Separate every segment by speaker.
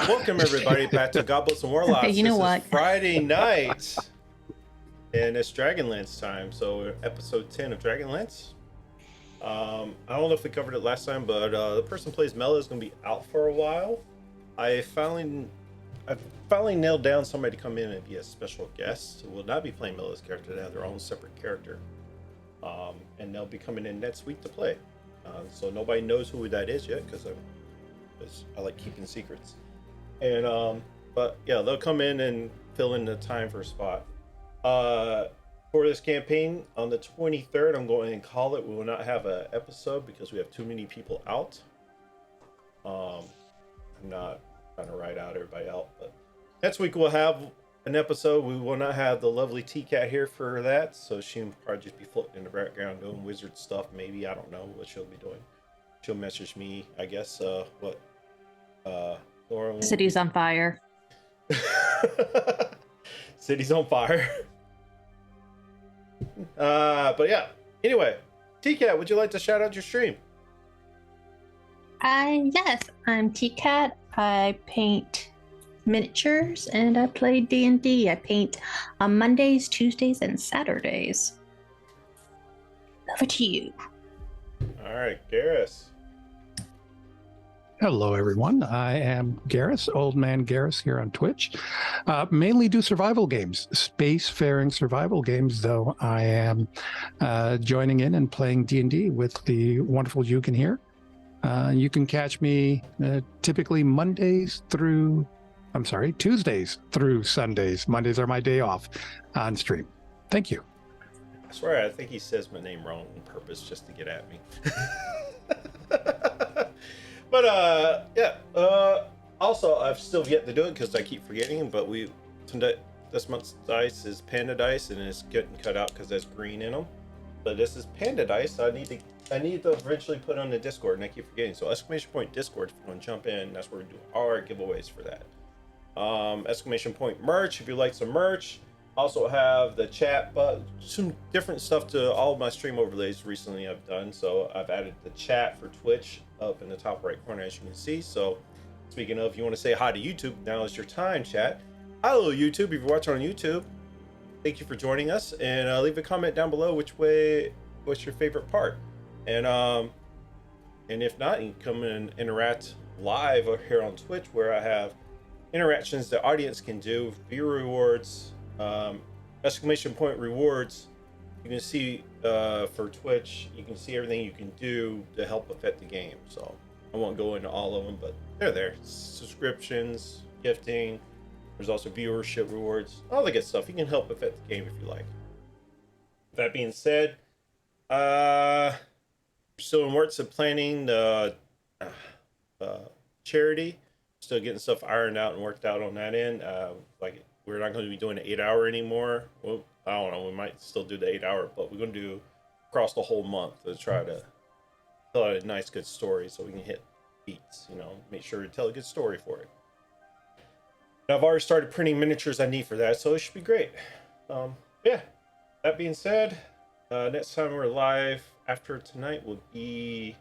Speaker 1: Welcome everybody back to Goblets and Warlocks.
Speaker 2: You know
Speaker 1: This
Speaker 2: what?
Speaker 1: is Friday night, and it's Dragonlance time. So episode 10 of Dragonlance. I don't know if we covered it last time, but the person who plays Mela is going to be out for a while. I finally nailed down somebody to come in and be a special guest who will not be playing Mela's character. They have their own separate character, and they'll be coming in next week to play. So nobody knows who that is yet because I like keeping secrets. And but yeah, they'll come in and fill in the time for a spot. For this campaign on the 23rd, I'm going to call it. We will not have an episode because we have too many people out. I'm not trying to write out everybody out, but next week we'll have an episode. We will not have the lovely T-Cat here for that, so she'll probably just be floating in the background doing wizard stuff. Maybe, I don't know what she'll be doing. She'll message me, I guess. Laura,
Speaker 2: City's on fire.
Speaker 1: City's on fire. But yeah. Anyway, T-Cat, would you like to shout out your stream?
Speaker 2: Yes, I'm T-Cat. I paint miniatures and I play D&D. I paint on Mondays, Tuesdays, and Saturdays. Over to you.
Speaker 1: All right, Garrus.
Speaker 3: Hello, everyone. I am Garrus, Old Man Garrus here on Twitch. Mainly do survival games, spacefaring survival games, though I am joining in and playing D&D with the wonderful Yukin here. You can catch me typically Tuesdays through Sundays. Mondays are my day off on stream. Thank you.
Speaker 1: I swear, I think he says my name wrong on purpose just to get at me. But also I've still yet to do it because I keep forgetting. But this month's dice is Panda dice, and it's getting cut out because there's green in them. But this is Panda dice. So I need to eventually put on the Discord, and I keep forgetting. So !Discord, if you want to jump in, that's where we do our giveaways for that. !Merch if you like some merch. Also have the chat, but some different stuff to all of my stream overlays recently I've done. So I've added the chat for Twitch up in the top right corner, as you can see. So speaking of, if you want to say hi to YouTube, now is your time, chat. Hello, YouTube. If you're watching on YouTube, thank you for joining us. And leave a comment down below what's your favorite part. And if not, you can come and interact live here on Twitch, where I have interactions the audience can do, viewer rewards, !Rewards. You can see for Twitch, you can see everything you can do to help affect the game. So I won't go into all of them, but they're there. Subscriptions, gifting. There's also viewership rewards, all the good stuff. You can help affect the game if you like. That being said, still in works of planning the charity. Still getting stuff ironed out and worked out on that end. We're not going to be doing the 8-hour anymore. Well, I don't know. We might still do the 8-hour, but we're going to do across the whole month to try to tell a nice, good story so we can hit beats. Make sure to tell a good story for it. And I've already started printing miniatures I need for that, so it should be great. Yeah. That being said, next time we're live after tonight will be.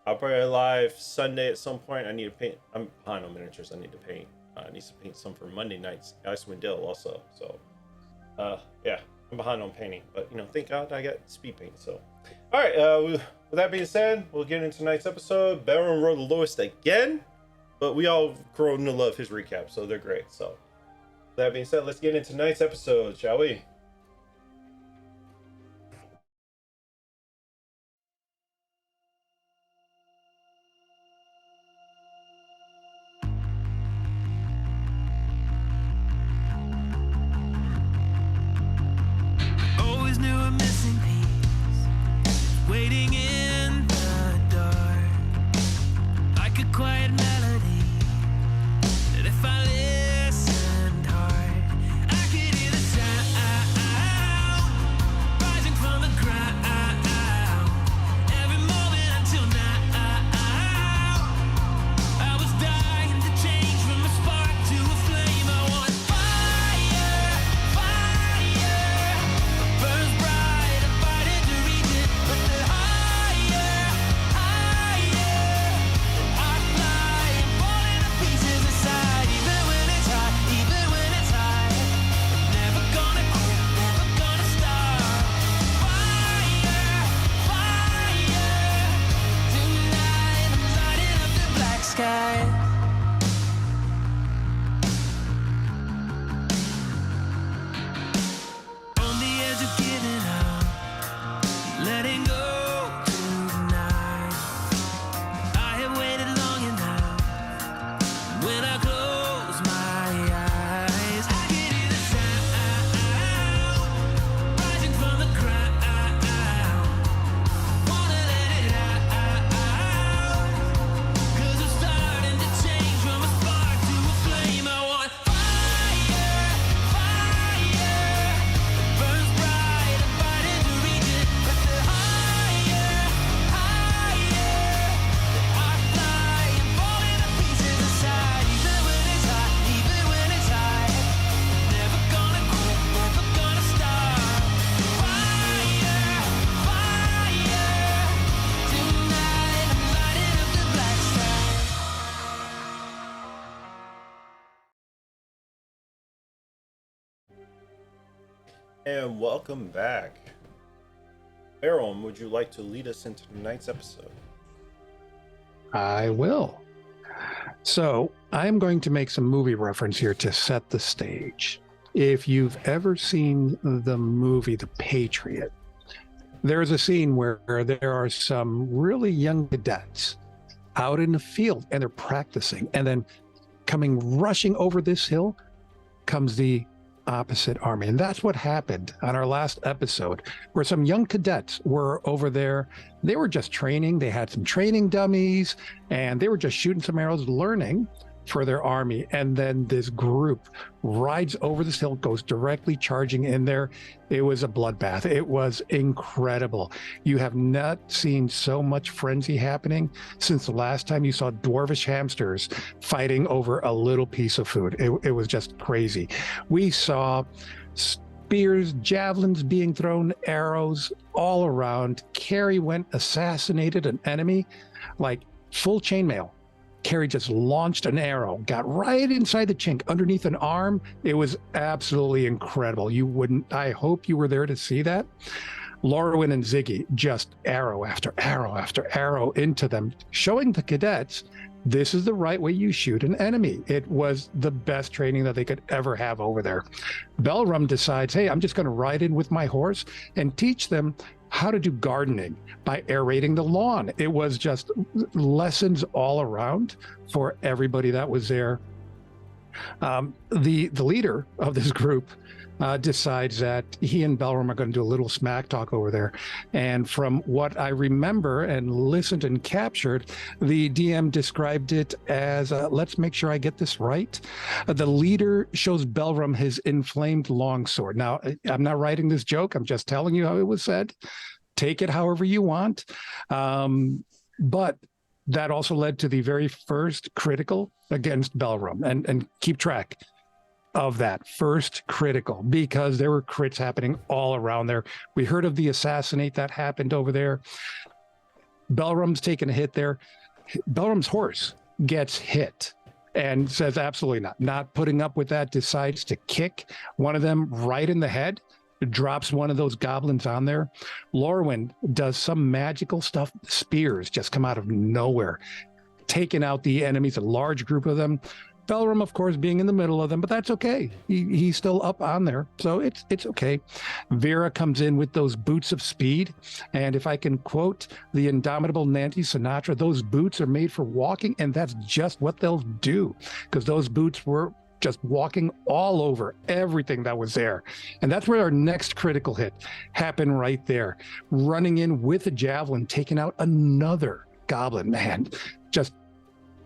Speaker 1: I'll probably live Sunday at some point. I need to paint. I'm behind on miniatures. I need to paint. I need to paint some for Monday night's Icewind Dale also. So, yeah, I'm behind on painting. But, thank God I got speed paint. So, all right. With that being said, we'll get into tonight's episode. Baron rolled the lowest again, but we all grown to love his recap, so they're great. So, with that being said, let's get into tonight's episode, shall we?
Speaker 4: Waiting in the dark, like a quiet melody, that if I listened hard, I could hear the
Speaker 1: And welcome back. Aaron, would you like to lead us into tonight's episode?
Speaker 3: I will. So I'm going to make some movie reference here to set the stage. If you've ever seen the movie The Patriot, there's a scene where there are some really young cadets out in the field and they're practicing, and then coming rushing over this hill comes the opposite army. And that's what happened on our last episode, where some young cadets were over there. They were just training. They had some training dummies and they were just shooting some arrows, learning for their army. And then this group rides over this hill, goes directly charging in there. It was a bloodbath. It was incredible. You have not seen so much frenzy happening since the last time you saw dwarvish hamsters fighting over a little piece of food. It was just crazy. We saw spears, javelins being thrown, arrows all around. Carrie went, assassinated an enemy, like full chainmail. Carrie just launched an arrow, got right inside the chink underneath an arm. It was absolutely incredible. I hope you were there to see that. Lorwyn and Ziggy just arrow after arrow after arrow into them, showing the cadets this is the right way you shoot an enemy. It was the best training that they could ever have over there. Belrum decides, hey, I'm just going to ride in with my horse and teach them how to do gardening by aerating the lawn. It was just lessons all around for everybody that was there. The leader of this group decides that he and Belram are going to do a little smack talk over there. And from what I remember and listened and captured, the DM described it as, let's make sure I get this right. The leader shows Belram his inflamed longsword. Now, I'm not writing this joke. I'm just telling you how it was said. Take it however you want. But that also led to the very first critical against Belram. And keep track of that first critical, because there were crits happening all around there. We heard of the assassinate that happened over there. Belram's taking a hit there. Belram's horse gets hit and says, absolutely not putting up with that, decides to kick one of them right in the head, drops one of those goblins on there. Lorwyn does some magical stuff. Spears just come out of nowhere, taking out the enemies, a large group of them. Belram, of course, being in the middle of them, but that's okay. He's still up on there, so it's okay. Vera comes in with those boots of speed, and if I can quote the indomitable Nancy Sinatra, those boots are made for walking, and that's just what they'll do, because those boots were just walking all over everything that was there. And that's where our next critical hit happened right there. Running in with a javelin, taking out another goblin. Man, just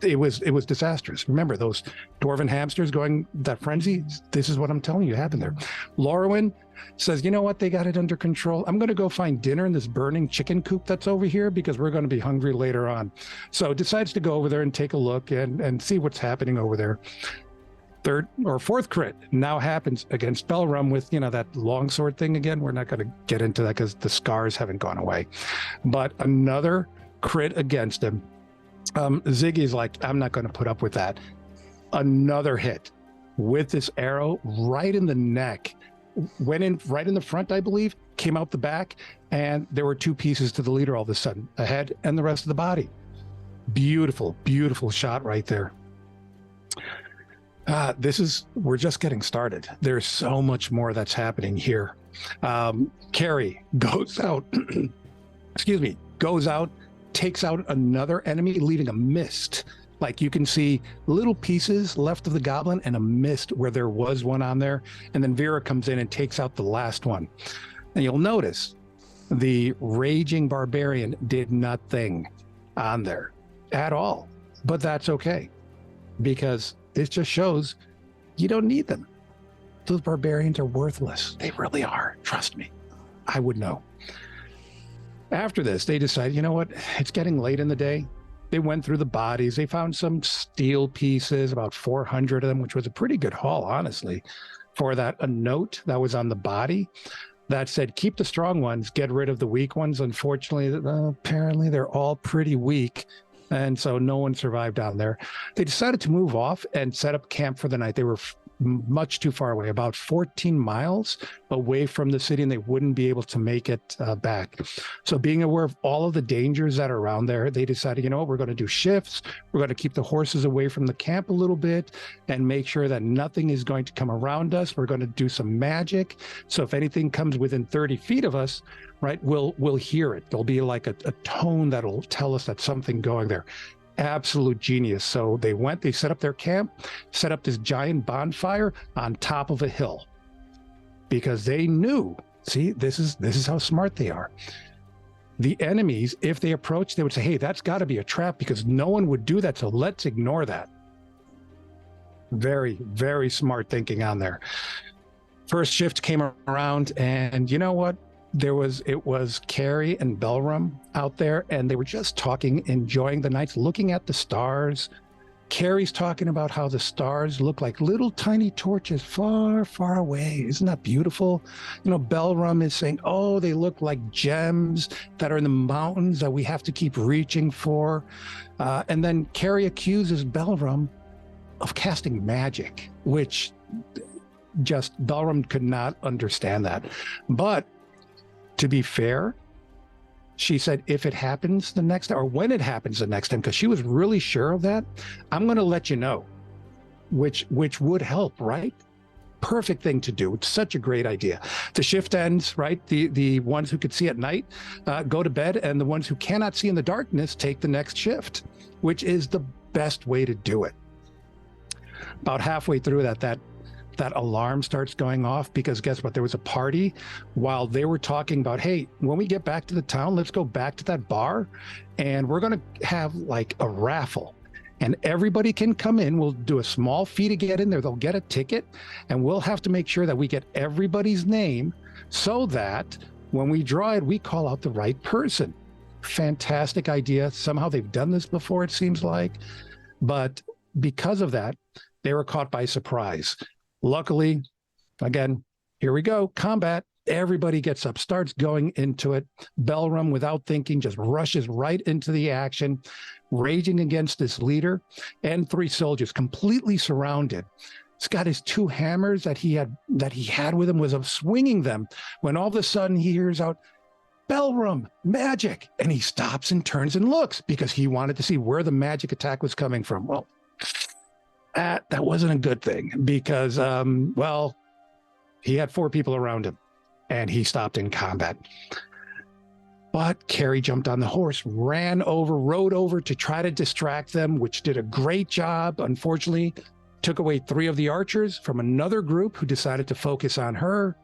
Speaker 3: it was disastrous. Remember those dwarven hamsters going that frenzy? This is what I'm telling you happened there. Lorwyn says, you know what? They got it under control. I'm going to go find dinner in this burning chicken coop that's over here because we're going to be hungry later on. So decides to go over there and take a look and see what's happening over there. Third or fourth crit now happens against Belram with, that longsword thing again. We're not going to get into that because the scars haven't gone away. But another crit against him. Ziggy's like, I'm not going to put up with that. Another hit with this arrow right in the neck. Went in right in the front, I believe, came out the back, and there were two pieces to the leader all of a sudden, a head and the rest of the body. Beautiful, beautiful shot right there. We're just getting started. There's so much more that's happening here. Carrie goes out, goes out, takes out another enemy, leaving a mist. Like you can see little pieces left of the goblin and a mist where there was one on there. And then Vera comes in and takes out the last one. And you'll notice the raging barbarian did nothing on there at all. But that's okay, because it just shows you don't need them. Those barbarians are worthless. They really are. Trust me. I would know. After this, they decided, you know what? It's getting late in the day. They went through the bodies. They found some steel pieces, about 400 of them, which was a pretty good haul, honestly, for that. A note that was on the body that said, keep the strong ones, get rid of the weak ones. Unfortunately, apparently they're all pretty weak. And so no one survived down there. They decided to move off and set up camp for the night. They were much too far away, about 14 miles away from the city, and they wouldn't be able to make it back. So being aware of all of the dangers that are around there, they decided, you know what, we're going to do shifts. We're going to keep the horses away from the camp a little bit and make sure that nothing is going to come around us. We're going to do some magic. So if anything comes within 30 feet of us, right, we'll hear it. There'll be like a tone that'll tell us that something going there. Absolute genius. So they set up their camp, set up this giant bonfire on top of a hill, because they knew, see, this is how smart they are. The enemies, if they approach, they would say, hey, that's got to be a trap, because no one would do that. So let's ignore that. Very, very smart thinking on there. First shift came around, and you know what? It was Carrie and Belram out there, and they were just talking, enjoying the nights, looking at the stars. Carrie's talking about how the stars look like little tiny torches far, far away. Isn't that beautiful? You know, Belram is saying, oh, they look like gems that are in the mountains that we have to keep reaching for. And then Carrie accuses Belram of casting magic, which just Belram could not understand that. But to be fair, she said, if it happens the next time, or when it happens the next time, because she was really sure of that, I'm going to let you know, which would help, right? Perfect thing to do. It's such a great idea. The shift ends, right? The ones who could see at night go to bed, and the ones who cannot see in the darkness take the next shift, which is the best way to do it. About halfway through that alarm starts going off, because guess what? There was a party while they were talking about, hey, when we get back to the town, let's go back to that bar, and we're going to have like a raffle, and everybody can come in. We'll do a small fee to get in there. They'll get a ticket, and we'll have to make sure that we get everybody's name so that when we draw it, we call out the right person. Fantastic idea. Somehow they've done this before, it seems like, but because of that, they were caught by surprise. Luckily, again, here we go, combat. Everybody gets up, starts going into it. Belram, without thinking, just rushes right into the action, raging against this leader and 3 soldiers, completely surrounded. He's got his 2 hammers that he had with him, was swinging them, when all of a sudden he hears out, Belram, magic! And he stops and turns and looks, because he wanted to see where the magic attack was coming from. Well, that wasn't a good thing, because, he had 4 people around him, and he stopped in combat. But Carrie jumped on the horse, rode over to try to distract them, which did a great job. Unfortunately, took away 3 of the archers from another group who decided to focus on her.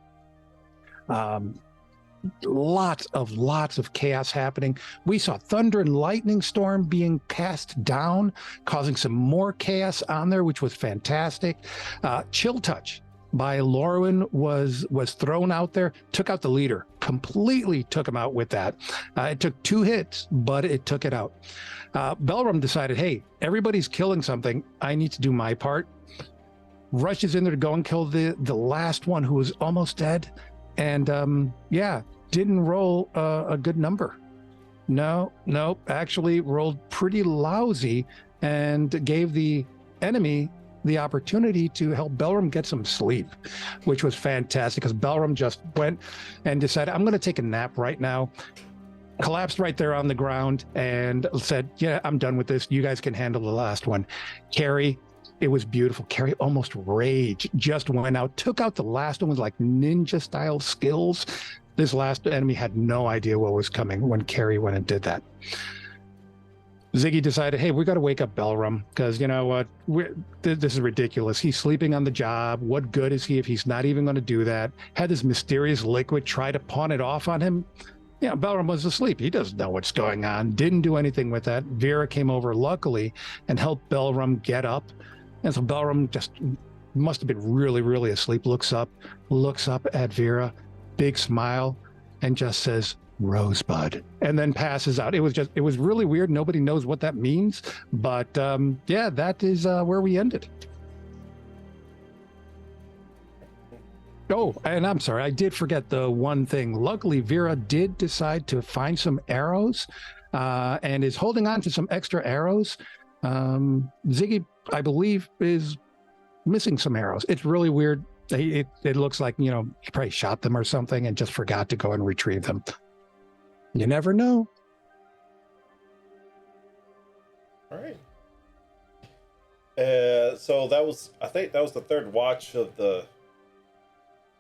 Speaker 3: Lots of chaos happening. We saw thunder and lightning storm being cast down, causing some more chaos on there, which was fantastic. Chill Touch by Lorwyn was thrown out there, took out the leader, completely took him out with that. It took 2 hits, but it took it out. Belram decided, hey, everybody's killing something. I need to do my part. Rushes in there to go and kill the last one, who was almost dead. And didn't roll a good number. No, actually rolled pretty lousy, and gave the enemy the opportunity to help Belram get some sleep, which was fantastic, because Belram just went and decided, I'm going to take a nap right now. Collapsed right there on the ground and said, yeah, I'm done with this. You guys can handle the last one. Carrie, it was beautiful. Carrie almost raged, just went out, took out the last one with like ninja style skills. This last enemy had no idea what was coming when Carrie went and did that. Ziggy decided, hey, we got to wake up Belram, because you know what? This is ridiculous. He's sleeping on the job. What good is he if he's not even going to do that? Had this mysterious liquid try to pawn it off on him. Yeah, Belram was asleep. He doesn't know what's going on. Didn't do anything with that. Vera came over, luckily, and helped Belram get up. And so Belram just must have been really, really asleep. Looks up at Vera, big smile, and just says, Rosebud, and then passes out. It was really weird. Nobody knows what that means, but that is where we ended. Oh, and I'm sorry, I did forget the one thing. Luckily, Vera did decide to find some arrows, and is holding on to some extra arrows. Ziggy, I believe, is missing some arrows. It's really weird. It looks like, he probably shot them or something and just forgot to go and retrieve them. You never know.
Speaker 1: All right. So I think that was the third watch of the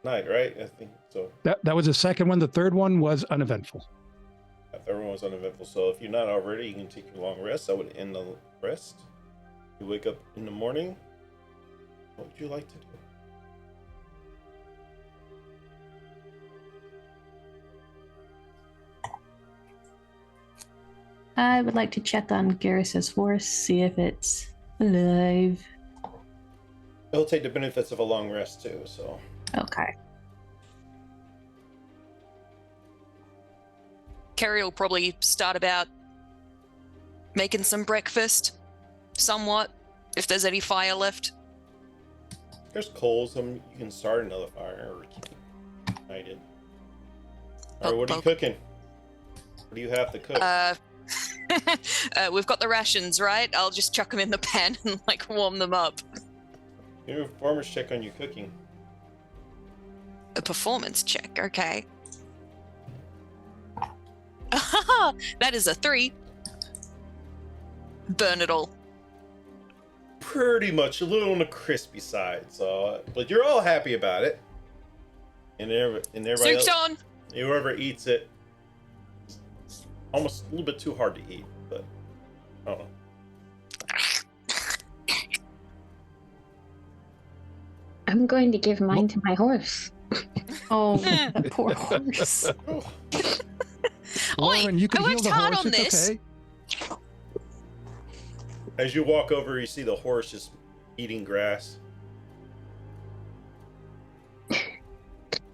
Speaker 1: night, right? I think so.
Speaker 3: That was the second one. The third one was uneventful.
Speaker 1: The third one was uneventful. So if you're not already, you can take your long rest. I would end the rest. You wake up in the morning. What would you like to do?
Speaker 2: I would like to check on Garrus's horse, see if it's alive.
Speaker 1: It'll take the benefits of a long rest too, so.
Speaker 2: Okay.
Speaker 5: Carrie will probably start about making some breakfast, somewhat, if there's any fire left.
Speaker 1: There's coals. You can start another fire or keep it ignited. Alright, what are you cooking? What do you have to cook?
Speaker 5: We've got the rations, right? I'll just chuck them in the pan and warm them up.
Speaker 1: Give me a performance check on your cooking.
Speaker 5: A performance check, okay. That is a 3. Burn it all.
Speaker 1: Pretty much a little on the crispy side, so but you're all happy about it. And everybody
Speaker 5: Soup's
Speaker 1: else,
Speaker 5: on.
Speaker 1: whoever eats it, it's almost a little bit too hard to eat, but I don't know.
Speaker 6: I'm going to give mine to my horse.
Speaker 2: Oh, that poor horse.
Speaker 3: Lauren, you can
Speaker 5: I
Speaker 3: heal
Speaker 5: worked
Speaker 3: the
Speaker 5: hard
Speaker 3: horse.
Speaker 5: on
Speaker 3: It's
Speaker 5: this.
Speaker 3: okay.
Speaker 1: As you walk over, you see the horse just eating grass.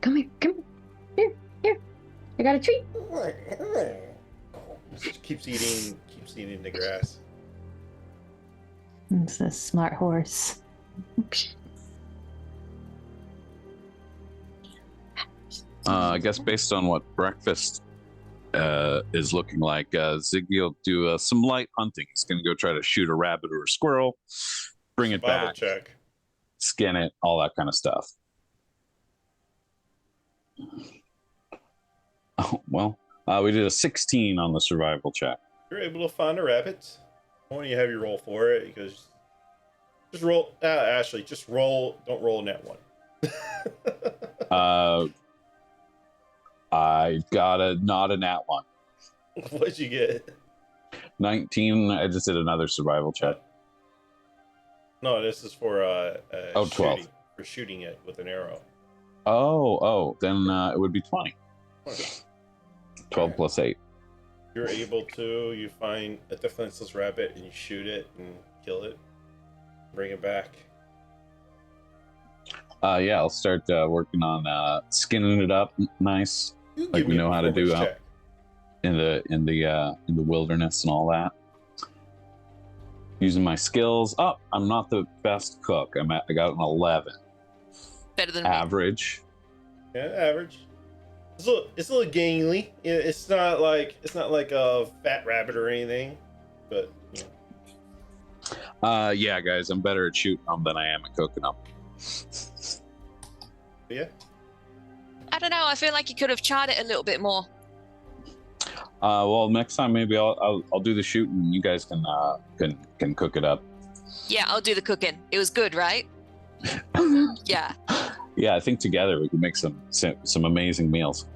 Speaker 6: Come here. Here. I got a treat.
Speaker 1: Just keeps eating the grass.
Speaker 2: It's a smart horse.
Speaker 7: I guess based on what breakfast is looking like, Ziggy will do some light hunting. He's going to go try to shoot a rabbit or a squirrel, bring it
Speaker 1: Survival
Speaker 7: back,
Speaker 1: check.
Speaker 7: skin it, all that kind of stuff. Oh, well, we did a 16 on the survival check.
Speaker 1: You're able to find a rabbit. Why don't you have your roll for it? Because just roll. Ashley, just roll. Don't roll a net one.
Speaker 7: I got not a nat one.
Speaker 1: What'd you get?
Speaker 7: 19. I just did another survival check.
Speaker 1: No, this is for
Speaker 7: 12.
Speaker 1: shooting, for shooting it with an arrow.
Speaker 7: Oh, then it would be 20. 12 plus 8.
Speaker 1: You're able to. You find a defenseless rabbit and you shoot it and kill it. Bring it back.
Speaker 7: Yeah, I'll start working on skinning it up nice,
Speaker 1: You can
Speaker 7: like
Speaker 1: give
Speaker 7: we
Speaker 1: me a
Speaker 7: know how to do
Speaker 1: performance
Speaker 7: out
Speaker 1: check.
Speaker 7: in the wilderness and all that. Using my skills. Oh, I'm not the best cook. I got an 11.
Speaker 5: Better than me.
Speaker 7: Average.
Speaker 1: Yeah, average. It's a little gangly. It's not like a fat rabbit or anything, but you know.
Speaker 7: Yeah, guys, I'm better at shooting them than I am at cooking them.
Speaker 1: Yeah.
Speaker 5: I don't know. I feel like you could have charred it a little bit more.
Speaker 7: Well, next time maybe I'll do the shooting. And you guys can cook it up.
Speaker 5: Yeah, I'll do the cooking. It was good, right? Yeah,
Speaker 7: Yeah, I think together we can make some amazing meals.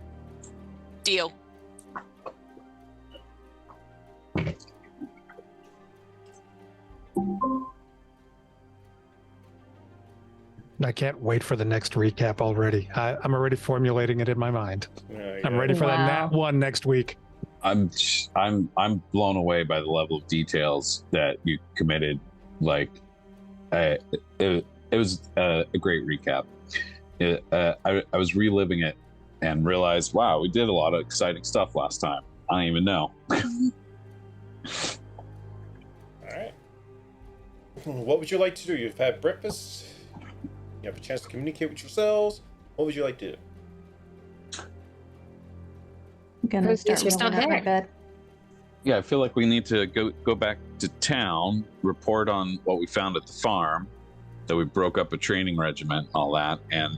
Speaker 5: deal.
Speaker 3: I can't wait for the next recap already. I'm already formulating it in my mind. I'm ready for that
Speaker 2: Wow.
Speaker 3: nat 1 next week.
Speaker 7: I'm blown away by the level of details that you committed. Like, it was a great recap. I was reliving it and realized, wow, we did a lot of exciting stuff last time. I don't even know.
Speaker 1: All right. What would you like to do? You've had breakfast. You have a chance to communicate with yourselves. What would you like to do?
Speaker 2: I'm gonna
Speaker 6: First,
Speaker 2: start
Speaker 6: you're
Speaker 2: rolling
Speaker 6: not
Speaker 2: out my
Speaker 6: there.
Speaker 2: bed.
Speaker 7: Yeah, I feel like we need to go back to town, report on what we found at the farm, that we broke up a training regiment and all that, and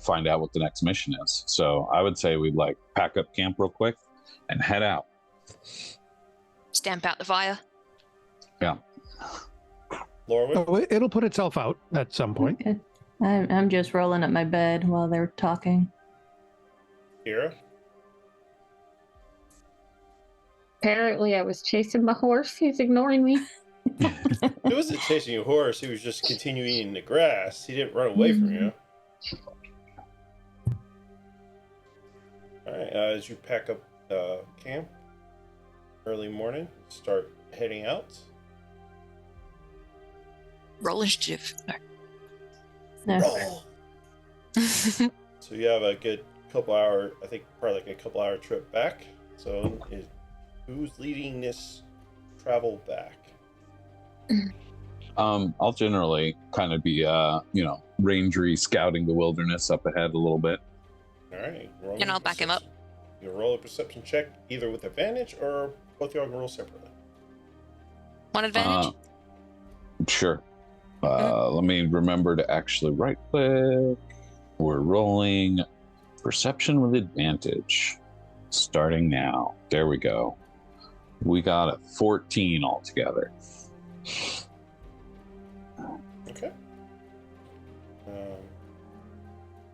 Speaker 7: find out what the next mission is. So I would say we'd like pack up camp real quick and head out.
Speaker 5: Stamp out the fire.
Speaker 7: Yeah.
Speaker 1: Laura,
Speaker 3: Oh, it'll put itself out at some point.
Speaker 2: Okay. I'm just rolling up my bed while they're talking.
Speaker 1: Kira,
Speaker 6: Apparently, I was chasing my horse. He's ignoring me.
Speaker 1: he wasn't chasing your horse. He was just continuing eating the grass. He didn't run away from you. All right. As you pack up camp, early morning, start heading out.
Speaker 5: Roll initiative.
Speaker 2: No.
Speaker 1: Roll. So you have a good couple hour, I think probably like a couple hour trip back. So who's leading this travel back?
Speaker 7: I'll generally kind of be, rangery scouting the wilderness up ahead a little bit.
Speaker 1: All right.
Speaker 5: And I'll back him up.
Speaker 1: You roll a perception check either with advantage or both y'all can roll separately.
Speaker 5: One advantage?
Speaker 7: Sure. Let me remember to actually right click. We're rolling perception with advantage. Starting now. There we go. We got a 14 altogether.
Speaker 1: Okay.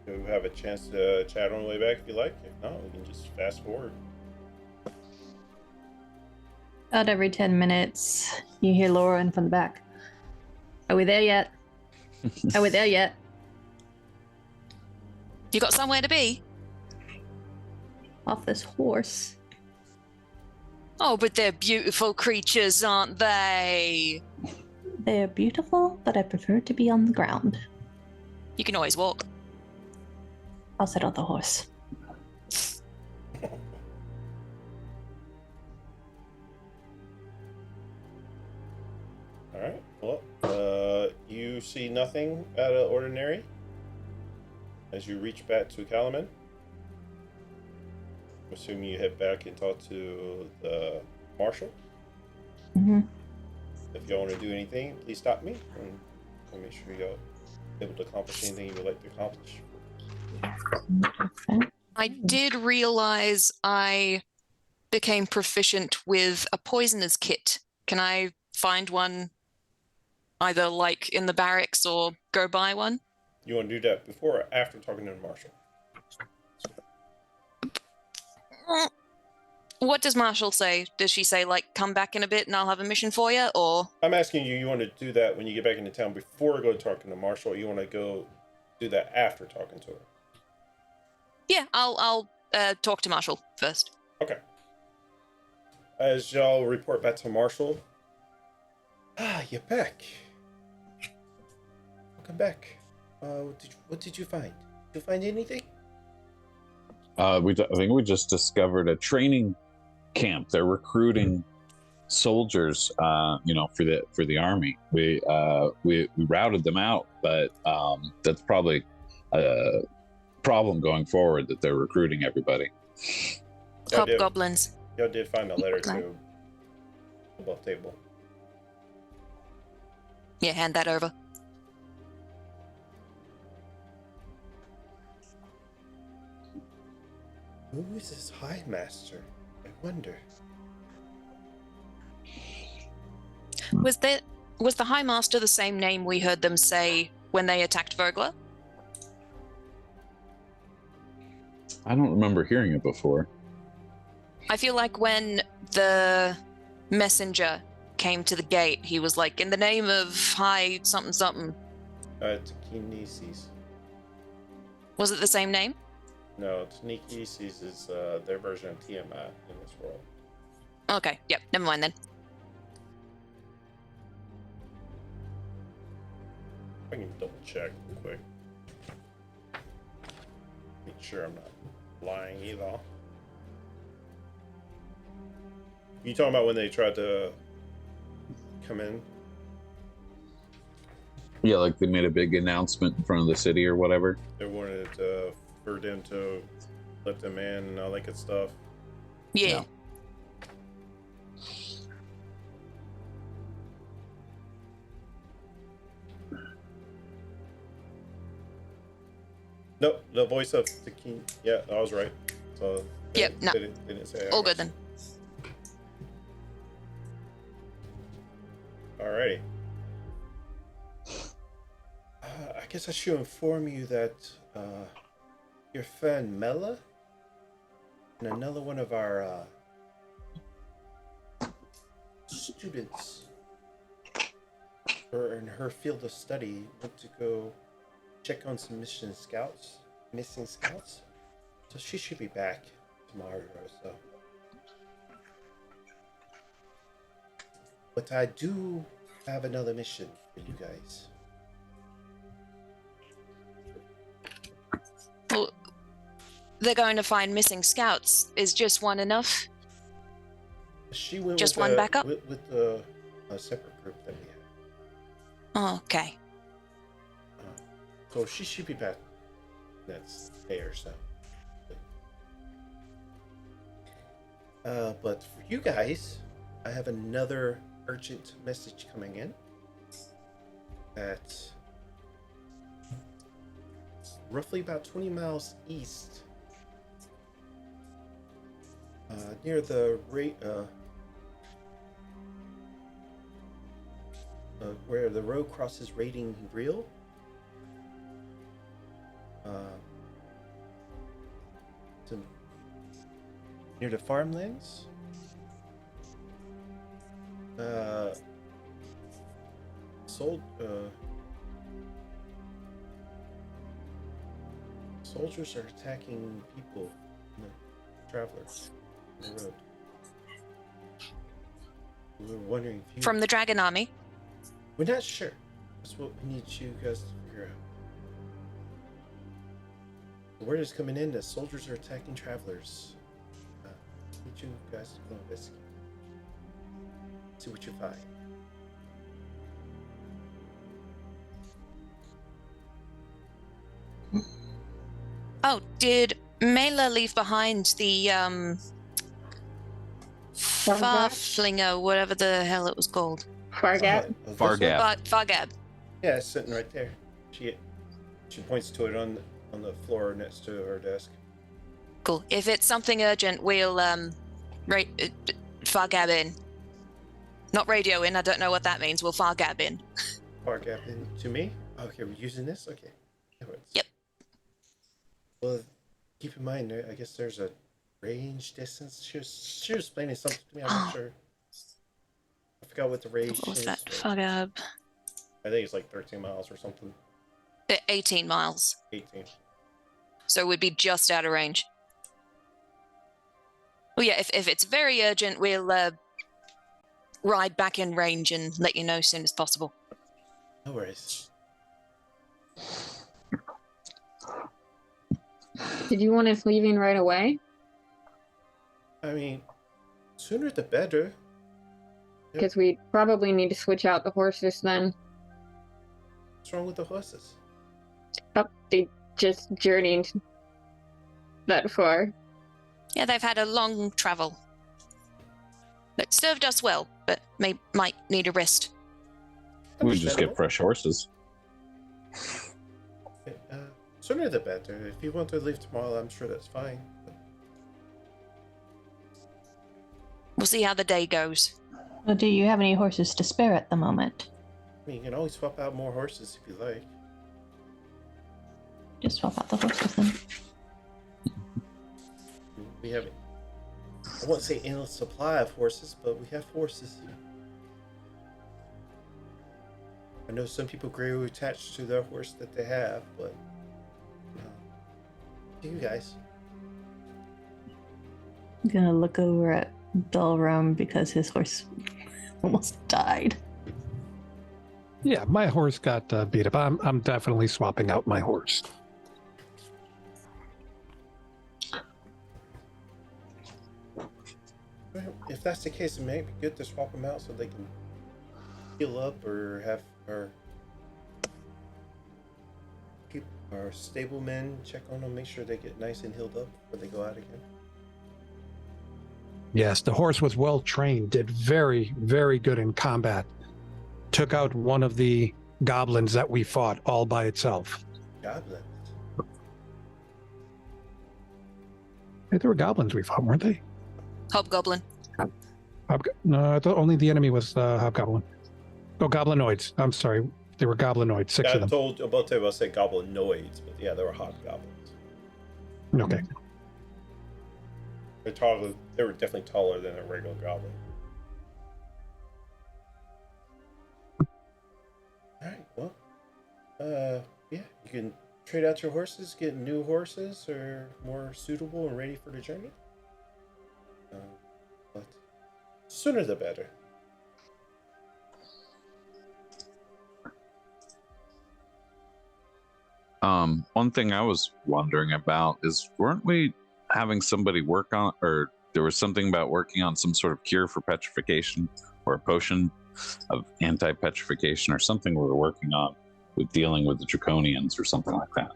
Speaker 1: You have a chance to chat on the way back if you like. If not, we can just fast forward.
Speaker 2: About every 10 minutes, you hear Lauren from the back. Are we there yet? Are we there yet?
Speaker 5: You got somewhere to be?
Speaker 2: Off this horse.
Speaker 5: Oh, but they're beautiful creatures, aren't they?
Speaker 2: They're beautiful, but I prefer to be on the ground.
Speaker 5: You can always walk.
Speaker 2: I'll sit on the horse.
Speaker 1: All right. Well, you see nothing out of ordinary as you reach back to Kalaman. Assuming you head back and talk to the marshal.
Speaker 2: Mm-hmm.
Speaker 1: If y'all want to do anything, please stop me and I'll make sure y'all able to accomplish anything you would like to accomplish.
Speaker 2: Okay.
Speaker 5: I did realize I became proficient with a poisoner's kit. Can I find one either like in the barracks or go buy one?
Speaker 1: You want to do that before or after talking to the marshal?
Speaker 5: What does Marshall say? Does she say, like, come back in a bit and I'll have a mission for you, or?
Speaker 1: I'm asking you, you want to do that when you get back into town before go talking to marshal, or you want to go do that after talking to her?
Speaker 5: Yeah, I'll talk to Marshall first.
Speaker 1: Okay. As y'all report back to marshal, you're back. Welcome back. What did you find? Did you find anything?
Speaker 7: I think we just discovered a training camp. They're recruiting soldiers, for the army. We routed them out, but that's probably a problem going forward that they're recruiting everybody.
Speaker 5: Hobgoblins.
Speaker 1: Y'all did find a letter too above table.
Speaker 5: Yeah, hand that over.
Speaker 1: Who is this High Master? I wonder.
Speaker 5: Was the High Master the same name we heard them say when they attacked Vogler?
Speaker 7: I don't remember hearing it before.
Speaker 5: I feel like when the messenger came to the gate, he was like, in the name of High something something.
Speaker 1: Takinesis.
Speaker 5: Was it the same name?
Speaker 1: No, Takinesis is their version of Tiamat in this world.
Speaker 5: Okay, yep, never mind then.
Speaker 1: I can double check real quick. Make sure I'm not lying either. You talking about when they tried to come in?
Speaker 7: Yeah, like they made a big announcement in front of the city or whatever.
Speaker 1: They wanted for them to let them in and all that good stuff.
Speaker 5: Yeah.
Speaker 1: Nope, the voice of the king. Yeah, I was right. So
Speaker 5: Yep, no.
Speaker 1: they didn't say
Speaker 5: All good then.
Speaker 1: Alrighty. I guess I should inform you that your friend Mela and another one of our students in her field of study went to go check on some missing scouts. So she should be back tomorrow or so. But I do have another mission for you guys.
Speaker 5: Well, they're going to find missing scouts. Is just one enough?
Speaker 1: She went
Speaker 5: Just
Speaker 1: with
Speaker 5: one backup?
Speaker 1: with the separate group that we had.
Speaker 5: Oh, okay.
Speaker 1: So she should be back next day or so. But for you guys, I have another urgent message coming in. At roughly about 20 miles east, near the where the road crosses Raiding Reel. Near the farmlands. Soldiers are attacking people, travelers on the road. We were wondering if you...
Speaker 5: From the Dragon Army?
Speaker 1: We're not sure. That's what we need you guys to figure out. The word is coming in that soldiers are attacking travelers. I need you guys to go investigate. See what you find.
Speaker 5: Oh, did Mela leave behind the Farflinger, whatever the hell it was called?
Speaker 6: Fargab?
Speaker 7: Fargab.
Speaker 5: Fargab.
Speaker 1: Yeah, it's sitting right there. She points to it on the floor next to her desk.
Speaker 5: Cool. If it's something urgent, we'll Fargab in. Not radio in. I don't know what that means. We'll Fargab in.
Speaker 1: Fargab in to me? Okay, we're using this? Okay.
Speaker 5: Yep.
Speaker 1: Well, keep in mind, I guess there's a range distance. She was explaining something to me. I'm not sure. I forgot what the range
Speaker 5: What was
Speaker 1: is.
Speaker 5: that? Fargab.
Speaker 1: I think it's like 13 miles or something.
Speaker 5: 18 miles.
Speaker 1: 18.
Speaker 5: So we'd be just out of range. Well, yeah, if it's very urgent, we'll ride back in range and let you know as soon as possible.
Speaker 1: No worries.
Speaker 6: Did you want us leaving right away?
Speaker 1: I mean, sooner the better.
Speaker 6: Because we probably need to switch out the horses then.
Speaker 1: What's wrong with the horses?
Speaker 6: Oh, they just journeyed that far.
Speaker 5: Yeah, they've had a long travel. It served us well, but might need a rest.
Speaker 7: We just get fresh horses.
Speaker 1: Sooner the better. If you want to leave tomorrow, I'm sure that's fine.
Speaker 5: We'll see how the day goes.
Speaker 2: Well, do you have any horses to spare at the moment?
Speaker 1: I mean, you can always swap out more horses if you like.
Speaker 2: Just swap out the horses then.
Speaker 1: We have, I won't say endless supply of horses, but we have horses. I know some people grow attached to their horse that they have, but you guys.
Speaker 2: I'm gonna look over at Belram because his horse almost died.
Speaker 3: Yeah, my horse got beat up. I'm definitely swapping out my horse.
Speaker 1: If that's the case, it may be good to swap them out so they can heal up or have keep our stablemen check on them, make sure they get nice and healed up before they go out again.
Speaker 3: Yes, the horse was well trained, did very, very good in combat. Took out one of the goblins that we fought all by itself.
Speaker 1: Goblins.
Speaker 3: Hey, there were goblins we fought, weren't they?
Speaker 5: Hobgoblin.
Speaker 3: No, I thought only the enemy was hobgoblin. Oh, goblinoids. I'm sorry. They were goblinoids, 6 of them.
Speaker 1: About to say goblinoids, but yeah, they were hobgoblins.
Speaker 3: Okay.
Speaker 1: They're taller. They were definitely taller than a regular goblin. All right. Well, yeah, you can trade out your horses, get new horses, or more suitable and ready for the journey. But sooner the better.
Speaker 7: One thing I was wondering about is, weren't we having somebody work on, or there was something about working on some sort of cure for petrification, or a potion of anti-petrification, or something we were working on with dealing with the Draconians or something like that?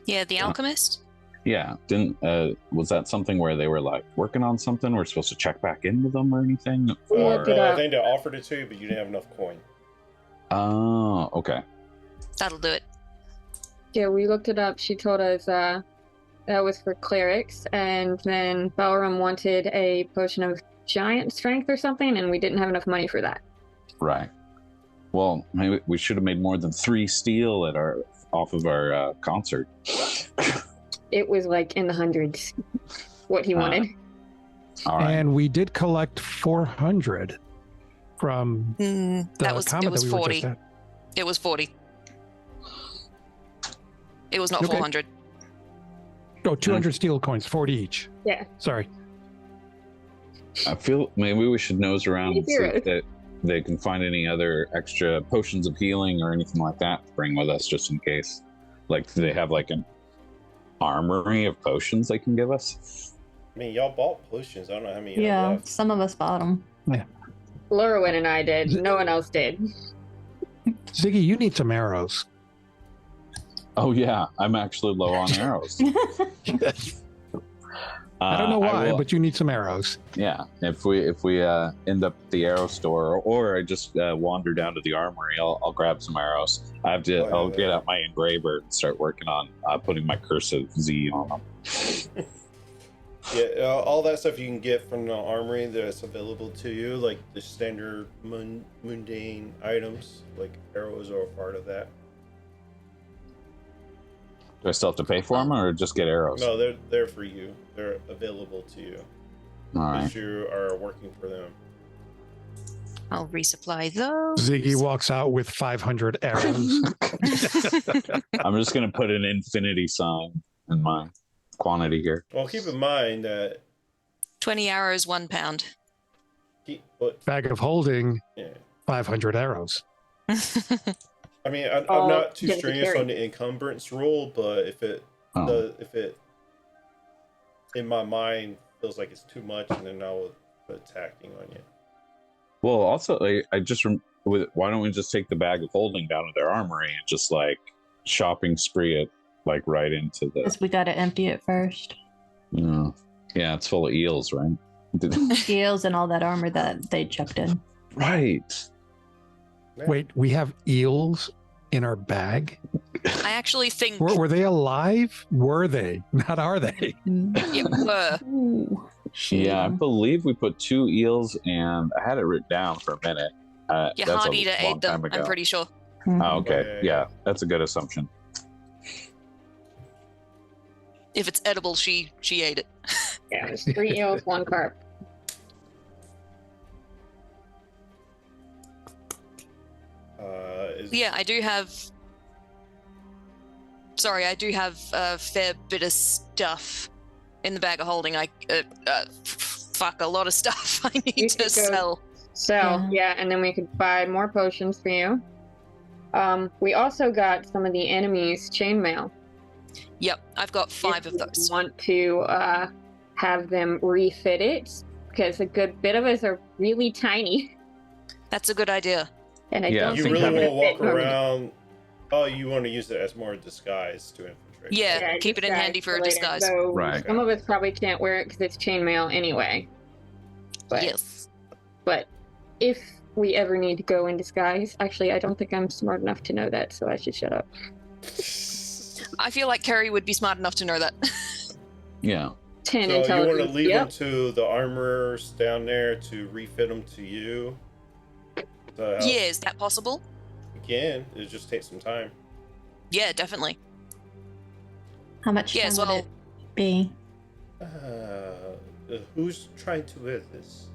Speaker 5: Yeah, the alchemist.
Speaker 7: Yeah, didn't was that something where they were like working on something? We're supposed to check back in with them or anything? Or
Speaker 1: I think they offered it to you, but you didn't have enough coin.
Speaker 7: Oh, okay.
Speaker 5: That'll do it.
Speaker 6: Yeah, we looked it up. She told us that was for clerics, and then Balram wanted a potion of giant strength or something, and we didn't have enough money for that.
Speaker 7: Right. Well, maybe we should have made more than 3 steel off of our concert.
Speaker 6: It was like in the hundreds, what he wanted.
Speaker 7: All right.
Speaker 3: And we did collect 400 from the
Speaker 5: It was
Speaker 3: comet that we were
Speaker 5: 40.
Speaker 3: just at.
Speaker 5: It was 40. It was not
Speaker 3: Okay.
Speaker 5: 400.
Speaker 3: Oh, 200 steel coins, 40 each.
Speaker 6: Yeah.
Speaker 3: Sorry.
Speaker 7: I feel maybe we should nose around and see
Speaker 6: Zero.
Speaker 7: if they can find any other extra potions of healing or anything like that to bring with us, just in case. Like, do they have like an armory of potions they can give us?
Speaker 1: I mean, y'all bought potions. I don't know how many you have
Speaker 2: Yeah,
Speaker 1: left.
Speaker 2: some of us bought them.
Speaker 6: Lorwyn and I did. No one else did.
Speaker 3: Ziggy, you need some arrows.
Speaker 7: Oh yeah, I'm actually low on arrows.
Speaker 3: I don't know why,
Speaker 7: will-
Speaker 3: but you need some arrows.
Speaker 7: yeah, if we end up at the arrow store, or I just wander down to the armory, I'll grab some arrows. I'll get out my engraver and start working on putting my cursive Z on them.
Speaker 1: Yeah, all that stuff you can get from the armory that's available to you, like the standard mundane items, like arrows are a part of that.
Speaker 7: Do I still have to pay for them, or just get arrows?
Speaker 1: No, they're for you. They're available to you
Speaker 7: All right.
Speaker 1: because you are working for them.
Speaker 5: I'll resupply those.
Speaker 3: Ziggy walks out with 500 arrows.
Speaker 7: I'm just gonna put an infinity sign in my quantity here.
Speaker 1: Well, keep in mind that
Speaker 5: 20 arrows, £1.
Speaker 3: Bag of holding,
Speaker 1: yeah.
Speaker 3: 500 arrows.
Speaker 1: I mean, I'm
Speaker 6: Oh,
Speaker 1: not too
Speaker 6: get the
Speaker 1: strenuous
Speaker 6: carry.
Speaker 1: on the encumbrance rule, but if it in my mind feels like it's too much, and then I will put attacking on you.
Speaker 7: Well, also, why don't we just take the bag of holding down to their armory and just like shopping spree it like right into the.
Speaker 2: Because we got to empty it first.
Speaker 7: Yeah, it's full of eels, right?
Speaker 2: Eels and all that armor that they chucked in.
Speaker 7: Right.
Speaker 3: Wait, we have eels in our bag?
Speaker 5: I actually think
Speaker 3: Were they alive? Were they? Not are they?
Speaker 5: it were.
Speaker 2: Ooh,
Speaker 7: Yeah, I
Speaker 2: shame.
Speaker 7: believe we put 2 eels, and I had it written down for a minute.
Speaker 5: Your
Speaker 7: That's
Speaker 5: hard
Speaker 7: a
Speaker 5: eater
Speaker 7: long
Speaker 5: ate them,
Speaker 7: time ago.
Speaker 5: I'm pretty sure.
Speaker 7: Oh, okay,
Speaker 1: Yeah.
Speaker 7: yeah, that's a good assumption.
Speaker 5: If it's edible, she ate it.
Speaker 6: Yeah, it was 3 eels, 1 carp.
Speaker 5: Yeah, I do have. Sorry, I do have a fair bit of stuff in the bag of holding. Fuck, a lot of stuff I need
Speaker 6: You
Speaker 5: to
Speaker 6: could go-
Speaker 5: sell.
Speaker 6: So, yeah, and then we could buy more potions for you. We also got some of the enemy's chainmail.
Speaker 5: Yep, I've got 5
Speaker 6: If
Speaker 5: of
Speaker 6: you
Speaker 5: those.
Speaker 6: want to have them refit it, because a good bit of us are really tiny,
Speaker 5: That's a good idea.
Speaker 6: and I
Speaker 7: Yeah,
Speaker 6: don't
Speaker 1: You
Speaker 6: think
Speaker 1: really
Speaker 6: I'm
Speaker 1: want to
Speaker 6: gonna
Speaker 1: walk
Speaker 6: fit normally.
Speaker 1: around. Oh, you want to use it as more a disguise to infiltrate.
Speaker 5: Yeah, keep it in
Speaker 6: disguise
Speaker 5: handy for a
Speaker 6: later.
Speaker 5: disguise.
Speaker 6: So
Speaker 7: Right.
Speaker 6: some of us probably can't wear it because it's chainmail anyway. But,
Speaker 5: Yes.
Speaker 6: but if we ever need to go in disguise, actually, I don't think I'm smart enough to know that, so I should shut up.
Speaker 5: I feel like Kerry would be smart enough to know that.
Speaker 7: Yeah.
Speaker 6: 10
Speaker 1: So you want to
Speaker 6: intelligence.
Speaker 1: leave them
Speaker 6: Yep.
Speaker 1: to the armorers down there to refit them to you? So
Speaker 5: Yeah, is that possible?
Speaker 1: Again, it just takes some time.
Speaker 5: Yeah, definitely.
Speaker 2: How much
Speaker 5: Yeah,
Speaker 2: time
Speaker 5: as
Speaker 2: would
Speaker 5: well.
Speaker 2: it be?
Speaker 1: Who's trying to wear this?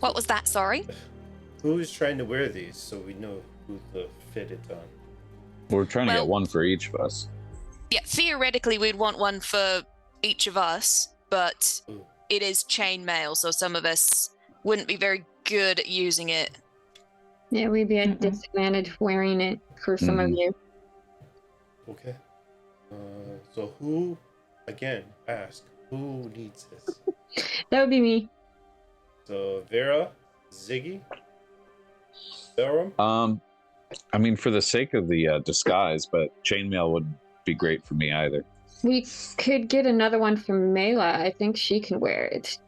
Speaker 5: What was that? Sorry.
Speaker 1: Who's trying to wear these so we know who to fit it on?
Speaker 7: We're trying to
Speaker 5: Well-
Speaker 7: get one for each of us.
Speaker 5: Yeah, theoretically, we'd want one for each of us, but
Speaker 1: Ooh.
Speaker 5: it is chainmail, so some of us wouldn't be very good at using it.
Speaker 6: Yeah, we'd be at
Speaker 2: Mm-mm.
Speaker 6: disadvantage wearing it for some of
Speaker 7: Mhm.
Speaker 6: you.
Speaker 1: Okay. So who, again, ask, who needs this?
Speaker 6: That would be me.
Speaker 1: So Vera, Ziggy, Belram?
Speaker 7: I mean, for the sake of the disguise, but chainmail wouldn't be great for me either.
Speaker 6: We could get another one from Mela. I think she can wear it.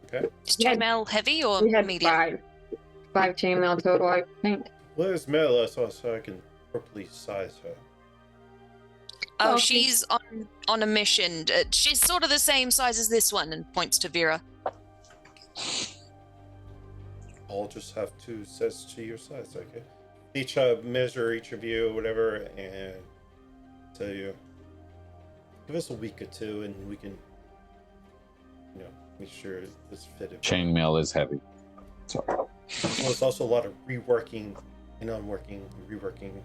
Speaker 1: Okay.
Speaker 5: Is
Speaker 6: Yeah.
Speaker 5: chainmail heavy or
Speaker 6: We had
Speaker 5: medium?
Speaker 6: five chainmail total, I think.
Speaker 1: Where's Mela so I can properly size her?
Speaker 5: Oh,
Speaker 6: Okay.
Speaker 5: she's on a mission. She's sort of the same size as this one, and points to Vera.
Speaker 1: I'll just have two sets to your size, okay? Each measure each of you, whatever, and tell you. Give us a week or two, and we can, make sure it's fitted.
Speaker 7: Chainmail is heavy. So
Speaker 1: Well, it's also a lot of reworking and reworking.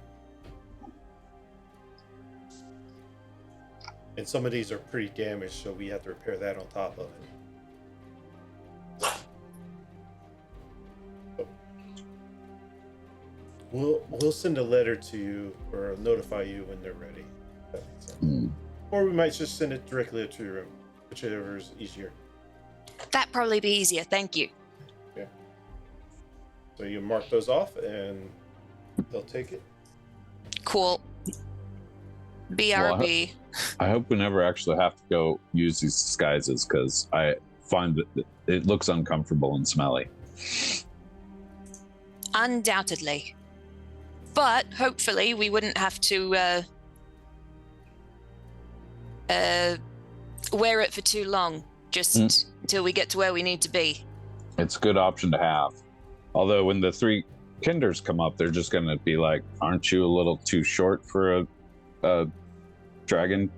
Speaker 1: And some of these are pretty damaged, so we have to repair that on top of it. We'll send a letter to you or notify you when they're ready. That makes sense.
Speaker 7: mm,
Speaker 1: Or we might just send it directly to your room, whichever is easier.
Speaker 5: That'd probably be easier. Thank you.
Speaker 1: So you mark those off, and they'll take it.
Speaker 5: Cool. BRB.
Speaker 7: I hope we never actually have to go use these disguises because I find that it looks uncomfortable and smelly.
Speaker 5: Undoubtedly. But hopefully we wouldn't have to wear it for too long, just until we get to where we need to be.
Speaker 7: It's a good option to have. Although when the three kinders come up, they're just going to be like, aren't you a little too short for a dragon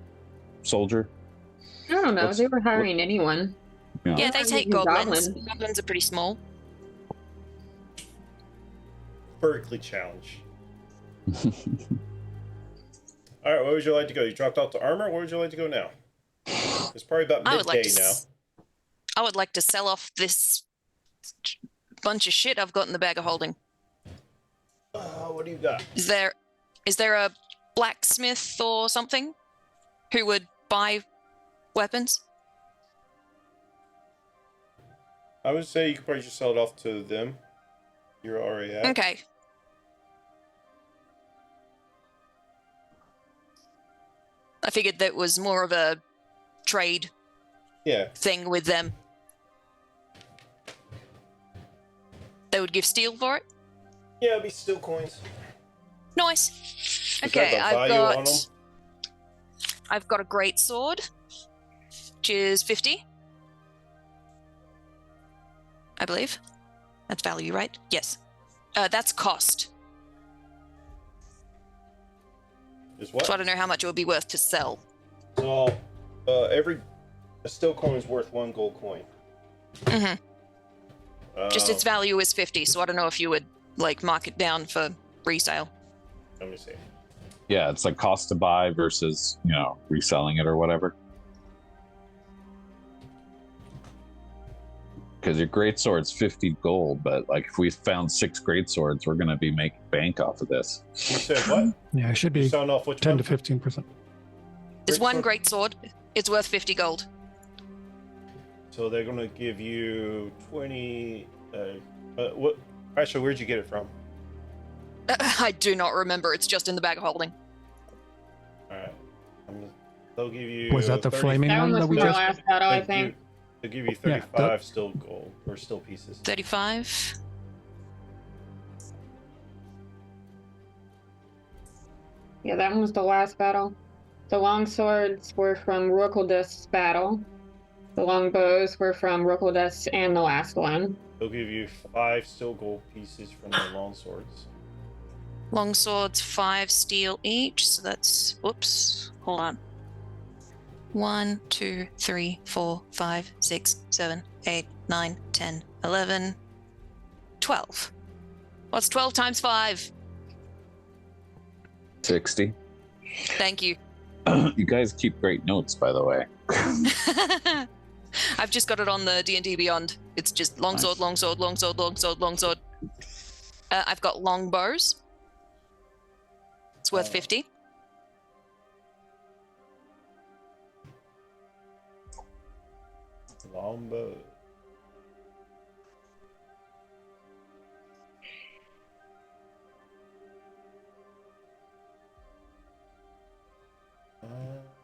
Speaker 7: soldier?
Speaker 6: I don't know.
Speaker 7: What's-
Speaker 6: They were hiring anyone.
Speaker 5: Yeah, they
Speaker 6: They're
Speaker 5: take
Speaker 6: using
Speaker 5: goblins.
Speaker 6: goblins.
Speaker 5: Goblins are pretty small.
Speaker 1: Vertically challenged. All right, where would you like to go? You dropped off the armor. Where would you like to go now? It's probably about
Speaker 5: I would like
Speaker 1: midday
Speaker 5: to.
Speaker 1: now.
Speaker 5: I would like to sell off this bunch of shit I've got in the bag of holding.
Speaker 1: What do you got?
Speaker 5: Is there a blacksmith or something who would buy weapons?
Speaker 1: I would say you could probably just sell it off to them. You're already at.
Speaker 5: Okay. I figured that was more of a trade
Speaker 1: Yeah.
Speaker 5: thing with them. They would give steel for it?
Speaker 1: Yeah, it'd be steel coins.
Speaker 5: Nice.
Speaker 1: Is
Speaker 5: Okay,
Speaker 1: that the value on them?
Speaker 5: I've got a great sword, which is 50. I believe. That's value, right? Yes. That's cost.
Speaker 1: Is what?
Speaker 5: So I don't know how much it would be worth to sell.
Speaker 1: So, a steel coin is worth 1 gold coin.
Speaker 5: hmm Just
Speaker 1: Uh,
Speaker 5: its value is 50, so I don't know if you would mark it down for resale.
Speaker 1: Let me see.
Speaker 7: Yeah, it's like cost to buy versus, reselling it or whatever. Because your great sword's 50 gold, but if we found 6 great swords, we're gonna be making bank off of this.
Speaker 1: You said what?
Speaker 3: Yeah, it should
Speaker 1: You
Speaker 3: be
Speaker 1: sound off which
Speaker 3: 10
Speaker 1: one?
Speaker 3: to 15%.
Speaker 5: There's
Speaker 1: Great
Speaker 5: one
Speaker 1: sword.
Speaker 5: great sword. It's worth 50 gold.
Speaker 1: So they're gonna give you 20. What? Actually, where'd you get it from?
Speaker 5: I do not remember. It's just in the bag of holding.
Speaker 1: All right. They'll give you.
Speaker 3: Was that the
Speaker 1: 30
Speaker 3: flaming
Speaker 6: That
Speaker 3: one
Speaker 6: one
Speaker 3: that
Speaker 6: was
Speaker 3: we
Speaker 6: my
Speaker 3: just?
Speaker 6: last battle, I
Speaker 1: They'll
Speaker 6: think.
Speaker 1: They'll give you
Speaker 3: Yeah,
Speaker 1: 35 still gold or still pieces.
Speaker 5: 35.
Speaker 6: Yeah, that one was the last battle. The longswords were from Rokuldust's battle. The longbows were from Rokuldust and the last one.
Speaker 1: They'll give you 5 steel gold pieces from the longswords.
Speaker 5: Long swords, 5 steel each. So that's, whoops, hold on. 1, 2, 3, 4, 5, 6, 7, 8, 9, 10, 11, 12. What's 12 times 5?
Speaker 7: 60.
Speaker 5: Thank you.
Speaker 7: You guys keep great notes, by the way.
Speaker 5: I've just got it on the D&D Beyond. It's just longsword,
Speaker 7: Nice.
Speaker 5: longsword, longsword, longsword, longsword. I've got long bows. It's worth 50.
Speaker 1: Longbow.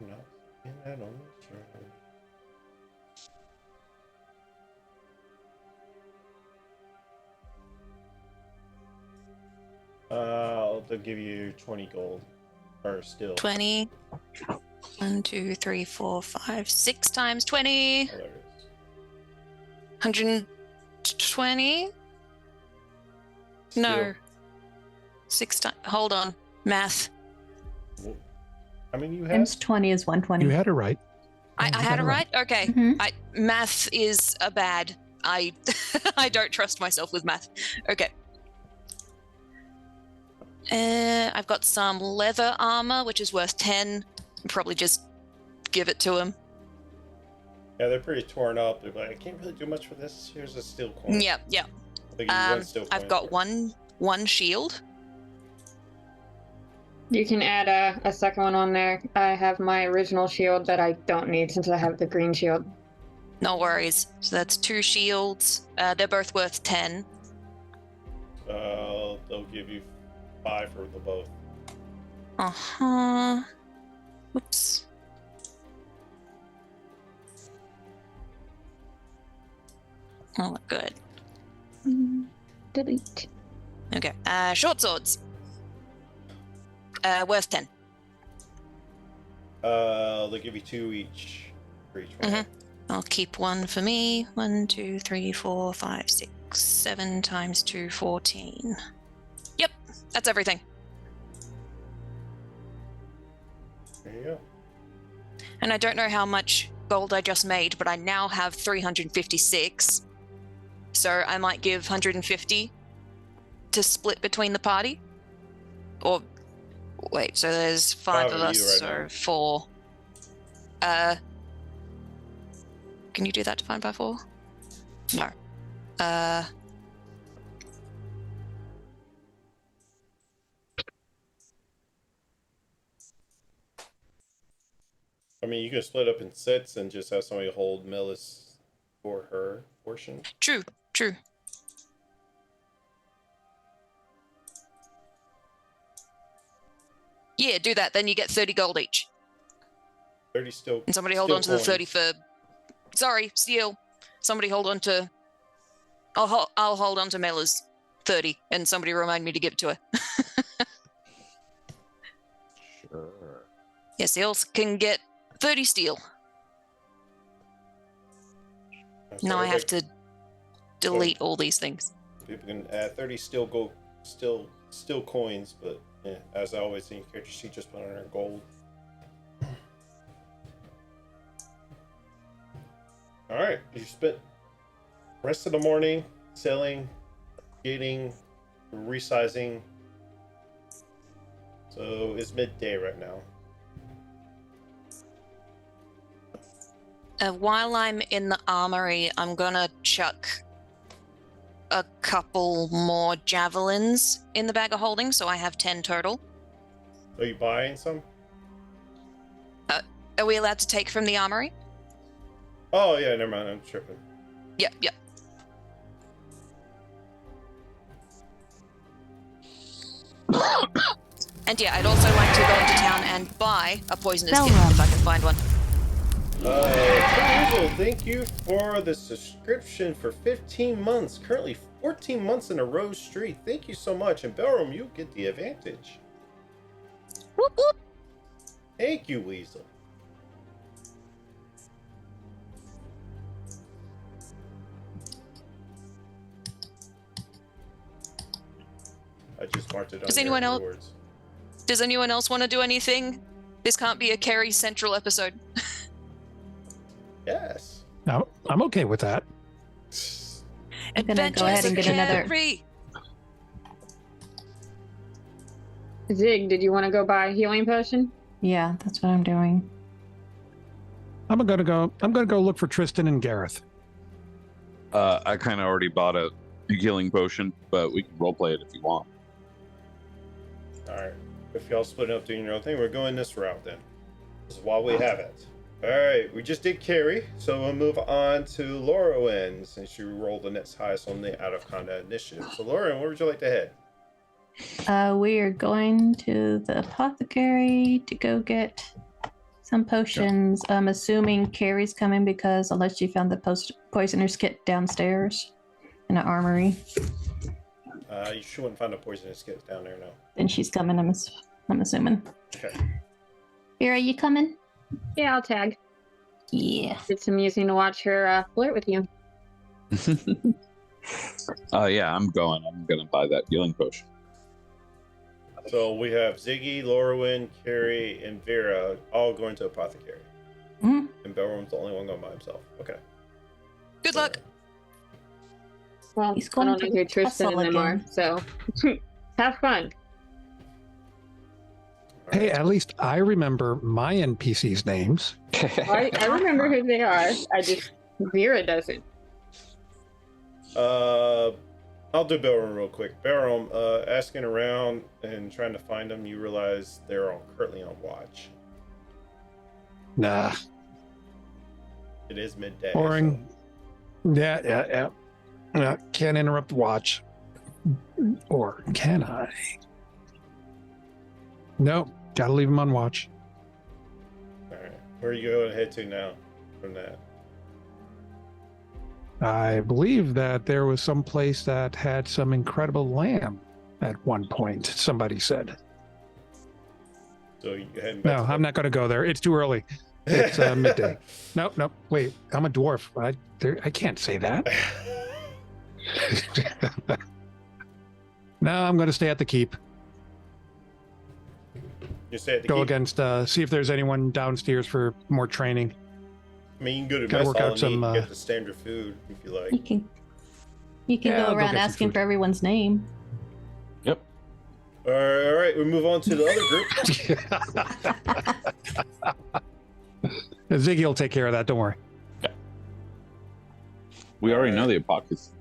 Speaker 1: Not seeing that on the chart. They'll give you 20 gold. Or still.
Speaker 5: 20. 1, 2, 3, 4, 5, 6 times 20.
Speaker 1: Hilarious.
Speaker 5: 120? No.
Speaker 1: Still.
Speaker 5: 6 times. Hold on. Math.
Speaker 1: I mean, you have.
Speaker 2: Times 20 is 120.
Speaker 3: You had it right.
Speaker 5: I had it right? Okay.
Speaker 2: Mhm.
Speaker 5: Math is a bad. I don't trust myself with math. Okay. I've got some leather armor, which is worth 10. Probably just give it to him.
Speaker 1: Yeah, they're pretty torn up. They're like, I can't really do much for this. Here's a steel coin.
Speaker 5: Yeah.
Speaker 1: They'll give you 1 steel coin
Speaker 5: I've got
Speaker 1: for it.
Speaker 5: one shield.
Speaker 6: You can add a second one on there. I have my original shield that I don't need since I have the green shield.
Speaker 5: No worries. So that's 2 shields. They're both worth 10.
Speaker 1: They'll give you 5 for the both.
Speaker 5: Uh-huh. Oops. Oh, good.
Speaker 6: Delete.
Speaker 5: Okay. Short swords. Worth 10.
Speaker 1: They'll give you 2 each for each one.
Speaker 5: Mhm. I'll keep 1 for me. 1, 2, 3, 4, 5, 6, 7 times 2, 14. Yep, that's everything.
Speaker 1: There you go.
Speaker 5: And I don't know how much gold I just made, but I now have 356. So I might give 150 to split between the party. Or wait, so there's 5 of
Speaker 1: of
Speaker 5: us,
Speaker 1: you right
Speaker 5: so
Speaker 1: now.
Speaker 5: 4. Can you do that divided by 4? No.
Speaker 1: I mean, you can split up in sets and just have somebody hold Melis for her portion.
Speaker 5: True. Yeah, do that. Then you get 30 gold each.
Speaker 1: 30 still.
Speaker 5: And somebody hold
Speaker 1: steel
Speaker 5: on to the 30
Speaker 1: coins.
Speaker 5: for. Sorry, steel. Somebody hold on to. I'll hold on to Mela's 30, and somebody remind me to give it to her.
Speaker 7: Sure.
Speaker 5: Yeah, seals can get 30 steel.
Speaker 1: I'm
Speaker 5: Now
Speaker 1: sorry,
Speaker 5: I have
Speaker 1: like,
Speaker 5: to delete all these things.
Speaker 1: people can add 30 steel coins, but yeah, as I always see in character sheet, just put on her gold. All right, you spent rest of the morning selling, getting, resizing. So it's midday right now.
Speaker 5: While I'm in the armory, I'm gonna chuck a couple more javelins in the bag of holding, so I have 10 total.
Speaker 1: Are you buying some?
Speaker 5: Are we allowed to take from the armory?
Speaker 1: Oh yeah, never mind. I'm tripping.
Speaker 5: Yep. And yeah, I'd also like to go into town and buy a poisonous kit if I can find one.
Speaker 1: Angel, thank you for the subscription for 15 months. Currently 14 months in a row streak. Thank you so much. And Belram, you get the advantage.
Speaker 5: Whoop whoop.
Speaker 1: Thank you, Weasel. I just marked it on
Speaker 5: Does
Speaker 1: your
Speaker 5: anyone else-
Speaker 1: rewards.
Speaker 5: Does anyone else want to do anything? This can't be a Carrie Central episode.
Speaker 1: Yes.
Speaker 3: No, I'm okay with that.
Speaker 2: I'm gonna go ahead and get another.
Speaker 5: Carrie.
Speaker 6: Zig, did you want to go buy a healing potion?
Speaker 2: Yeah, that's what I'm doing.
Speaker 3: I'm gonna go look for Tristan and Gareth.
Speaker 7: I kind of already bought a healing potion, but we can roleplay it if you want.
Speaker 1: All right. If y'all split up doing your own thing, we're going this route then. This is why we have it. All right. We just did Carrie, so we'll move on to Lorwyn since you rolled the next highest on the out of combat initiative. So Lorwyn, where would you like to head?
Speaker 2: We are going to the apothecary to go get some potions. I'm assuming Carrie's coming because unless she found the poisoner's kit downstairs in an armory,
Speaker 1: You shouldn't find a poisonous kit down there now.
Speaker 2: then she's coming. I'm assuming.
Speaker 1: Okay.
Speaker 2: Vera, you coming?
Speaker 6: Yeah, I'll tag.
Speaker 2: Yeah.
Speaker 6: It's amusing to watch her flirt with you.
Speaker 7: Yeah, I'm going. I'm gonna buy that healing potion.
Speaker 1: So we have Ziggy, Lorwyn, Carrie, and Vera all going to apothecary.
Speaker 2: Mhm.
Speaker 1: And Belrum's the only one going by himself. Okay.
Speaker 5: Good luck.
Speaker 6: Well,
Speaker 2: He's
Speaker 6: I
Speaker 2: going
Speaker 6: don't
Speaker 2: to
Speaker 6: know who Tristan
Speaker 2: tussle
Speaker 6: anymore,
Speaker 2: again.
Speaker 6: so have fun.
Speaker 1: All
Speaker 3: Hey,
Speaker 1: right.
Speaker 3: at least I remember my NPCs' names.
Speaker 6: I remember who they are. I just Vera doesn't.
Speaker 1: I'll do Belrum real quick. Belrum, asking around and trying to find them, you realize they're all currently on watch.
Speaker 3: Nah,
Speaker 1: It is midday.
Speaker 3: boring. Yeah. Can't interrupt watch. Or can I? No, gotta leave him on watch.
Speaker 1: So, all right. Where are you going to head to now from that?
Speaker 3: I believe that there was some place that had some incredible lamb at one point, somebody said.
Speaker 1: So you heading back
Speaker 3: No,
Speaker 1: to
Speaker 3: I'm not going to go there. It's too early. It's midday. Nope. Wait, I'm a dwarf. I can't say that. No, I'm going to stay at the keep.
Speaker 1: You stay at the
Speaker 3: Go
Speaker 1: keep?
Speaker 3: against, see if there's anyone downstairs for more training.
Speaker 1: I mean, you can go to
Speaker 3: Gotta
Speaker 1: mess
Speaker 3: work
Speaker 1: hall
Speaker 3: out
Speaker 1: and
Speaker 3: some,
Speaker 1: eat, get the standard food if you like.
Speaker 2: You can
Speaker 3: Yeah, I'll
Speaker 2: go
Speaker 3: go
Speaker 2: around
Speaker 3: get some
Speaker 2: asking
Speaker 3: food.
Speaker 2: for everyone's name.
Speaker 7: Yep.
Speaker 1: All right, we move on to the other group.
Speaker 3: Ziggy will take care of that. Don't worry.
Speaker 7: We already know the apocalypse.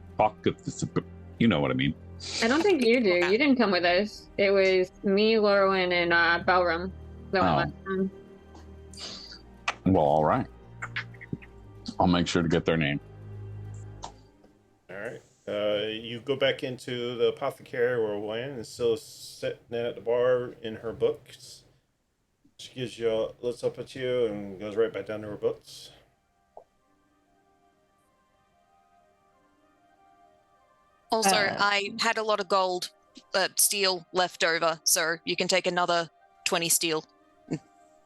Speaker 7: You know what I mean.
Speaker 6: I don't think you do. You didn't come with us. It was me, Lorwyn, and Belrum. So
Speaker 7: Oh. Well, all right. I'll make sure to get their name.
Speaker 1: All right. You go back into the apothecary where Wayne is still sitting at the bar in her books. She gives you looks up at you and goes right back down to her books.
Speaker 5: Also,
Speaker 2: Uh,
Speaker 5: I had a lot of gold, steel left over, so you can take another 20 steel and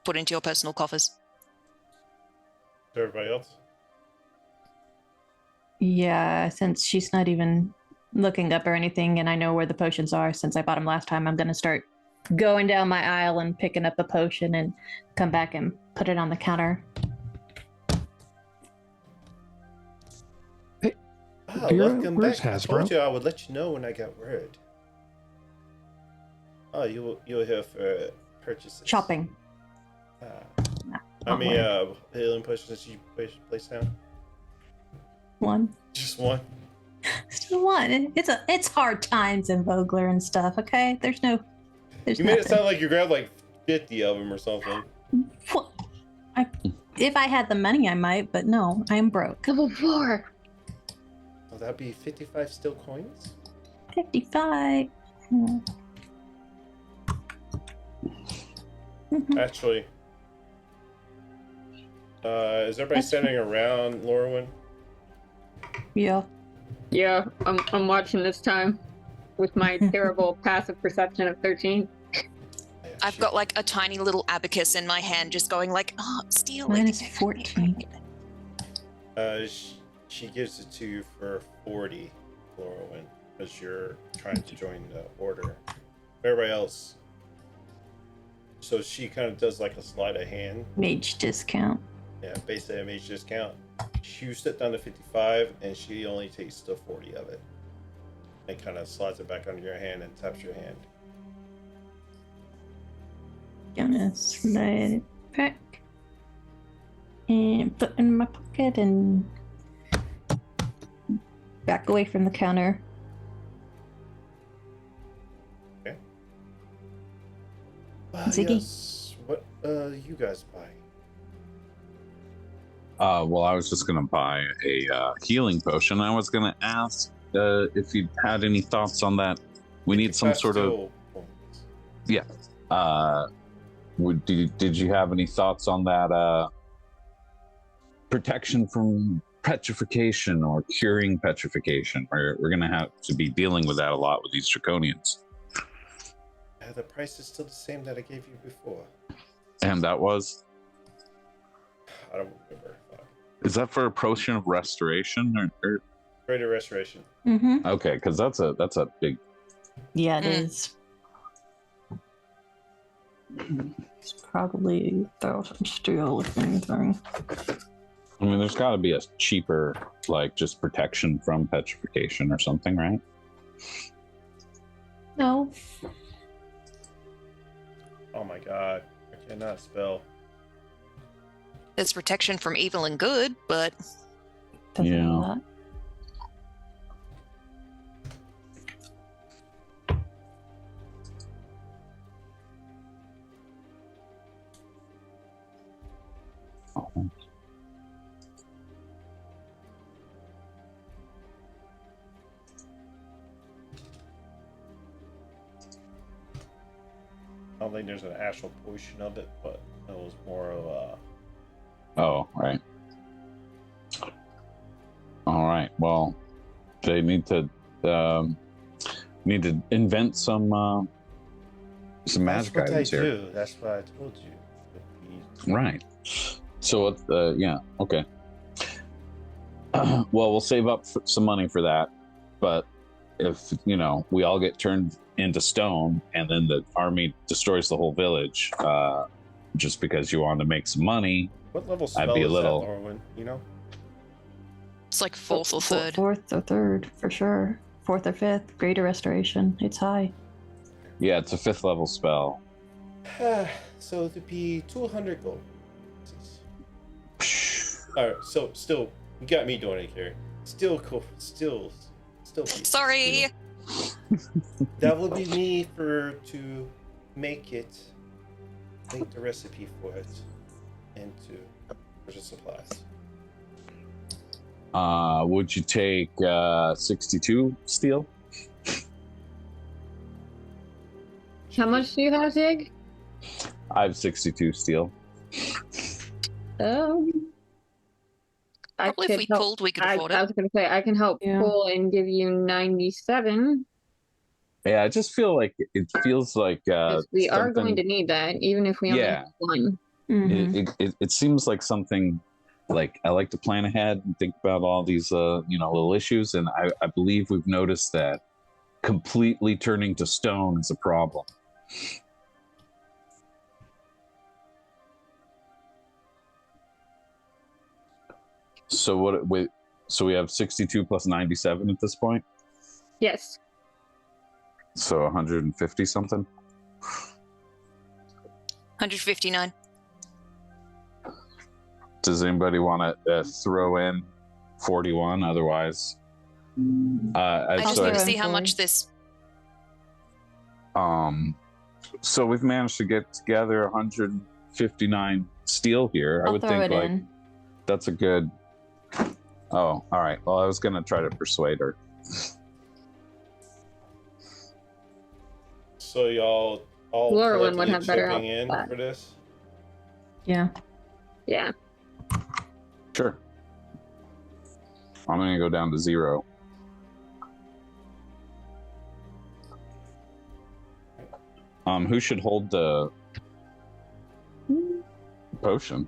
Speaker 5: put into your personal coffers.
Speaker 1: To everybody else.
Speaker 2: Yeah, since she's not even looking up or anything, and I know where the potions are since I bought them last time, I'm going to start going down my aisle and picking up a potion and come back and put it on the counter.
Speaker 3: Vera,
Speaker 1: Welcome
Speaker 3: where's
Speaker 1: back. I
Speaker 3: Hasbro?
Speaker 1: told you I would let you know when I got word. Oh, you're here for purchases.
Speaker 2: Shopping.
Speaker 1: How many healing potions did you place down?
Speaker 2: One.
Speaker 1: Just one.
Speaker 2: Still one. It's hard times in Vogler and stuff, okay? There's
Speaker 1: You made it
Speaker 2: nothing.
Speaker 1: sound like you grabbed like 50 of them or something.
Speaker 2: What? If I had the money, I might, but no, I'm broke.
Speaker 6: Level 4.
Speaker 1: Will that be 55 steel coins?
Speaker 2: 55. Mhm.
Speaker 1: Actually, is everybody standing around Lorwyn?
Speaker 2: Yeah.
Speaker 6: Yeah, I'm watching this time with my terrible passive perception of 13.
Speaker 1: Yeah.
Speaker 5: I've got like a tiny little abacus in my hand, just going like, oh, steal.
Speaker 2: Mine
Speaker 5: it.
Speaker 2: is 14.
Speaker 1: She gives it to you for 40, Laurelwyn, because you're trying to join the order. Everybody else. So she kind of does like a sleight of hand.
Speaker 2: Mage discount.
Speaker 1: Yeah, basically a mage discount. You step down to 55, and she only takes the 40 of it. And kind of slides it back onto your hand and taps your hand.
Speaker 2: Gonna slide it back and put in my pocket and back away from the counter. Ziggy?
Speaker 1: Yes. What you guys buy?
Speaker 7: Well, I was just gonna buy a healing potion. I was gonna ask if you had any thoughts on that. We need some sort of. Yeah. Did you have any thoughts on that? Protection from petrification or curing petrification? We're gonna have to be dealing with that a lot with these Draconians.
Speaker 1: The price is still the same that I gave you before.
Speaker 7: And that was?
Speaker 1: I don't remember.
Speaker 7: Is that for a potion of restoration or?
Speaker 1: Greater restoration.
Speaker 2: Mm-hmm.
Speaker 7: Okay, because that's a big.
Speaker 2: Yeah, it is. It's probably 1,000 steel, if anything.
Speaker 7: I mean, there's got to be a cheaper, like, just protection from petrification or something, right?
Speaker 2: No.
Speaker 1: Oh my god, I cannot spell.
Speaker 5: There's protection from evil and good, but
Speaker 2: Doesn't
Speaker 7: Yeah.
Speaker 2: know that.
Speaker 7: Oh.
Speaker 1: I don't think there's an actual portion of it, but it was more of a.
Speaker 7: Oh, right. All right. Well, they need to invent some magic
Speaker 1: That's what
Speaker 7: items
Speaker 1: I
Speaker 7: here.
Speaker 1: do. That's what I told you.
Speaker 7: Right. So, yeah, okay. Well, we'll save up some money for that. But if, we all get turned into stone and then the army destroys the whole village just because you want to make some money,
Speaker 1: What level spell
Speaker 7: I'd be a
Speaker 1: is
Speaker 7: little.
Speaker 1: that, Norwin? You know?
Speaker 5: it's like fourth or third.
Speaker 2: Fourth or third, for sure. Fourth or fifth. Greater restoration. It's high.
Speaker 7: Yeah, it's a 5th level spell.
Speaker 1: So it'd be 200 gold. Alright, so still, you got me doing it here. Still cool. Still.
Speaker 5: Sorry.
Speaker 1: That would be me to make the recipe for it into purchase supplies.
Speaker 7: Would you take 62 steel?
Speaker 6: How much do you have, Zig?
Speaker 7: I have 62 steel.
Speaker 5: Probably if we pulled, we could afford
Speaker 6: I
Speaker 5: it.
Speaker 6: was going to say, I can help
Speaker 2: Yeah.
Speaker 6: pull and give you 97.
Speaker 7: Yeah, I just feel like it feels like
Speaker 6: 'Cause we are going to
Speaker 7: something-
Speaker 6: need that, even if we only
Speaker 7: Yeah.
Speaker 6: have one.
Speaker 2: Mhm.
Speaker 7: it seems like something like I like to plan ahead and think about all these little issues, and I believe we've noticed that completely turning to stone is a problem. So we have 62 plus 97 at this point,
Speaker 6: Yes.
Speaker 7: so 150 something.
Speaker 5: 159.
Speaker 7: Does anybody want to throw in 41? Otherwise,
Speaker 5: I just
Speaker 7: so
Speaker 5: need to
Speaker 2: I-
Speaker 5: see how
Speaker 2: Sorry.
Speaker 5: much this.
Speaker 7: So we've managed to get together 159 steel here. I
Speaker 2: I'll
Speaker 7: would
Speaker 2: throw
Speaker 7: think
Speaker 2: it
Speaker 7: like
Speaker 2: in.
Speaker 7: that's a good. Oh, all right. Well, I was gonna try to persuade her.
Speaker 1: So y'all all
Speaker 6: Laurelwyn would
Speaker 1: collectively
Speaker 6: have better
Speaker 1: chipping
Speaker 6: help
Speaker 1: in
Speaker 6: with that.
Speaker 1: for this?
Speaker 2: Yeah.
Speaker 6: Yeah.
Speaker 7: Sure. I'm gonna go down to 0. Who should hold the potion?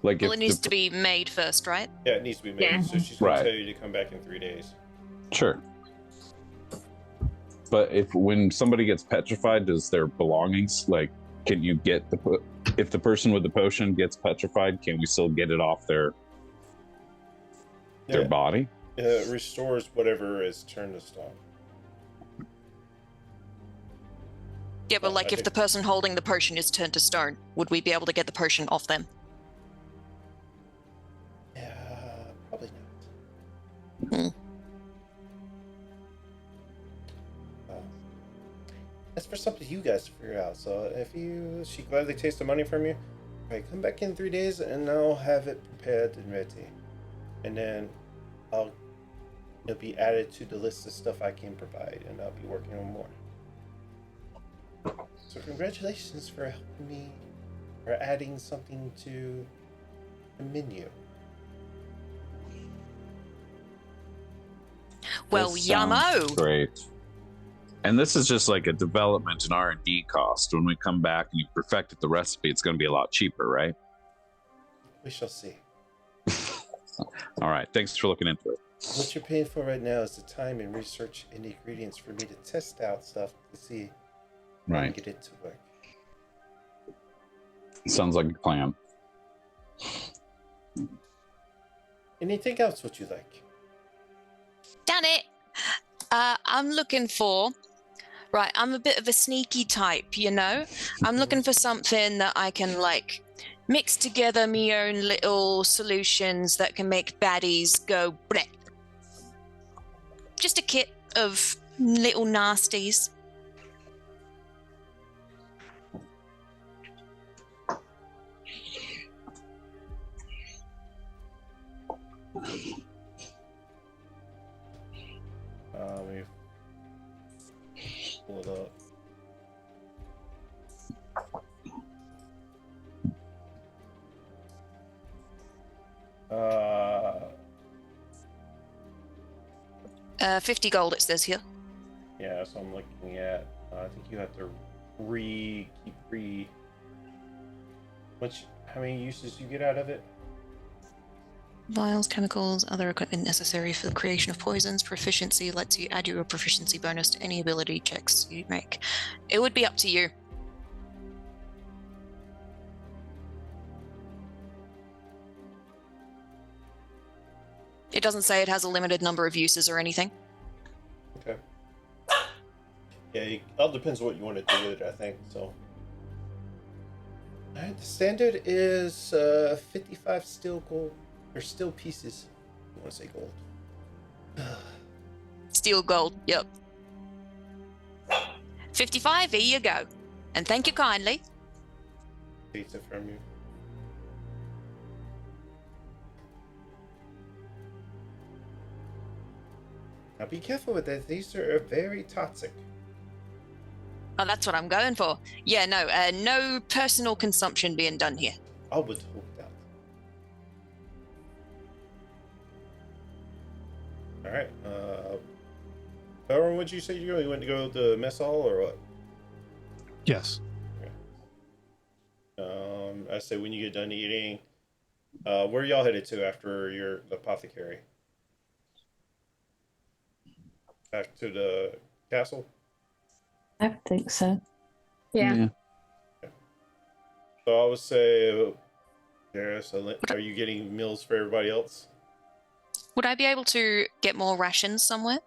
Speaker 7: Like,
Speaker 5: Well,
Speaker 7: if
Speaker 5: it needs to be made first, right?
Speaker 1: Yeah, it needs to be made.
Speaker 6: Yeah.
Speaker 1: So she's going
Speaker 7: Right.
Speaker 1: to tell you to come back in 3 days.
Speaker 7: Sure. But when somebody gets petrified, does their belongings, like, can you get if the person with the potion gets petrified, can we still get it off their
Speaker 1: Yeah.
Speaker 7: body?
Speaker 1: It restores whatever is turned to stone.
Speaker 5: Yeah, but
Speaker 1: I
Speaker 5: like if
Speaker 1: think-
Speaker 5: the person holding the potion is turned to stone, would we be able to get the potion off them?
Speaker 1: Yeah, probably not.
Speaker 5: Hmm.
Speaker 1: That's for something you guys to figure out. So if she gladly takes the money from you, all right, come back in 3 days and I'll have it prepared and ready. And then it'll be added to the list of stuff I can provide, and I'll be working on more. So congratulations for helping me, or adding something to the menu.
Speaker 5: Well,
Speaker 7: That sounds
Speaker 5: yummo!
Speaker 7: Great. And this is just like a development and R&D cost. When we come back and you perfected the recipe, it's going to be a lot cheaper, right?
Speaker 1: We shall see.
Speaker 7: All right. Thanks for looking into it.
Speaker 1: What you're paying for right now is the time and research and the ingredients for me to test out stuff to see if I can
Speaker 7: Right.
Speaker 1: get it to work.
Speaker 7: Sounds like a plan.
Speaker 1: Anything else would you like?
Speaker 5: Done it! I'm looking for... Right, I'm a bit of a sneaky type, you know? I'm looking for something that I can, like, mix together me own little solutions that can make baddies go bleh. Just a kit of little nasties.
Speaker 1: Let me pull it up. Uh,
Speaker 5: 50 gold, it says here.
Speaker 1: yeah, so I'm looking at. I think you have to how many uses you get out of it?
Speaker 5: Vials, chemicals, other equipment necessary for the creation of poisons. Proficiency lets you add your proficiency bonus to any ability checks you make. It would be up to you. It doesn't say it has a limited number of uses or anything.
Speaker 1: Okay. Yeah, it all depends what you want to do with it, I think. So, alright, the standard is 55 steel gold or steel pieces. You want to say gold?
Speaker 5: Steel gold, yep. 55, here you go. And thank you kindly.
Speaker 1: Takes it from you. Now be careful with that. These are very toxic.
Speaker 5: Oh, that's what I'm going for. Yeah, no, no personal consumption being done here.
Speaker 1: I would hope that. All right. Aaron, what'd you say you went? You went to go to the mess hall or what?
Speaker 3: Yes.
Speaker 1: I say when you get done eating, where y'all headed to after your apothecary? Back to the castle.
Speaker 2: I think so.
Speaker 6: Yeah.
Speaker 1: So I would say, Darius, are you getting meals for everybody else?
Speaker 5: Would I be able to get more rations somewhere?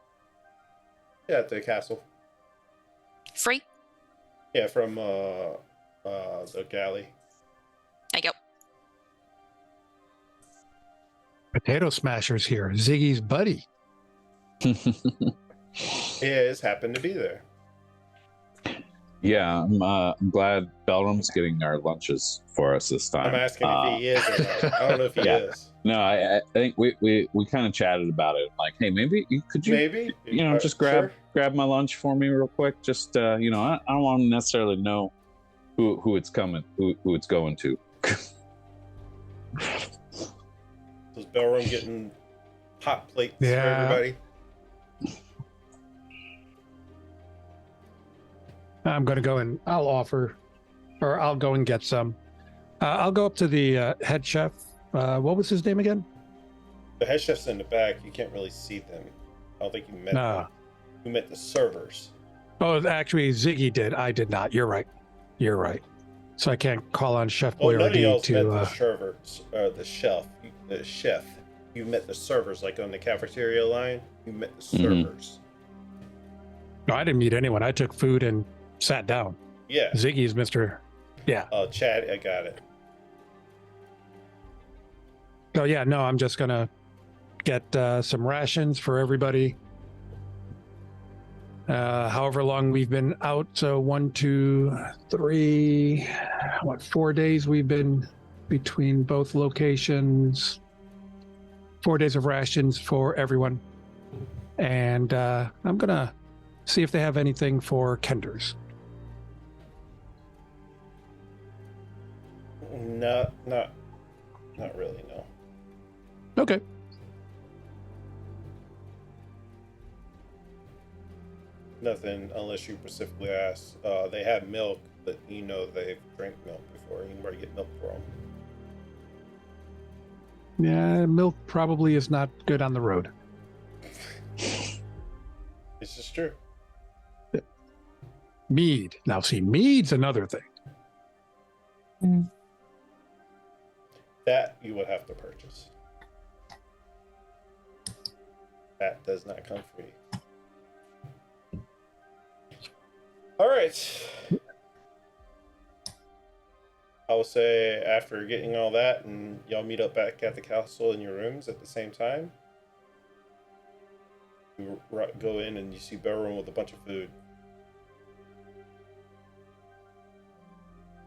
Speaker 1: Yeah, at the castle.
Speaker 5: Free?
Speaker 1: Yeah, from the galley.
Speaker 5: There you go.
Speaker 3: Potato Smasher's here. Ziggy's buddy.
Speaker 1: Yeah, it's happened to be there.
Speaker 7: Yeah, I'm glad Belrum's getting our lunches for us this time.
Speaker 1: I'm asking if he is or not. I don't know if he
Speaker 7: Yeah.
Speaker 1: is.
Speaker 7: No, I think we kind of chatted about it. Like, hey, maybe could you
Speaker 1: Maybe.
Speaker 7: just grab my lunch for me real quick? Just I don't want to necessarily know who it's coming, who it's going to.
Speaker 1: Was Belrum getting hot plates for
Speaker 3: Yeah.
Speaker 1: everybody?
Speaker 3: I'm going to go and I'll offer, or I'll go and get some. I'll go up to the head chef. What was his name again?
Speaker 1: The head chef's in the back. You can't really see them. I don't think you met them. You met the servers.
Speaker 3: Oh, actually, Ziggy did. I did not. You're right. You're right. So I can't call on Chef Boyardee to.
Speaker 1: Met the servers, the chef. You met the servers, like on the cafeteria line. You met the servers.
Speaker 3: No, I didn't meet anyone. I took food and sat down.
Speaker 1: Yeah.
Speaker 3: Ziggy's Mr. Yeah.
Speaker 1: Oh, Chad, I got it.
Speaker 3: Oh, yeah. No, I'm just going to get some rations for everybody. However long we've been out. So 1, 2, 3, 4 days we've been between both locations. 4 days of rations for everyone. And I'm going to see if they have anything for Kenders.
Speaker 1: Not really, no.
Speaker 3: Okay.
Speaker 1: Nothing unless you specifically ask. They have milk, but you know they've drank milk before. You can already get milk for them.
Speaker 3: Yeah, milk probably is not good on the road.
Speaker 1: This is true.
Speaker 3: Mead. Now, see, mead's another thing.
Speaker 1: That you would have to purchase. That does not come free. All right. I will say after getting all that and y'all meet up back at the castle in your rooms at the same time, you go in and you see Belron with a bunch of food.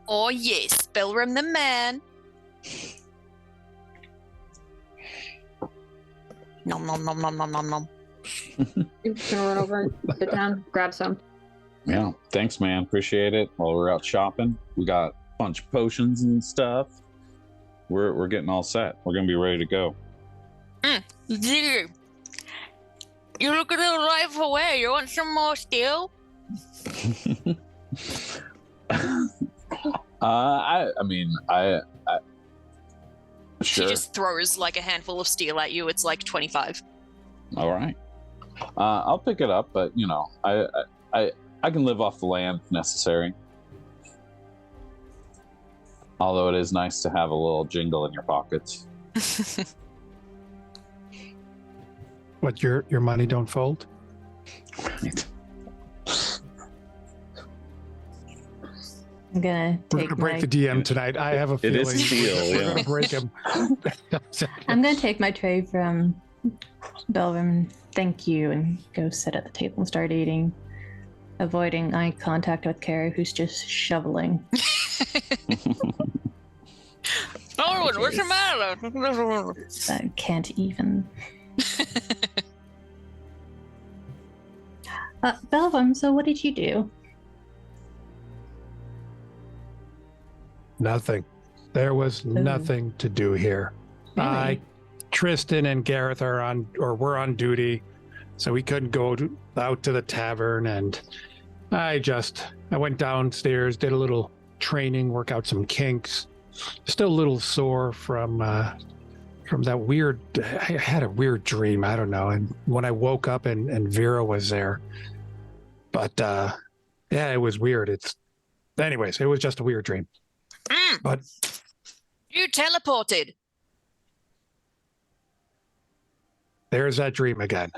Speaker 5: Oh yes, Belram the man. Nom nom nom nom nom nom nom.
Speaker 6: You're gonna run over and sit down, grab some.
Speaker 7: Yeah, thanks, man. Appreciate it. While we're out shopping, we got a bunch of potions and stuff. We're getting all set. We're gonna be ready to go.
Speaker 5: You look a little life away. You want some more steel?
Speaker 7: I
Speaker 5: She
Speaker 7: sure.
Speaker 5: just throws like a handful of steel at you. It's like 25.
Speaker 7: All right. I'll pick it up, but you know, I can live off the land if necessary. Although it is nice to have a little jingle in your pockets.
Speaker 3: What, your money don't fold?
Speaker 2: I'm gonna
Speaker 3: We're
Speaker 2: take
Speaker 3: gonna break
Speaker 2: my.
Speaker 3: the DM tonight. I have a
Speaker 7: It
Speaker 3: feeling
Speaker 7: is steel,
Speaker 3: we're
Speaker 7: yeah.
Speaker 3: gonna break him.
Speaker 2: I'm gonna take my tray from Belvin. Thank you, and go sit at the table and start eating, avoiding eye contact with Carrie, who's just shoveling.
Speaker 5: Oh, what's the matter?
Speaker 2: I can't even. Belvin, so what did you do?
Speaker 3: Nothing. There was nothing to do here.
Speaker 2: Really?
Speaker 3: Tristan and Gareth were on duty, so we couldn't go out to the tavern, and I went downstairs, did a little training, work out some kinks. Still a little sore from that weird. I had a weird dream. I don't know, and when I woke up and Vera was there, but yeah, it was weird. Anyways, it was just a weird dream. But
Speaker 5: You teleported.
Speaker 3: there's that dream again.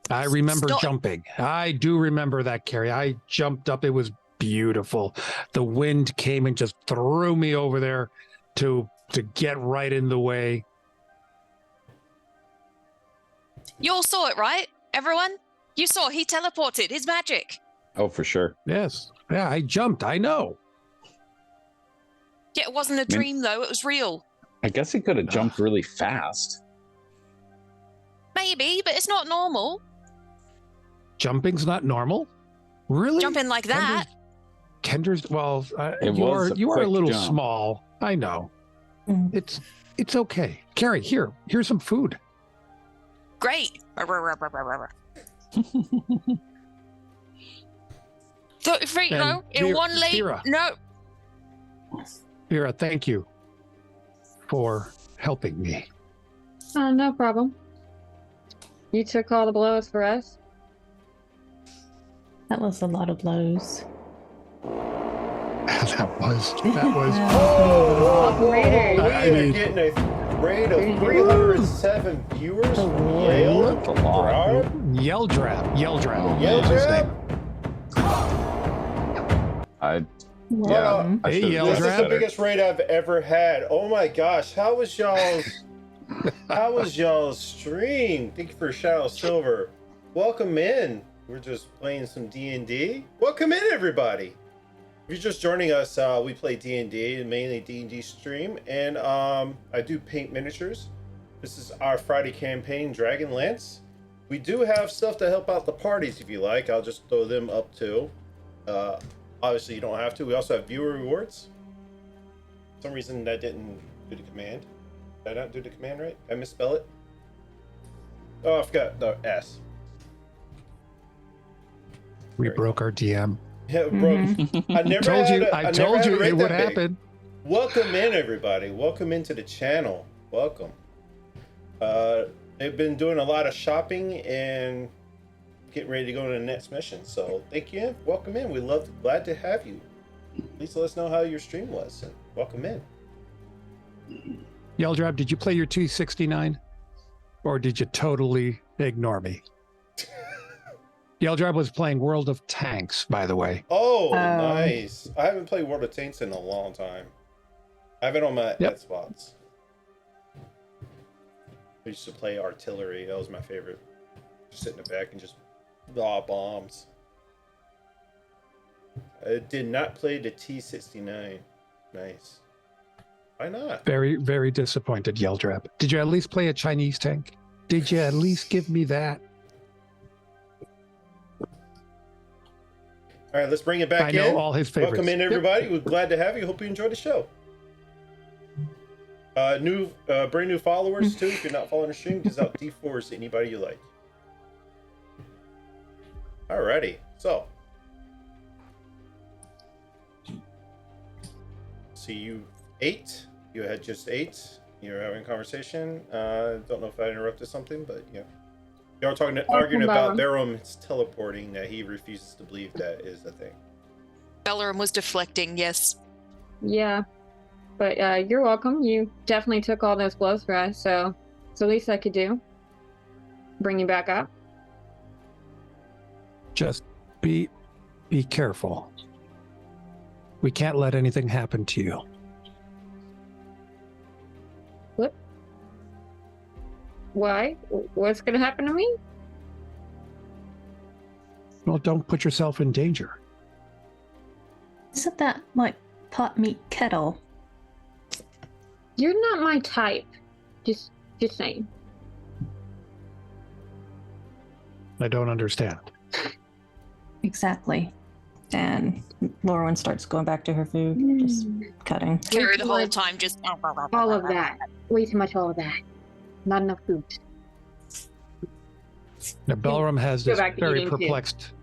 Speaker 3: I remember
Speaker 5: Stop.
Speaker 3: jumping. I do remember that, Carrie. I jumped up. It was beautiful. The wind came and just threw me over there to get right in the way.
Speaker 5: You all saw it, right? Everyone? You saw he teleported. His magic.
Speaker 7: Oh, for sure.
Speaker 3: Yes. Yeah, I jumped. I know.
Speaker 5: Yeah, it wasn't a dream, though. It was real.
Speaker 7: I guess he could have jumped really fast.
Speaker 5: Maybe, but it's not normal.
Speaker 3: Jumping's not normal. Really?
Speaker 5: Jumping like that.
Speaker 3: Kendra's, well,
Speaker 7: It
Speaker 3: you
Speaker 7: was
Speaker 3: are
Speaker 7: a
Speaker 3: a
Speaker 7: quick
Speaker 3: little
Speaker 7: jump.
Speaker 3: small. I know.
Speaker 2: Mm.
Speaker 3: It's okay. Carrie, here's some food.
Speaker 5: Great. Free, no,
Speaker 3: And
Speaker 5: in one leap.
Speaker 3: Vera.
Speaker 5: No.
Speaker 3: Vera, thank you for helping me.
Speaker 6: No problem. You took all the blows for us.
Speaker 2: That was a lot of blows.
Speaker 3: that was.
Speaker 1: Oh,
Speaker 6: Raiders.
Speaker 1: we
Speaker 3: I
Speaker 1: are
Speaker 3: mean-
Speaker 1: getting a rate of 307 viewers. Yale,
Speaker 7: That's a lot.
Speaker 1: Rob,
Speaker 3: Yell Drab.
Speaker 1: Yale
Speaker 3: His
Speaker 1: Drab.
Speaker 7: I
Speaker 2: Welcome.
Speaker 7: I
Speaker 3: Hey,
Speaker 7: should've
Speaker 3: Yell
Speaker 1: This
Speaker 7: done
Speaker 1: is the
Speaker 3: Drab.
Speaker 7: better.
Speaker 1: biggest raid I've ever had. Oh my gosh, how was y'all's stream? Thank you for Shadow Silver. Welcome in. We're just playing some D&D. Welcome in, everybody. If you're just joining us, we play D&D, mainly D&D stream, and I do paint miniatures. This is our Friday campaign, Dragonlance. We do have stuff to help out the parties if you like. I'll just throw them up too. Obviously, you don't have to. We also have viewer rewards. For some reason, I didn't do the command. Did I not do the command right? Did I misspell it? Oh, I forgot the S.
Speaker 3: We broke our DM.
Speaker 1: Yeah, bro. I never
Speaker 3: Told
Speaker 1: had
Speaker 3: you.
Speaker 1: a-
Speaker 3: I
Speaker 1: never
Speaker 3: told
Speaker 1: had a
Speaker 3: you
Speaker 1: rate
Speaker 3: it would
Speaker 1: that big.
Speaker 3: happen.
Speaker 1: Welcome in, everybody. Welcome into the channel. Welcome. They've been doing a lot of shopping and getting ready to go to the next mission. So thank you. Welcome in. Glad to have you. Please let us know how your stream was and welcome in.
Speaker 3: Yell Drab, did you play your 269? Or did you totally ignore me? Yell Drab was playing World of Tanks, by the way.
Speaker 1: Oh, nice. I haven't played World of Tanks in a long time. I have it on my Xbox. I used to play artillery. That was my favorite. Just sit in the back and just bombs. I did not play the T-69. Nice. Why not?
Speaker 3: Very, very disappointed, Yell Drab. Did you at least play a Chinese tank? Did you at least give me that?
Speaker 1: All right, let's bring it back
Speaker 3: I
Speaker 1: in.
Speaker 3: know all his favorites.
Speaker 1: Welcome in,
Speaker 3: Yep.
Speaker 1: everybody. We're glad to have you. Hope you enjoyed the show. Brand new followers too. If you're not following the stream, gives out D4s to anybody you like. Alrighty, so see you 8. You had just 8. You're having a conversation. Don't know if I interrupted something, but yeah. Y'all arguing about Barum's teleporting, that he refuses to believe that is the thing.
Speaker 5: Bellerin was deflecting, yes.
Speaker 6: Yeah. But you're welcome. You definitely took all those blows for us, so it's the least I could do. Bring you back up.
Speaker 3: Just be careful. We can't let anything happen to you.
Speaker 6: What? Why? What's gonna happen to me?
Speaker 3: Well, don't put yourself in danger.
Speaker 2: Isn't that like pot meat kettle?
Speaker 6: You're not my type. Just saying.
Speaker 3: I don't understand.
Speaker 2: Exactly. And Lauren starts going back to her food, just cutting.
Speaker 5: Carrie the
Speaker 6: too
Speaker 5: whole
Speaker 6: much.
Speaker 5: time just...
Speaker 6: All of that. Way too much all of that. Not enough food.
Speaker 3: Now, Belram has
Speaker 6: Go
Speaker 3: this
Speaker 6: back to
Speaker 3: very
Speaker 6: eating, too.
Speaker 3: perplexed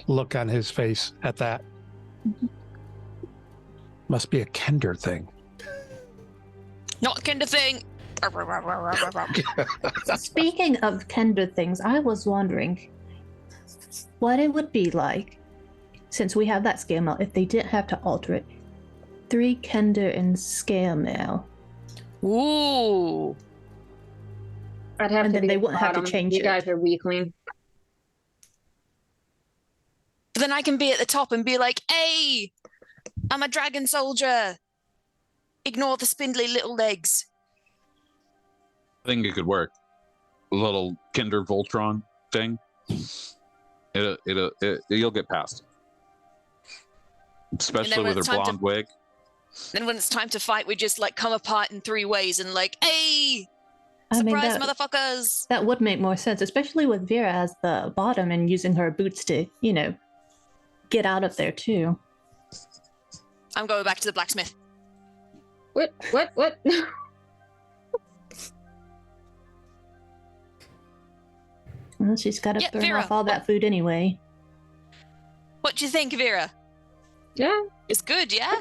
Speaker 3: look on his face at that. Must be a Kender thing.
Speaker 5: Not kind of thing.
Speaker 2: Speaking of Kender things, I was wondering what it would be like, since we have that scale mail, if they didn't have to alter it. 3 Kender in scale mail.
Speaker 5: Ooh.
Speaker 6: I'd have
Speaker 2: And
Speaker 6: to
Speaker 2: then
Speaker 6: be
Speaker 2: they
Speaker 6: at the
Speaker 2: wouldn't have to
Speaker 6: bottom.
Speaker 2: change
Speaker 6: You
Speaker 2: it.
Speaker 6: guys are weakling.
Speaker 5: Then I can be at the top and be like, hey, I'm a dragon soldier. Ignore the spindly little legs.
Speaker 7: I think it could work. A little Kinder Voltron thing. You'll get past it. Especially
Speaker 5: when
Speaker 7: with her
Speaker 5: it's time to-
Speaker 7: blonde wig.
Speaker 5: Then when it's time to fight, we just like come apart in 3 ways and like, hey,
Speaker 2: I mean,
Speaker 5: surprise,
Speaker 2: that,
Speaker 5: motherfuckers.
Speaker 2: that would make more sense, especially with Vera as the bottom and using her boots to, get out of there too.
Speaker 5: I'm going back to the blacksmith.
Speaker 6: What?
Speaker 2: Well, she's got to
Speaker 5: Yeah,
Speaker 2: burn
Speaker 5: Vera.
Speaker 2: off all that food anyway.
Speaker 5: What do you think, Vera?
Speaker 6: Yeah,
Speaker 5: It's good, yeah?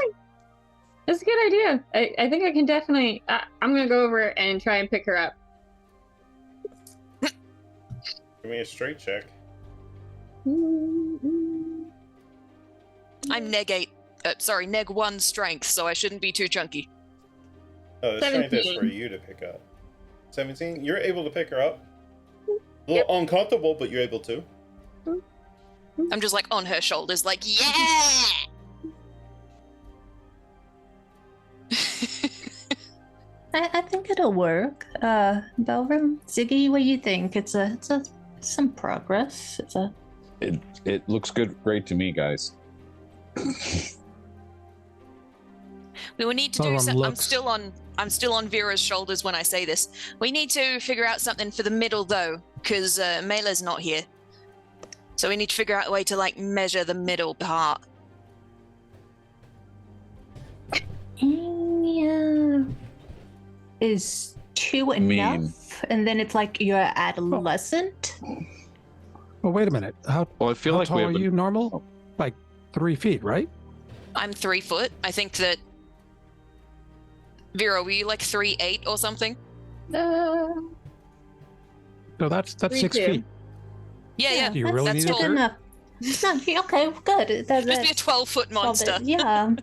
Speaker 6: that's a good idea. I think I can definitely. I'm gonna go over and try and pick her up.
Speaker 1: Give me a straight check.
Speaker 5: I'm neg 1 strength, so I shouldn't be too chunky.
Speaker 1: Oh, the strength is
Speaker 6: 17.
Speaker 1: for you to pick up. 17? You're able to pick her up. A little uncomfortable, but you're able to.
Speaker 5: I'm just like on her shoulders, like, yeah!
Speaker 2: I think it'll work. Belram, Ziggy, what do you think? It's some progress.
Speaker 7: It looks great to me, guys.
Speaker 5: We will need to do
Speaker 3: Belram
Speaker 5: something.
Speaker 3: looks-
Speaker 5: I'm still on Vera's shoulders when I say this. We need to figure out something for the middle though, because Mela's not here. So we need to figure out a way to like measure the middle part.
Speaker 2: Yeah. Is 2 enough? And then it's like you're adolescent?
Speaker 3: Well, wait a minute. How
Speaker 7: Well, I feel like
Speaker 3: tall
Speaker 7: we
Speaker 3: are
Speaker 7: have
Speaker 3: you normal? Like 3 feet, right?
Speaker 5: I'm 3 foot. I think that Vera, were you like 3'8" or something?
Speaker 3: So that's
Speaker 6: 3'2".
Speaker 3: 6 feet.
Speaker 5: Yeah.
Speaker 3: Do you really
Speaker 5: that's
Speaker 3: need a
Speaker 5: tall.
Speaker 3: dirt?
Speaker 2: enough. No, okay, good.
Speaker 5: Supposed to be a 12-foot monster.
Speaker 2: Yeah.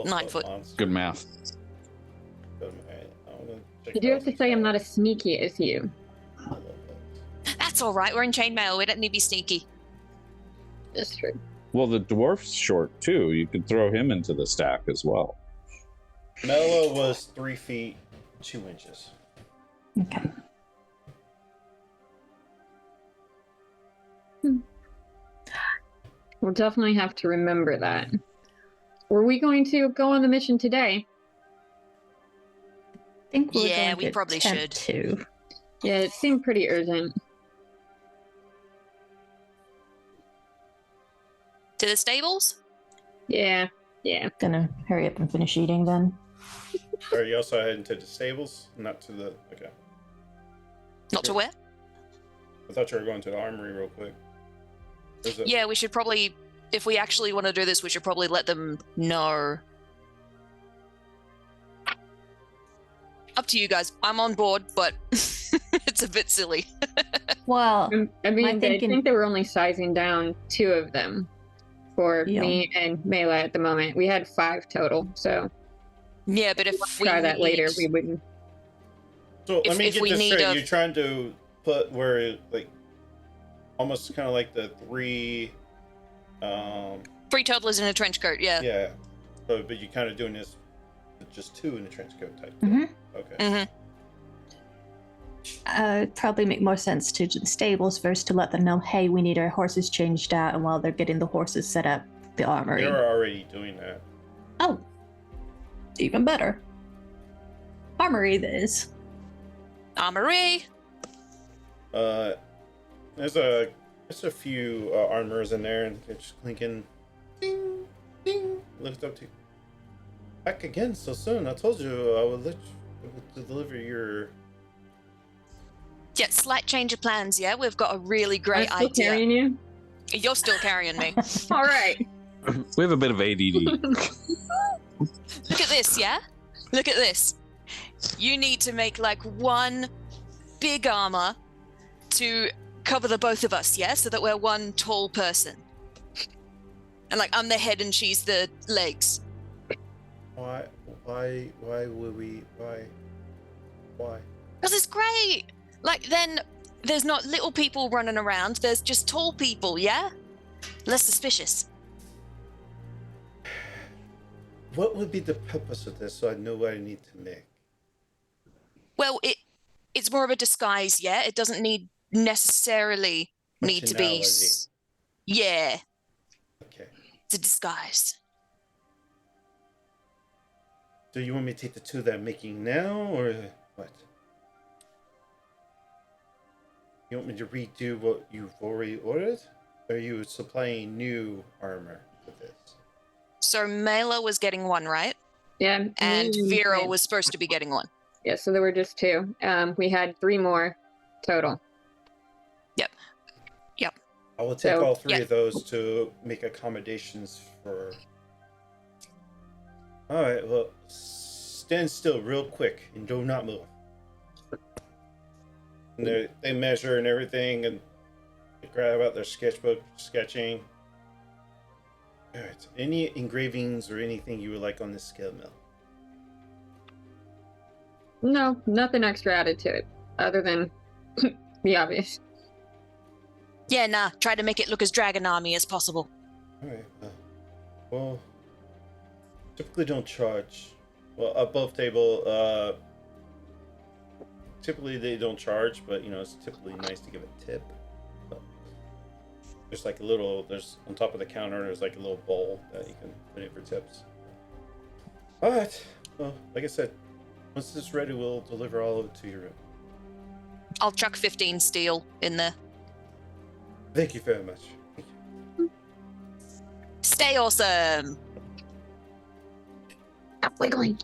Speaker 5: 9 foot.
Speaker 7: good math.
Speaker 6: You do have to say I'm not as sneaky as you.
Speaker 5: That's all right. We're in chainmail. We don't need to be sneaky.
Speaker 6: That's true.
Speaker 7: Well, the dwarf's short too. You could throw him into the stack as well.
Speaker 1: Mela was 3 feet 2 inches.
Speaker 2: Okay.
Speaker 6: We'll definitely have to remember that. Were we going to go on the mission today?
Speaker 2: I think we're
Speaker 5: Yeah,
Speaker 2: going
Speaker 5: we
Speaker 2: to
Speaker 5: probably
Speaker 2: attempt
Speaker 5: should.
Speaker 2: to.
Speaker 6: Yeah, it seemed pretty urgent.
Speaker 5: To the stables?
Speaker 6: Yeah.
Speaker 2: Gonna hurry up and finish eating then.
Speaker 1: Are you also heading to the stables? Not to the... Okay.
Speaker 5: Not to where?
Speaker 1: I thought you were going to the armory real quick.
Speaker 5: Yeah, we should probably, if we actually want to do this, we should probably let them know. Up to you guys. I'm on board, but it's a bit silly.
Speaker 2: Well,
Speaker 6: I mean, I
Speaker 2: thinking-
Speaker 6: think they were only sizing down 2 of them for
Speaker 2: Yeah.
Speaker 6: me and Mela at the moment. We had 5 total, so
Speaker 5: Yeah, but if we
Speaker 6: try that later.
Speaker 5: need-
Speaker 6: We wouldn't.
Speaker 1: So let me
Speaker 5: if
Speaker 1: get
Speaker 5: we
Speaker 1: this
Speaker 5: need
Speaker 1: straight.
Speaker 5: a-
Speaker 1: You're trying to put where, like, almost kind of like the 3...
Speaker 5: 3 toddlers in a trench coat, yeah.
Speaker 1: Yeah. So, but you're kind of doing this with just 2 in the trench coat type.
Speaker 2: Mhm.
Speaker 1: Okay.
Speaker 5: Mm-hmm.
Speaker 2: it'd probably make more sense to the stables first to let them know, hey, we need our horses changed out, and while they're getting the horses set up, the armory.
Speaker 1: You're already doing that.
Speaker 2: Oh, even better. Armory, this.
Speaker 5: Armory!
Speaker 1: There's a few armors in there, and they're just clinking. Ding, ding. Lift up to. Back again so soon. I told you I would deliver your.
Speaker 5: Yeah, slight change of plans, yeah? We've got a really
Speaker 6: I'm
Speaker 5: great
Speaker 6: still
Speaker 5: idea.
Speaker 6: carrying you.
Speaker 5: You're still carrying me.
Speaker 6: All right.
Speaker 7: We have a bit of ADD.
Speaker 5: Look at this, yeah? Look at this. You need to make like one big armor to cover the both of us, yeah? So that we're one tall person. And like I'm the head and she's the legs.
Speaker 1: Why would we? Why?
Speaker 5: Because it's great. Like then there's not little people running around, there's just tall people, yeah? Less suspicious.
Speaker 1: What would be the purpose of this so I know what I need to make?
Speaker 5: Well, it's more of a disguise, yeah? It doesn't necessarily need to be.
Speaker 1: Functionality.
Speaker 5: Yeah,
Speaker 1: Okay.
Speaker 5: it's a disguise.
Speaker 1: Do you want me to take the 2 that I'm making now, or what? You want me to redo what you've already ordered? Or are you supplying new armor with this?
Speaker 5: So Mela was getting one, right?
Speaker 6: Yeah.
Speaker 5: And
Speaker 6: me
Speaker 5: Vera
Speaker 6: and-
Speaker 5: was supposed to be getting one.
Speaker 6: Yeah, so there were just 2. We had 3 more total.
Speaker 1: I I will take
Speaker 6: So-
Speaker 1: all three
Speaker 5: Yeah.
Speaker 1: of those to make accommodations for. All right. Well, stand still, real quick, and do not move. And they measure and everything, and they grab out their sketchbook, sketching. All right. Any engravings or anything you would like on this scale mill?
Speaker 6: No, nothing extra added to it, other than the obvious.
Speaker 5: Yeah, nah. Try to make it look as Dragon Army as possible.
Speaker 1: All right. Well, typically don't charge. Well, above table. Typically they don't charge, but it's typically nice to give a tip. So, there's like a little. There's on top of the counter. There's like a little bowl that you can put in for tips. All right. Well, like I said, once this is ready, we'll deliver all of it to your room.
Speaker 5: I'll chuck 15 steel in there.
Speaker 1: Thank you very much. Thank you.
Speaker 5: Stay awesome.
Speaker 2: Stop wiggling.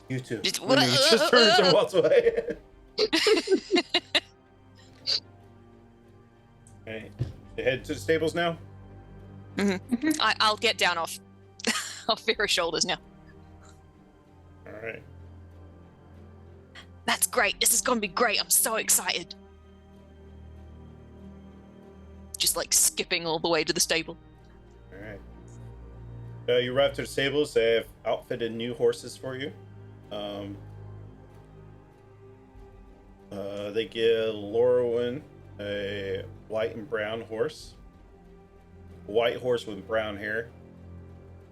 Speaker 1: You too.
Speaker 5: Just-
Speaker 1: And he just turns and walks away. Okay. You head to the stables now?
Speaker 5: I'll get down off Vera's shoulders now.
Speaker 1: Alright.
Speaker 5: That's great. This is gonna be great. I'm so excited. Just like skipping all the way to the stable.
Speaker 1: Alright. You arrive to the stables. They have outfitted new horses for you. They give Lorwyn a white and brown horse. White horse with brown hair.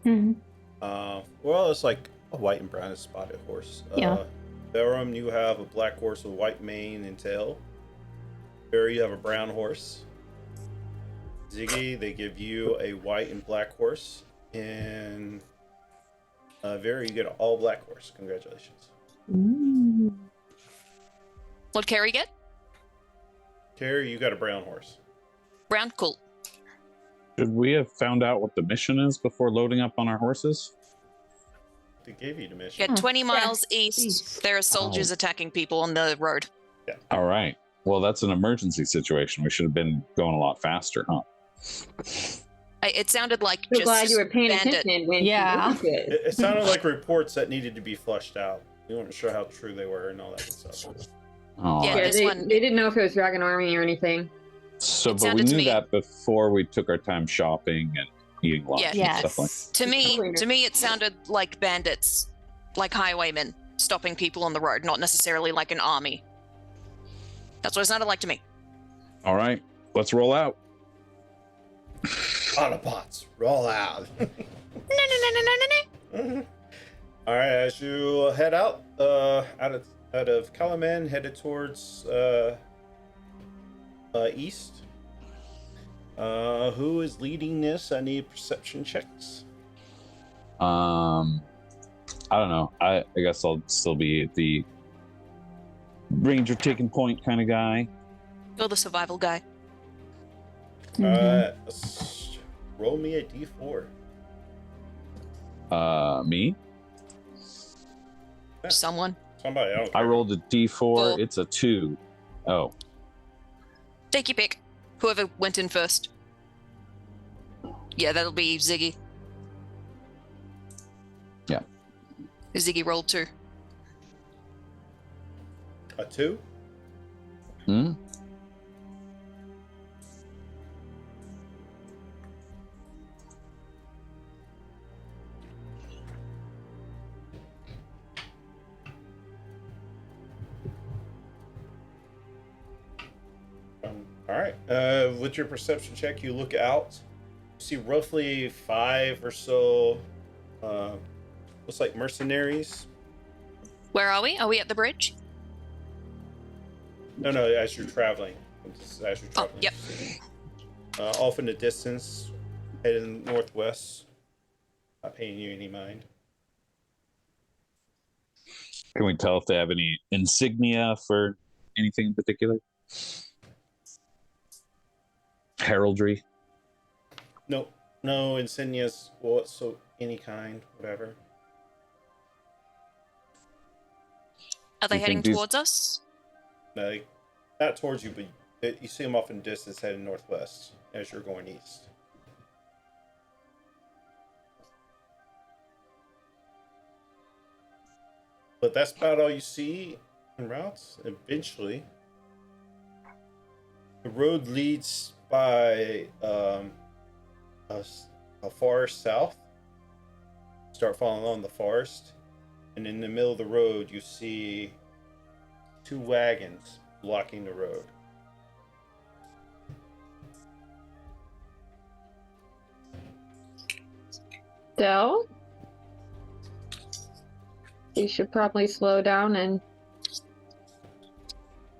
Speaker 2: Mhm.
Speaker 1: Well, it's like a white and brown spotted horse.
Speaker 2: Yeah.
Speaker 1: Belram, you have a black horse with white mane and tail. Barry, you have a brown horse. Ziggy, they give you a white and black horse. And Vera, you get an all black horse. Congratulations.
Speaker 2: Ooh.
Speaker 5: What'd Carrie get?
Speaker 1: Carrie, you got a brown horse.
Speaker 5: Brown? Cool.
Speaker 7: Should we have found out what the mission is before loading up on our horses?
Speaker 1: They gave you the mission.
Speaker 5: Yeah,
Speaker 2: Huh.
Speaker 5: 20 miles
Speaker 2: Yeah.
Speaker 5: east,
Speaker 2: East.
Speaker 5: there are soldiers attacking people on the road.
Speaker 7: All right. Well, that's an emergency situation. We should have been going a lot faster, huh?
Speaker 5: It sounded like
Speaker 6: So
Speaker 5: just
Speaker 6: glad you were paying
Speaker 5: bandit.
Speaker 6: attention when
Speaker 2: Yeah.
Speaker 6: you did.
Speaker 1: It sounded like reports that needed to be flushed out. We weren't sure how true they were and all that good stuff.
Speaker 7: Oh,
Speaker 5: Yeah,
Speaker 6: Yeah,
Speaker 5: this
Speaker 6: they,
Speaker 5: one-
Speaker 6: they didn't know if it was Dragon Army or anything.
Speaker 7: so,
Speaker 5: it
Speaker 7: but we
Speaker 5: sounded to
Speaker 7: knew
Speaker 5: me-
Speaker 7: that before we took our time shopping and eating lunch
Speaker 5: Yeah.
Speaker 7: and stuff like.
Speaker 2: Yes.
Speaker 5: To me, it sounded like bandits, like highwaymen, stopping people on the road, not necessarily like an army. That's what it sounded like to me.
Speaker 7: All right, let's roll out.
Speaker 1: Autobots, roll out.
Speaker 5: No.
Speaker 1: All right, as you head out of Kalaman, headed towards east. Who is leading this? I need perception checks.
Speaker 7: I don't know. I guess I'll still be the ranger taking point kind of guy.
Speaker 5: You're the survival guy.
Speaker 2: Mhm.
Speaker 1: Roll me a d4.
Speaker 7: Me.
Speaker 1: Yeah.
Speaker 5: Someone.
Speaker 1: Somebody. I don't
Speaker 7: I
Speaker 1: care.
Speaker 7: rolled a D4.
Speaker 5: Four.
Speaker 7: It's a 2. Oh,
Speaker 5: Take your pick. Whoever went in first. Yeah, that'll be Ziggy.
Speaker 7: Yeah.
Speaker 5: Ziggy rolled 2.
Speaker 1: A 2.
Speaker 7: hmm?
Speaker 1: All right. With your perception check, you look out. You see roughly 5 or so. Looks like mercenaries.
Speaker 5: Where are we? Are we at the bridge?
Speaker 1: No, as you're traveling. As you're
Speaker 5: Oh,
Speaker 1: traveling.
Speaker 5: yep.
Speaker 1: Off in the distance, heading northwest. Not paying you any mind.
Speaker 7: Can we tell if they have any insignia for anything in particular? Heraldry.
Speaker 1: Nope. No insignias. Well, so any kind, whatever.
Speaker 5: Are they
Speaker 7: You
Speaker 5: heading
Speaker 7: think these-
Speaker 5: towards us?
Speaker 1: Like, not towards you, but You see them off in the distance heading northwest as you're going east. But that's about all you see in routes. Eventually, the road leads by a forest south. Start following along the forest, and in the middle of the road, you see 2 wagons blocking the road.
Speaker 6: Del, you should probably slow down and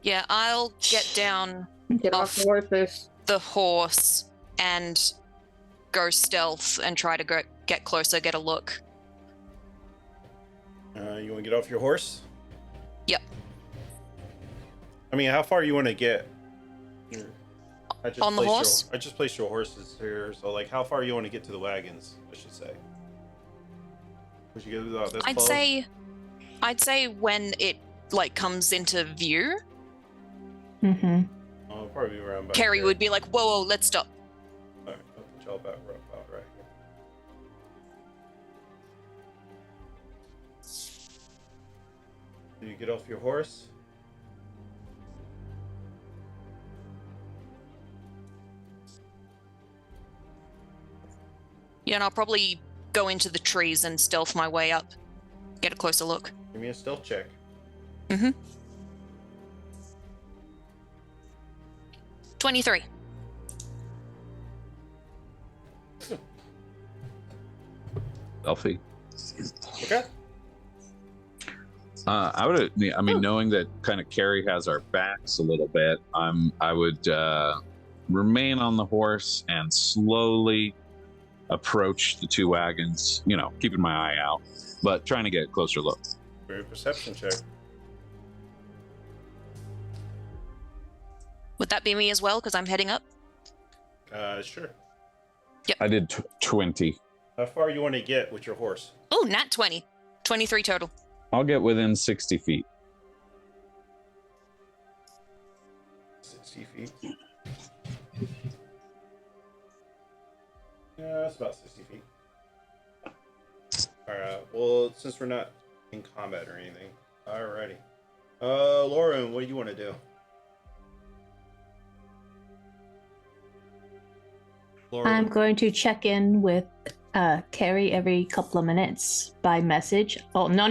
Speaker 5: Yeah, I'll get down
Speaker 6: get off the
Speaker 5: Off.
Speaker 6: horses.
Speaker 5: the horse and go stealth and try to get closer, get a look.
Speaker 1: You want to get off your horse?
Speaker 5: Yep.
Speaker 1: I mean, how far you want to get? I just
Speaker 5: On the
Speaker 1: placed
Speaker 5: horse?
Speaker 1: I just placed your horses here, so like, how far you want to get to the wagons? I should say. Would you go this
Speaker 5: I'd
Speaker 1: close?
Speaker 5: I'd say when it like comes into view,
Speaker 2: Mm-hmm.
Speaker 1: I'll probably be around. Back
Speaker 5: Carrie
Speaker 1: here.
Speaker 5: would be like, "Whoa, whoa, let's stop."
Speaker 1: All right, I'll put y'all back about right here. Do you get off your horse?
Speaker 5: Yeah, and I'll probably go into the trees and stealth my way up, get a closer look.
Speaker 1: Give me a stealth check.
Speaker 5: 23.
Speaker 7: Elfie.
Speaker 1: Okay.
Speaker 7: I would. I mean, knowing that kind of Carrie has our backs a little bit, I would remain on the horse and slowly approach the 2 wagons. You know, keeping my eye out, but trying to get a closer look.
Speaker 1: Very perception check.
Speaker 5: Would that be me as well? Because I'm heading up.
Speaker 1: Sure.
Speaker 7: I did 20.
Speaker 1: How far you want to get with your horse?
Speaker 5: Oh, nat 20. 23 total.
Speaker 7: I'll get within 60 feet.
Speaker 1: 60 feet. Yeah, that's about 60 feet. Alright, well, since we're not in combat or anything. Alrighty. Lauren, what do you want to do? Lauren,
Speaker 2: I'm going to check in with Carrie every couple of minutes by message. Oh, no.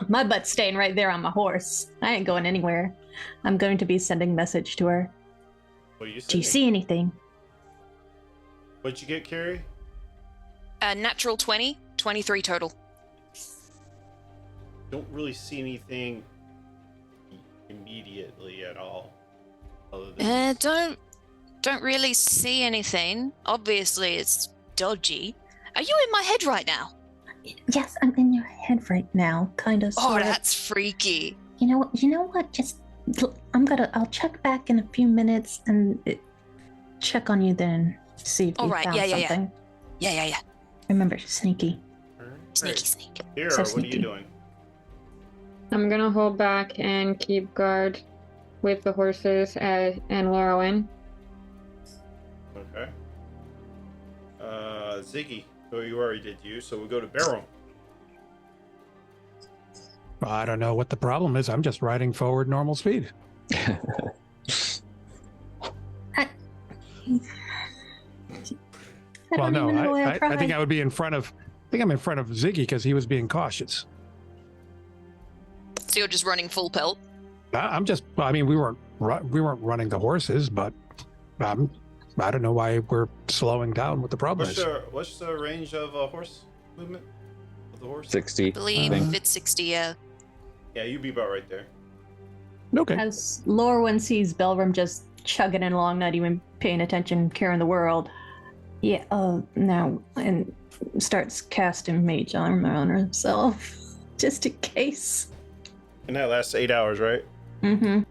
Speaker 2: My butt's staying right there on my horse. I ain't going anywhere. I'm going to be sending message to her.
Speaker 1: what do you
Speaker 2: Do you see anything?
Speaker 1: What'd you get, Carrie?
Speaker 5: Natural 20. 23 total.
Speaker 1: Don't really see anything immediately at all. Other than
Speaker 5: Don't really see anything. Obviously, it's dodgy. Are you in my head right now?
Speaker 2: Yes, I'm in your head right now, kind of.
Speaker 5: Oh, that's freaky.
Speaker 2: You know what? Just I'll check back in a few minutes and check on you then. See if
Speaker 5: All
Speaker 2: you
Speaker 5: right,
Speaker 2: found
Speaker 5: yeah.
Speaker 2: something.
Speaker 5: Yeah.
Speaker 2: Remember, sneaky.
Speaker 5: Sneaky, sneak.
Speaker 1: Here,
Speaker 2: So
Speaker 1: what are
Speaker 2: sneaky.
Speaker 1: you doing?
Speaker 6: I'm gonna hold back and keep guard with the horses and Lorwyn.
Speaker 1: Okay. Ziggy. Oh, you already did you, so we'll go to Baron.
Speaker 3: I don't know what the problem is. I'm just riding forward normal speed. Well, no, I think I would be in front of. I think I'm in front of Ziggy because he was being cautious.
Speaker 5: So you're just running full pelt?
Speaker 3: I'm just. I mean, we weren't running the horses, but I don't know why we're slowing down. What the problem is?
Speaker 1: What's the range of horse movement of the horse?
Speaker 7: 60.
Speaker 5: I believe
Speaker 3: Uh-huh.
Speaker 5: it's 60, yeah.
Speaker 1: Yeah, you'd be about right there.
Speaker 3: Okay.
Speaker 2: As Lorwyn sees Belram just chugging it along, not even paying attention, caring the world. Yeah, now, and starts casting Mage Armor on herself, just in case.
Speaker 1: And that lasts 8 hours, right?
Speaker 2: Mm-hmm.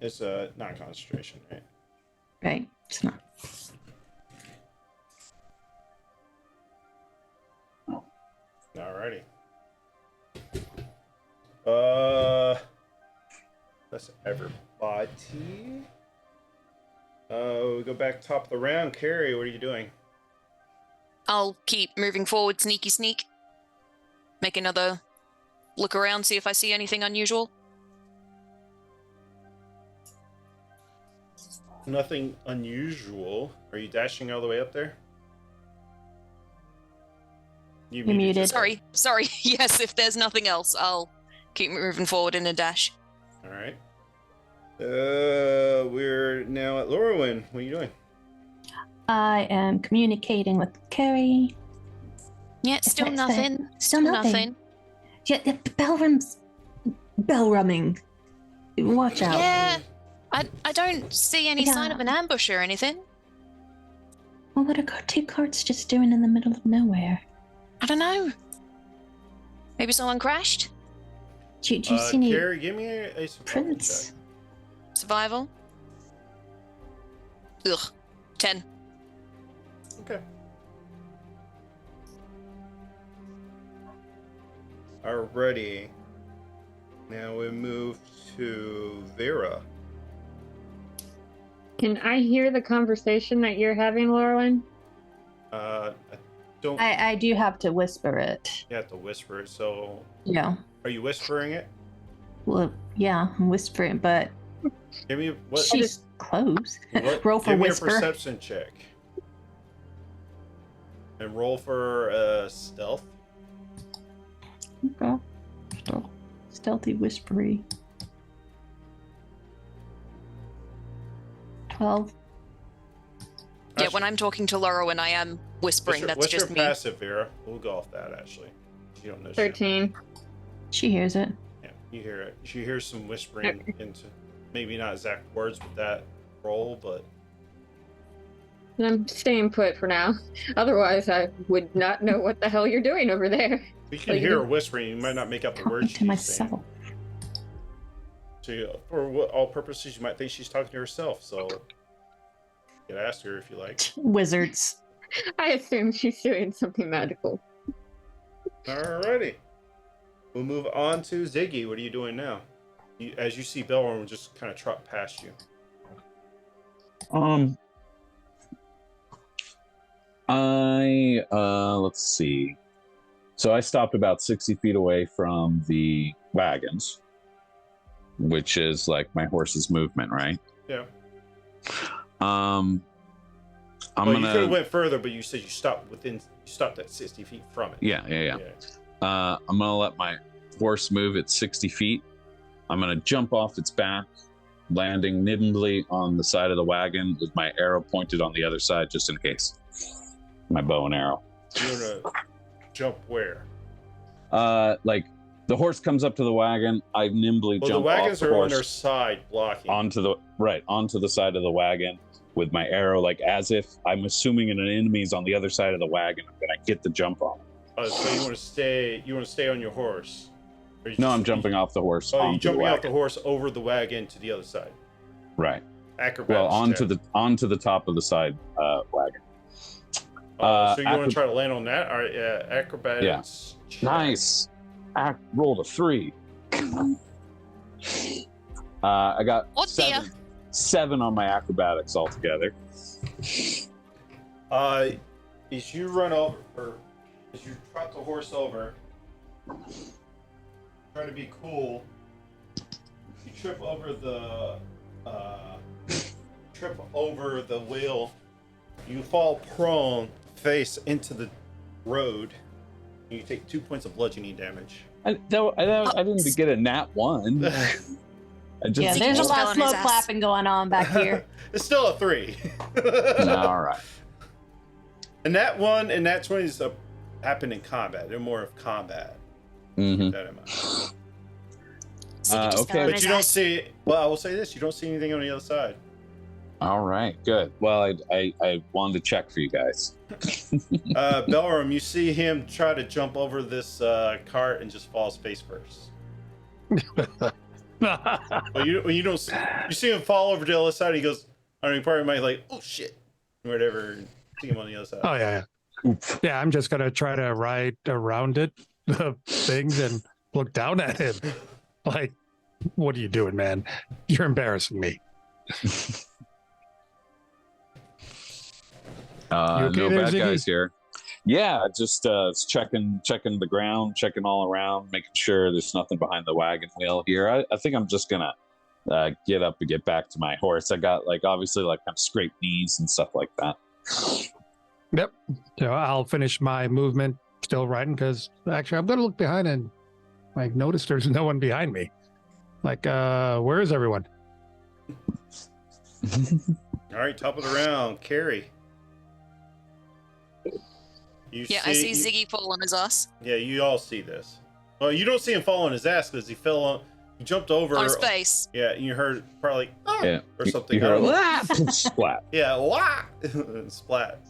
Speaker 1: It's a non-concentration, right?
Speaker 2: Right. It's not.
Speaker 1: Alrighty. That's everybody. We go back top of the round. Carrie, what are you doing?
Speaker 5: I'll keep moving forward, sneaky sneak. Make another look around, see if I see anything unusual.
Speaker 1: Nothing unusual. Are you dashing all the way up there? You
Speaker 2: muted.
Speaker 1: yourself.
Speaker 5: Sorry. Yes, if there's nothing else, I'll keep moving forward in a dash.
Speaker 1: All right. We're now at Lorwyn. What are you doing?
Speaker 2: I am communicating with Carrie.
Speaker 5: Yeah, still
Speaker 2: That's
Speaker 5: nothing.
Speaker 2: Still nothing. Yeah, the bell rumming. Watch out.
Speaker 5: Yeah, I don't see any sign of an ambush or anything.
Speaker 2: Well, what are two carts just doing in the middle of nowhere?
Speaker 5: I don't know. Maybe someone crashed?
Speaker 2: Do you see any
Speaker 1: Carrie, give me a survival
Speaker 2: prints?
Speaker 1: check.
Speaker 5: Survival? Ugh. 10.
Speaker 1: Okay. Alrighty. Now we move to Vera.
Speaker 6: Can I hear the conversation that you're having, Laurelyn?
Speaker 1: I don't.
Speaker 2: I do have to whisper it.
Speaker 1: You have to whisper it. So,
Speaker 2: Yeah.
Speaker 1: are you whispering it?
Speaker 2: Well, yeah, I'm whispering, but
Speaker 1: Give me what?
Speaker 2: she's close.
Speaker 1: what
Speaker 2: Roll for
Speaker 1: give me
Speaker 2: whisper.
Speaker 1: a perception check. And roll for stealth.
Speaker 2: Okay. Stealthy whispery. 12.
Speaker 5: Yeah, when I'm talking to Laura when I am whispering, that's
Speaker 1: what's
Speaker 5: just
Speaker 1: your
Speaker 5: me.
Speaker 1: passive, Vera? We'll go off that actually. You don't know. shit.
Speaker 6: 13.
Speaker 2: She hears it.
Speaker 1: Yeah, you hear it. She hears some whispering into maybe not exact words with that roll, but
Speaker 6: I'm staying put for now. Otherwise, I would not know what the hell you're doing over there.
Speaker 1: you can
Speaker 6: Like,
Speaker 1: hear her whispering. You might not make up the words
Speaker 2: To
Speaker 1: she's
Speaker 2: myself.
Speaker 1: saying. So, for all purposes, you might think she's talking to herself. So, you can ask her if you like.
Speaker 2: Wizards.
Speaker 6: I assume she's doing something magical.
Speaker 1: Alrighty. We'll move on to Ziggy. What are you doing now? As you see Belron just kind of trot past you.
Speaker 7: Let's see. So I stopped about 60 feet away from the wagons, which is like my horse's movement, right?
Speaker 1: Yeah.
Speaker 7: I'm
Speaker 1: You could have
Speaker 7: gonna.
Speaker 1: went further, but you said you stopped at 60 feet from it.
Speaker 7: Yeah. I'm gonna let my horse move at 60 feet. I'm gonna jump off its back, landing nimbly on the side of the wagon with my arrow pointed on the other side, just in case. My bow and arrow.
Speaker 1: You're gonna jump where?
Speaker 7: Like the horse comes up to the wagon, I nimbly
Speaker 1: Well,
Speaker 7: jump
Speaker 1: the wagons
Speaker 7: off the
Speaker 1: are on
Speaker 7: horse
Speaker 1: their side blocking.
Speaker 7: onto the side of the wagon with my arrow, like as if I'm assuming an enemy's on the other side of the wagon. I'm gonna get the jump on it.
Speaker 1: So you want to stay? You want to stay on your horse? Or you
Speaker 7: No,
Speaker 1: just-
Speaker 7: I'm jumping off the horse.
Speaker 1: Oh, you
Speaker 7: onto the
Speaker 1: jumping off the
Speaker 7: wagon.
Speaker 1: horse over the wagon to the other side.
Speaker 7: Right.
Speaker 1: Acrobatics.
Speaker 7: Well, onto
Speaker 1: check.
Speaker 7: the top of the side wagon.
Speaker 1: So you want to try to land on that? All right, yeah. Acrobatics. check.
Speaker 7: Nice. Rolled a 3. I got
Speaker 5: Oh, dear.
Speaker 7: 7 on my acrobatics altogether.
Speaker 1: As you run over, or as you trot the horse over, trying to be cool, you trip over the wheel. You fall prone, face into the road. And you take 2 points of bludgeoning damage.
Speaker 7: I didn't get a nat 1. I just,
Speaker 2: Yeah,
Speaker 5: Ziggy
Speaker 2: there's a
Speaker 5: just
Speaker 2: lot
Speaker 5: fell
Speaker 2: of
Speaker 5: on his
Speaker 2: slow
Speaker 5: ass.
Speaker 2: clapping going on back here.
Speaker 1: It's still a 3.
Speaker 7: All right.
Speaker 1: And that 1 and that 20 is happen in combat. They're more of combat.
Speaker 7: Mm-hmm.
Speaker 1: Keep that in mind.
Speaker 5: Ziggy just
Speaker 7: okay,
Speaker 5: fell on
Speaker 1: But
Speaker 5: his
Speaker 1: you don't
Speaker 5: ass.
Speaker 1: see. Well, I will say this: you don't see anything on the other side.
Speaker 7: All right. Good. Well, I wanted to check for you guys.
Speaker 1: Belram, you see him try to jump over this cart and just falls face first. Well, you don't. You see him fall over to the other side. He goes, I mean, part of my like, oh shit, whatever. And see him on the other side.
Speaker 3: Oh yeah. Yeah, I'm just gonna try to ride around it, the things, and look down at him. Like, what are you doing, man? You're embarrassing me.
Speaker 7: No
Speaker 3: okay there,
Speaker 7: bad
Speaker 3: Ziggy?
Speaker 7: guys here. Yeah, just checking the ground, checking all around, making sure there's nothing behind the wagon wheel here. I think I'm just gonna get up and get back to my horse. I got like obviously like kind of scraped knees and stuff like that.
Speaker 3: Yep. So I'll finish my movement still riding because actually I'm gonna look behind and like notice there's no one behind me. Like, where is everyone?
Speaker 1: All right, top of the round, Carrie.
Speaker 5: I see Ziggy fall on his ass.
Speaker 1: Yeah, you all see this. Well, you don't see him fall on his ass because he jumped over
Speaker 5: On his face.
Speaker 1: Yeah, you heard probably
Speaker 7: Yeah,
Speaker 1: or something.
Speaker 7: You heard splat.
Speaker 1: Yeah, wah! Splat.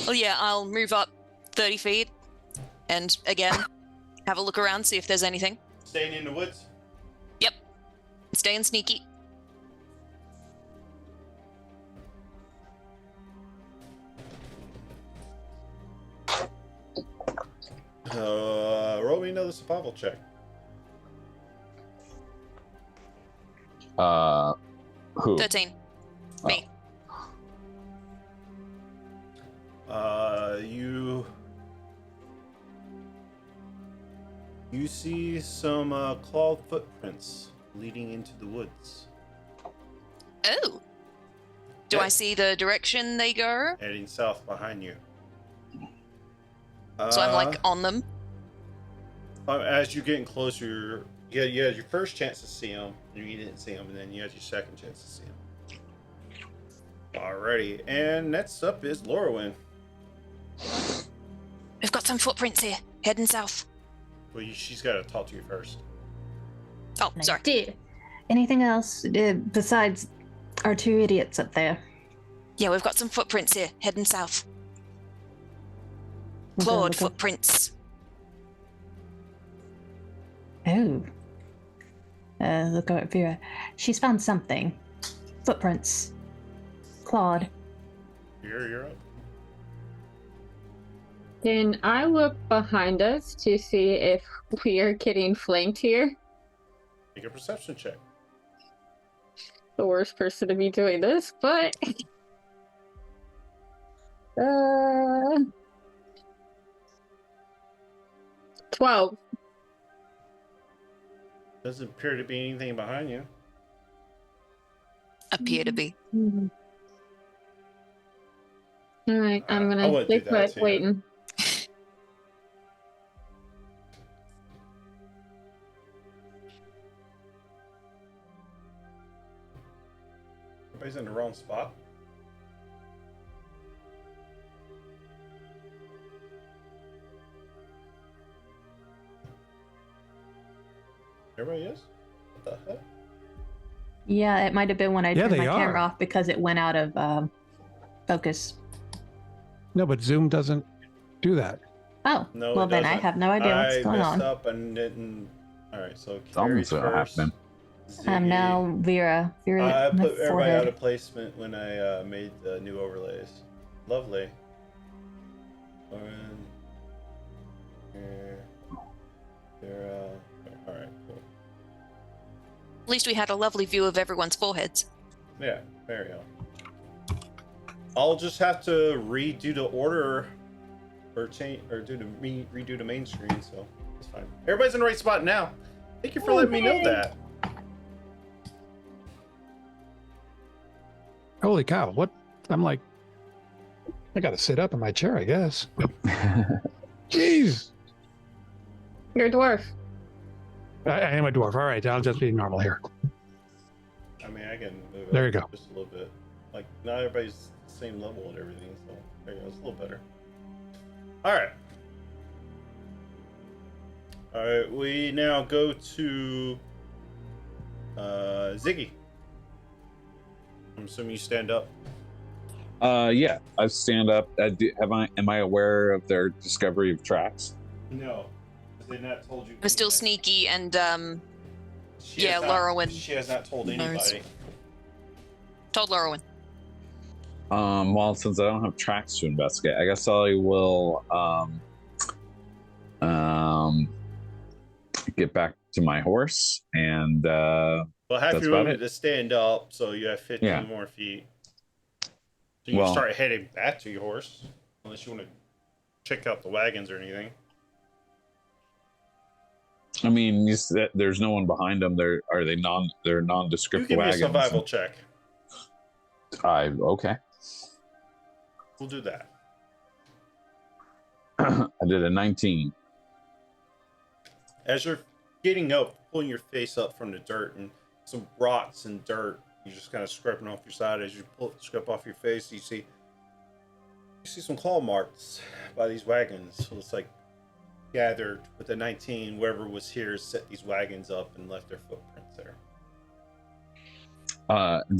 Speaker 5: Well, yeah, I'll move up 30 feet and again have a look around, see if there's anything.
Speaker 1: Staying in the woods.
Speaker 5: Yep. Staying sneaky.
Speaker 1: Roll me another survival check.
Speaker 7: Who?
Speaker 5: 13. Me.
Speaker 1: You see some clawed footprints leading into the woods.
Speaker 5: Oh. Do I see the direction they go?
Speaker 1: Heading south behind you.
Speaker 5: So I'm like on them.
Speaker 1: As you're getting closer, you had your first chance to see them, and you didn't see them, and then you had your second chance to see them. Alrighty, and next up is Lorwyn.
Speaker 5: We've got some footprints here, heading south.
Speaker 1: Well, she's got to talk to you first.
Speaker 5: Oh, sorry.
Speaker 2: Anything else besides our two idiots up there?
Speaker 5: Yeah, we've got some footprints here, heading south.
Speaker 2: Okay,
Speaker 5: Clawed
Speaker 2: okay.
Speaker 5: footprints.
Speaker 2: Oh. Look at Vera. She's found something. Footprints. Clawed.
Speaker 1: You're up.
Speaker 6: Can I look behind us to see if we are getting flanked here?
Speaker 1: Make a perception check.
Speaker 6: The worst person to be doing this, but 12.
Speaker 1: Doesn't appear to be anything behind you.
Speaker 5: Appear to be.
Speaker 6: Alright, I'm
Speaker 1: I
Speaker 6: gonna
Speaker 1: wouldn't do
Speaker 6: stay
Speaker 1: that
Speaker 6: put,
Speaker 1: to you.
Speaker 6: waiting.
Speaker 1: Everybody's in the wrong spot. Everybody is? What the heck?
Speaker 2: Yeah, it might have been when I
Speaker 3: Yeah,
Speaker 2: turned
Speaker 3: they
Speaker 2: my camera
Speaker 3: are.
Speaker 2: off because it went out of focus.
Speaker 3: No, but Zoom doesn't do that.
Speaker 2: Oh,
Speaker 1: No,
Speaker 2: well
Speaker 1: it
Speaker 2: then I
Speaker 1: doesn't.
Speaker 2: have no idea what's going
Speaker 1: messed
Speaker 2: on.
Speaker 1: up and didn't. All right, so
Speaker 7: Something's
Speaker 1: Carrie's
Speaker 7: gonna
Speaker 1: first.
Speaker 7: happen.
Speaker 2: I'm
Speaker 1: Ziggy.
Speaker 2: now Vera. Vera,
Speaker 1: I
Speaker 2: my
Speaker 1: put everybody
Speaker 2: forehead.
Speaker 1: out of placement when I made the new overlays. Lovely. And here, Vera. All right, cool.
Speaker 5: At least we had a lovely view of everyone's foreheads.
Speaker 1: Yeah, there you go. I'll just have to redo the order or change or redo the main screen, so it's fine. Everybody's in the right spot now. Thank you for letting me know that.
Speaker 3: Holy cow! What? I'm like, I gotta sit up in my chair, I guess. Jeez.
Speaker 6: You're a dwarf.
Speaker 3: I am a dwarf. All right, I'll just be normal here.
Speaker 1: I mean, I can move
Speaker 3: There
Speaker 1: it
Speaker 3: you go.
Speaker 1: just a little bit. Like, not everybody's the same level and everything, so there you go. It's a little better. All right. All right, we now go to Ziggy. I'm assuming you stand up.
Speaker 7: Yeah, I stand up. Am I aware of their discovery of tracks?
Speaker 1: No, they not told you.
Speaker 5: I'm still
Speaker 1: anything.
Speaker 5: sneaky and
Speaker 1: She
Speaker 5: yeah,
Speaker 1: has not-
Speaker 5: Lorwyn
Speaker 1: She has not told
Speaker 5: knows.
Speaker 1: anybody.
Speaker 5: Told Lorwyn.
Speaker 7: Well, since I don't have tracks to investigate, I guess I will get back to my horse and
Speaker 1: Well, half
Speaker 7: that's
Speaker 1: your
Speaker 7: about
Speaker 1: movement
Speaker 7: it.
Speaker 1: to stand up, so you have 15
Speaker 7: Yeah.
Speaker 1: more feet. So you
Speaker 7: Well-
Speaker 1: can start heading back to your horse, unless you want to check out the wagons or anything.
Speaker 7: I mean, there's no one behind them. They're
Speaker 1: You
Speaker 7: nondescript
Speaker 1: give me a
Speaker 7: wagons.
Speaker 1: survival check.
Speaker 7: Okay.
Speaker 1: We'll do that.
Speaker 7: I did a 19.
Speaker 1: As you're getting up, pulling your face up from the dirt and some rocks and dirt, you're just kind of scraping off your side. As you scrape off your face, you see some claw marks by these wagons. So it's like gathered with the 19, whoever was here set these wagons up and left their footprints there.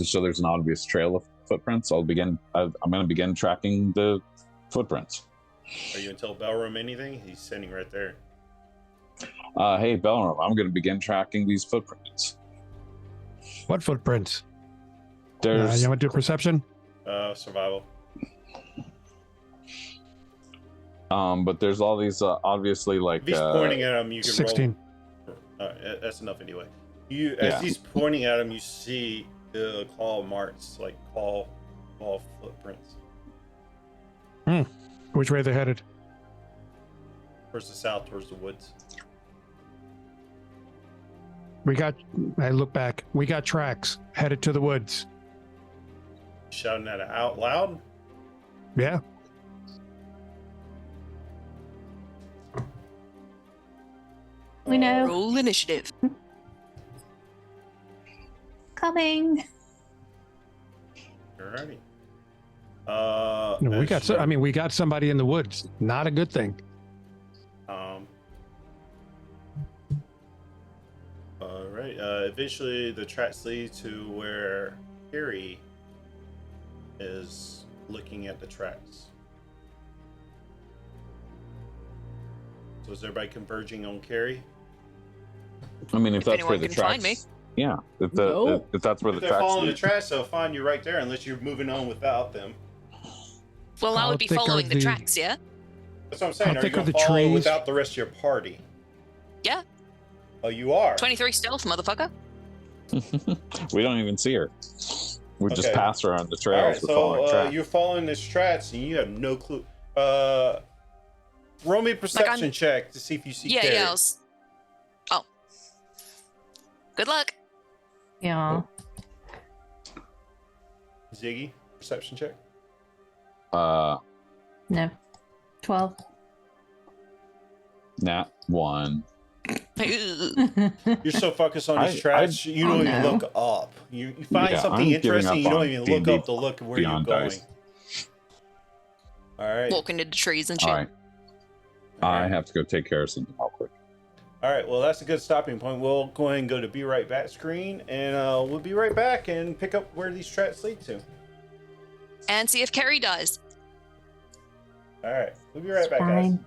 Speaker 7: So there's an obvious trail of footprints. I'm going to begin tracking the footprints.
Speaker 1: Are you going to tell Belram anything? He's sitting right there.
Speaker 7: Hey, Belram, I'm going to begin tracking these footprints.
Speaker 3: What footprints?
Speaker 7: There's
Speaker 3: You want to do perception?
Speaker 1: Survival.
Speaker 7: but there's all these obviously like
Speaker 1: If he's pointing at him, you can
Speaker 3: 16.
Speaker 1: roll. That's enough anyway. As he's pointing at him, you see the claw marks, like claw footprints.
Speaker 3: Which way are they headed?
Speaker 1: Towards the south, towards the woods.
Speaker 3: I look back. We got tracks headed to the woods.
Speaker 1: Shouting that out loud.
Speaker 3: Yeah.
Speaker 2: We know.
Speaker 5: Roll initiative.
Speaker 2: Coming.
Speaker 1: Alrighty.
Speaker 3: We
Speaker 1: as
Speaker 3: got.
Speaker 1: you-
Speaker 3: We got somebody in the woods. Not a good thing.
Speaker 1: All right. Eventually, the tracks lead to where Harry is looking at the tracks. So is everybody converging on Carrie?
Speaker 7: I mean, if that's where
Speaker 5: anyone
Speaker 7: the
Speaker 5: can
Speaker 7: tracks,
Speaker 5: find me.
Speaker 7: yeah. If that's where
Speaker 1: If
Speaker 7: the
Speaker 1: they're
Speaker 7: tracks
Speaker 1: following the
Speaker 7: lead.
Speaker 1: tracks, they'll find you right there, unless you're moving on without them.
Speaker 5: Well, I
Speaker 3: How
Speaker 5: would be
Speaker 3: thick are
Speaker 5: following the
Speaker 3: the-
Speaker 5: tracks, yeah?
Speaker 1: That's what I'm saying.
Speaker 3: How
Speaker 1: Are you
Speaker 3: thick are
Speaker 1: going to
Speaker 3: the
Speaker 1: follow
Speaker 3: trees?
Speaker 1: without the rest of your party?
Speaker 5: Yeah.
Speaker 1: Oh, you are.
Speaker 5: 23 stealth, motherfucker.
Speaker 7: We don't even see her. We just
Speaker 1: Okay.
Speaker 7: pass her on the
Speaker 1: All
Speaker 7: trails.
Speaker 1: right,
Speaker 7: We're following
Speaker 1: so
Speaker 7: tracks.
Speaker 1: you're following these tracks, and you have no clue. Roll me a perception check to see if you see
Speaker 5: Yeah,
Speaker 1: Carrie.
Speaker 5: yeah. Oh. Good luck.
Speaker 2: Yeah.
Speaker 1: Ziggy, perception check.
Speaker 2: No. 12.
Speaker 7: Nat 1.
Speaker 1: You're so focused on these tracks, you don't even
Speaker 2: no.
Speaker 1: look up. You find
Speaker 7: Yeah,
Speaker 1: something
Speaker 7: I'm giving
Speaker 1: interesting,
Speaker 7: up
Speaker 1: you don't
Speaker 7: on
Speaker 1: even
Speaker 7: D&D
Speaker 1: look up to look where you're
Speaker 7: beyond
Speaker 1: going.
Speaker 7: dice.
Speaker 1: All right.
Speaker 5: Walking into trees and shit.
Speaker 7: All right. I have to go take care of something real quick.
Speaker 1: All right, well, that's a good stopping point. We'll go ahead and go to Be Right Back screen, and we'll be right back and pick up where these tracks lead to.
Speaker 5: And see if Carrie dies.
Speaker 1: All right, we'll be right back, guys.
Speaker 2: Fine.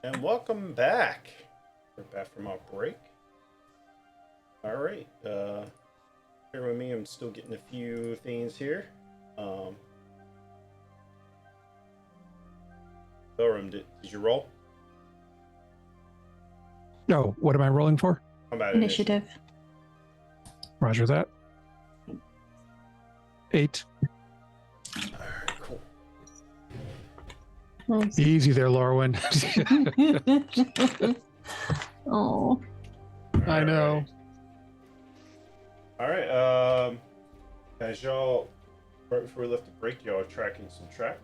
Speaker 1: And welcome back. We're back from our break. All right, bear with me. I'm still getting a few things here. Belram, did you roll?
Speaker 3: No. What am I rolling for?
Speaker 1: Combat
Speaker 2: Initiative.
Speaker 3: Roger that. 8.
Speaker 1: All right, cool.
Speaker 2: Nice.
Speaker 3: Easy there, Lorwyn.
Speaker 2: Oh.
Speaker 3: I know.
Speaker 1: All right. As y'all, right before we left the break, y'all are tracking some tracks.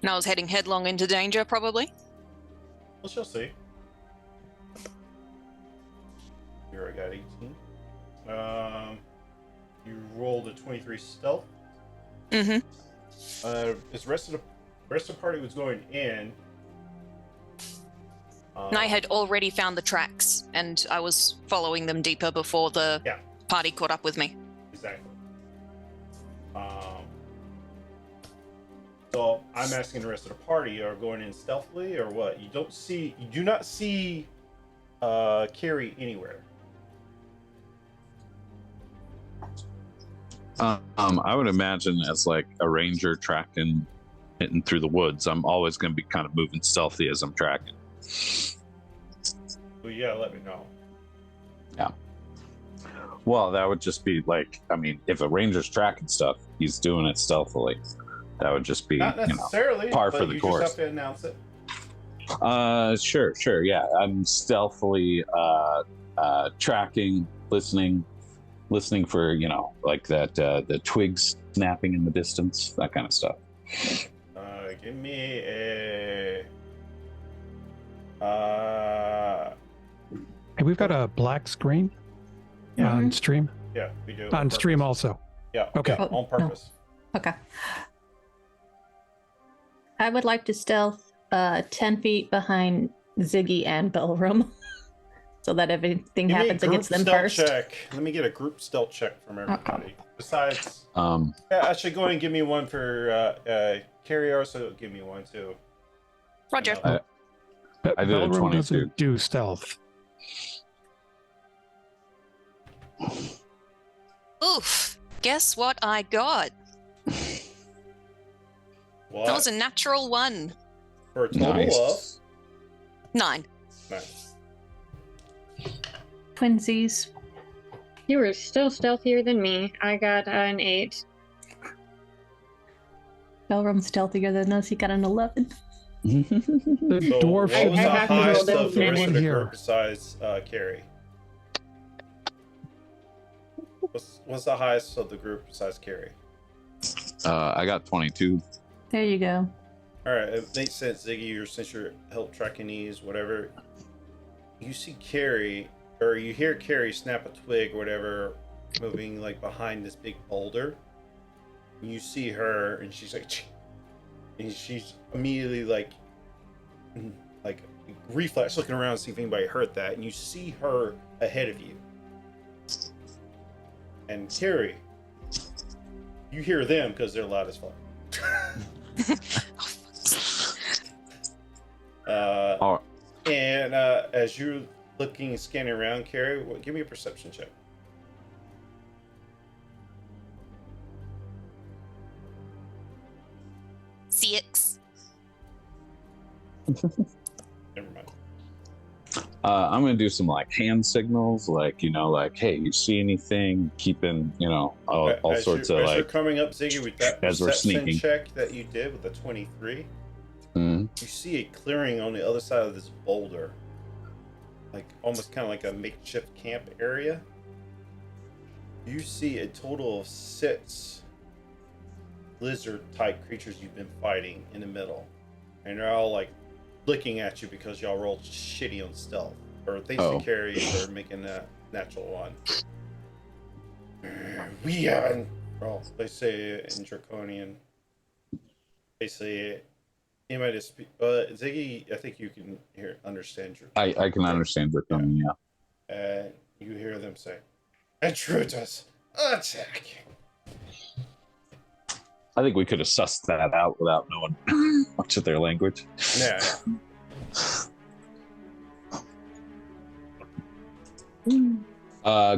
Speaker 5: And I was heading headlong into danger, probably.
Speaker 1: We shall see. Here I got 18. You rolled a 23 stealth.
Speaker 5: Mm-hmm.
Speaker 1: As the rest of the party was going in.
Speaker 5: And I had already found the tracks, and I was following them deeper before the
Speaker 1: Yeah.
Speaker 5: party caught up with me.
Speaker 1: Exactly. So I'm asking the rest of the party are going in stealthily or what? You do not see carry anywhere?
Speaker 7: I would imagine as like a ranger tracking hitting through the woods, I'm always going to be kind of moving stealthy as I'm tracking.
Speaker 1: Well, you gotta let me know.
Speaker 7: Yeah. Well, that would just be like, I mean, if a ranger's tracking stuff, he's doing it stealthily. That would just be,
Speaker 1: Not necessarily,
Speaker 7: par
Speaker 1: but
Speaker 7: for the
Speaker 1: you
Speaker 7: course.
Speaker 1: just have to announce it.
Speaker 7: Sure, yeah. I'm stealthily tracking, listening for, like that the twigs snapping in the distance, that kind of stuff.
Speaker 1: Give me a.
Speaker 3: Hey, we've got a black screen on stream.
Speaker 1: Yeah, we do.
Speaker 3: On stream also.
Speaker 1: Yeah.
Speaker 3: Okay.
Speaker 1: Yeah, on purpose.
Speaker 2: Okay. I would like to stealth 10 feet behind Ziggy and Belrum so that if anything
Speaker 1: Give me a
Speaker 2: happens, it
Speaker 1: group
Speaker 2: gets them
Speaker 1: stealth
Speaker 2: first.
Speaker 1: check. Let me get a group stealth check from everybody. Besides, yeah, actually, go ahead and give me one for Carrie. Also, give me one too.
Speaker 5: Roger.
Speaker 7: I did a
Speaker 3: Belrum
Speaker 7: 22.
Speaker 3: doesn't do stealth.
Speaker 5: Oof. Guess what I got?
Speaker 1: What?
Speaker 5: That was a natural 1.
Speaker 1: For a total of
Speaker 5: 9.
Speaker 1: 9.
Speaker 2: Twinsies.
Speaker 6: You were still stealthier than me. I got an 8.
Speaker 2: Belrum's stealthier than us. He got an 11.
Speaker 3: The
Speaker 1: So,
Speaker 3: dwarf
Speaker 1: what
Speaker 3: should
Speaker 1: was the
Speaker 6: have to roll
Speaker 1: highest
Speaker 6: this
Speaker 1: of the rest
Speaker 6: in
Speaker 1: of the
Speaker 3: here.
Speaker 1: group besides Carrie? What's the highest of the group besides Carrie?
Speaker 7: I got 22.
Speaker 2: There you go.
Speaker 1: All right, it makes sense, Ziggy. Since you're help tracking these, whatever. You see Carrie, or you hear Carrie snap a twig, or whatever, moving like behind this big boulder. And you see her, and she's like, and she's immediately like reflex looking around to see if anybody heard that, and you see her ahead of you. And Carrie, you hear them because they're loud as fuck. And as you're looking, scanning around, Carrie, give me a perception check.
Speaker 5: Six.
Speaker 1: Never mind.
Speaker 7: I'm gonna do some like hand signals, like like, hey, you see anything? Keeping all
Speaker 1: As
Speaker 7: sorts
Speaker 1: you're,
Speaker 7: of
Speaker 1: as you're
Speaker 7: like
Speaker 1: coming up, Ziggy, with that
Speaker 7: as we're
Speaker 1: perception
Speaker 7: sneaking.
Speaker 1: check that you did with the 23,
Speaker 7: Mhm.
Speaker 1: you see a clearing on the other side of this boulder, like almost kind of like a makeshift camp area. You see a total of 6 lizard-type creatures you've been fighting in the middle, and they're all like looking at you because y'all rolled shitty on stealth, or thanks to Carrie for making that natural 1. We are, well, they say in Draconian. They say anybody to speak. Ziggy, I think you can understand Draconian.
Speaker 7: I can understand Draconian, yeah.
Speaker 1: And you hear them say, "Intruders, attack!"
Speaker 7: I think we could have sussed that out without knowing much of their language.
Speaker 1: Yeah.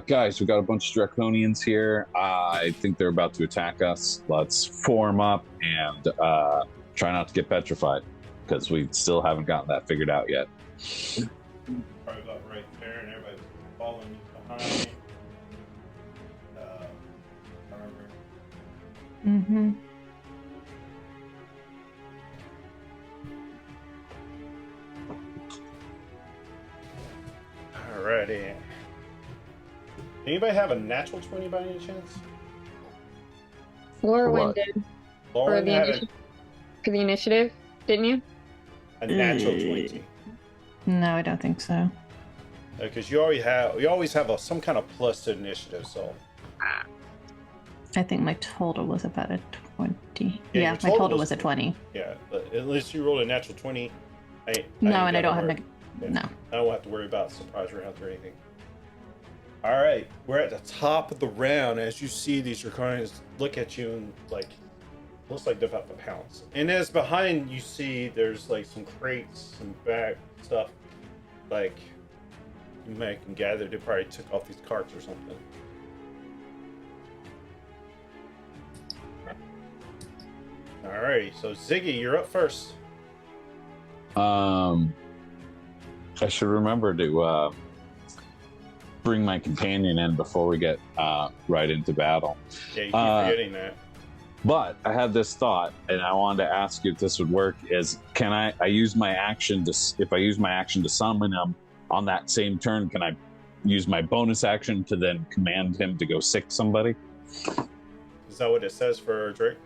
Speaker 7: Guys, we got a bunch of Draconians here. I think they're about to attack us. Let's form up and try not to get petrified, because we still haven't gotten that figured out yet.
Speaker 1: Probably about right there, and everybody's following you behind.
Speaker 2: Mm-hmm.
Speaker 1: Alrighty. Anybody have a natural 20 by any chance?
Speaker 6: Lauren did
Speaker 1: Lauren had
Speaker 6: for the initiative, didn't you?
Speaker 1: a natural 20.
Speaker 2: No, I don't think so.
Speaker 1: Because you always have some kind of plus to initiative, so.
Speaker 2: I think my total was about a 20.
Speaker 1: Yeah,
Speaker 2: Yeah,
Speaker 1: your
Speaker 2: my
Speaker 1: total
Speaker 2: total
Speaker 1: was
Speaker 2: was a 20.
Speaker 1: Yeah, but at least you rolled a natural 20.
Speaker 2: No, and I don't have
Speaker 1: Yeah.
Speaker 2: no.
Speaker 1: I don't have to worry about surprise rounds or anything. All right, we're at the top of the round as you see these Draconians look at you and like, looks like they're about to pounce. And as behind you see, there's like some crates, some bag stuff, like you might can gather they probably took off these carts or something. Alrighty, so Ziggy, you're up first.
Speaker 7: I should remember to bring my companion in before we get right into battle.
Speaker 1: Yeah, you keep forgetting that.
Speaker 7: But I had this thought, and I wanted to ask you if this would work. Is can I use my action to, if I use my action to summon him on that same turn, can I use my bonus action to then command him to go sick somebody?
Speaker 1: Is that what it says for Drake?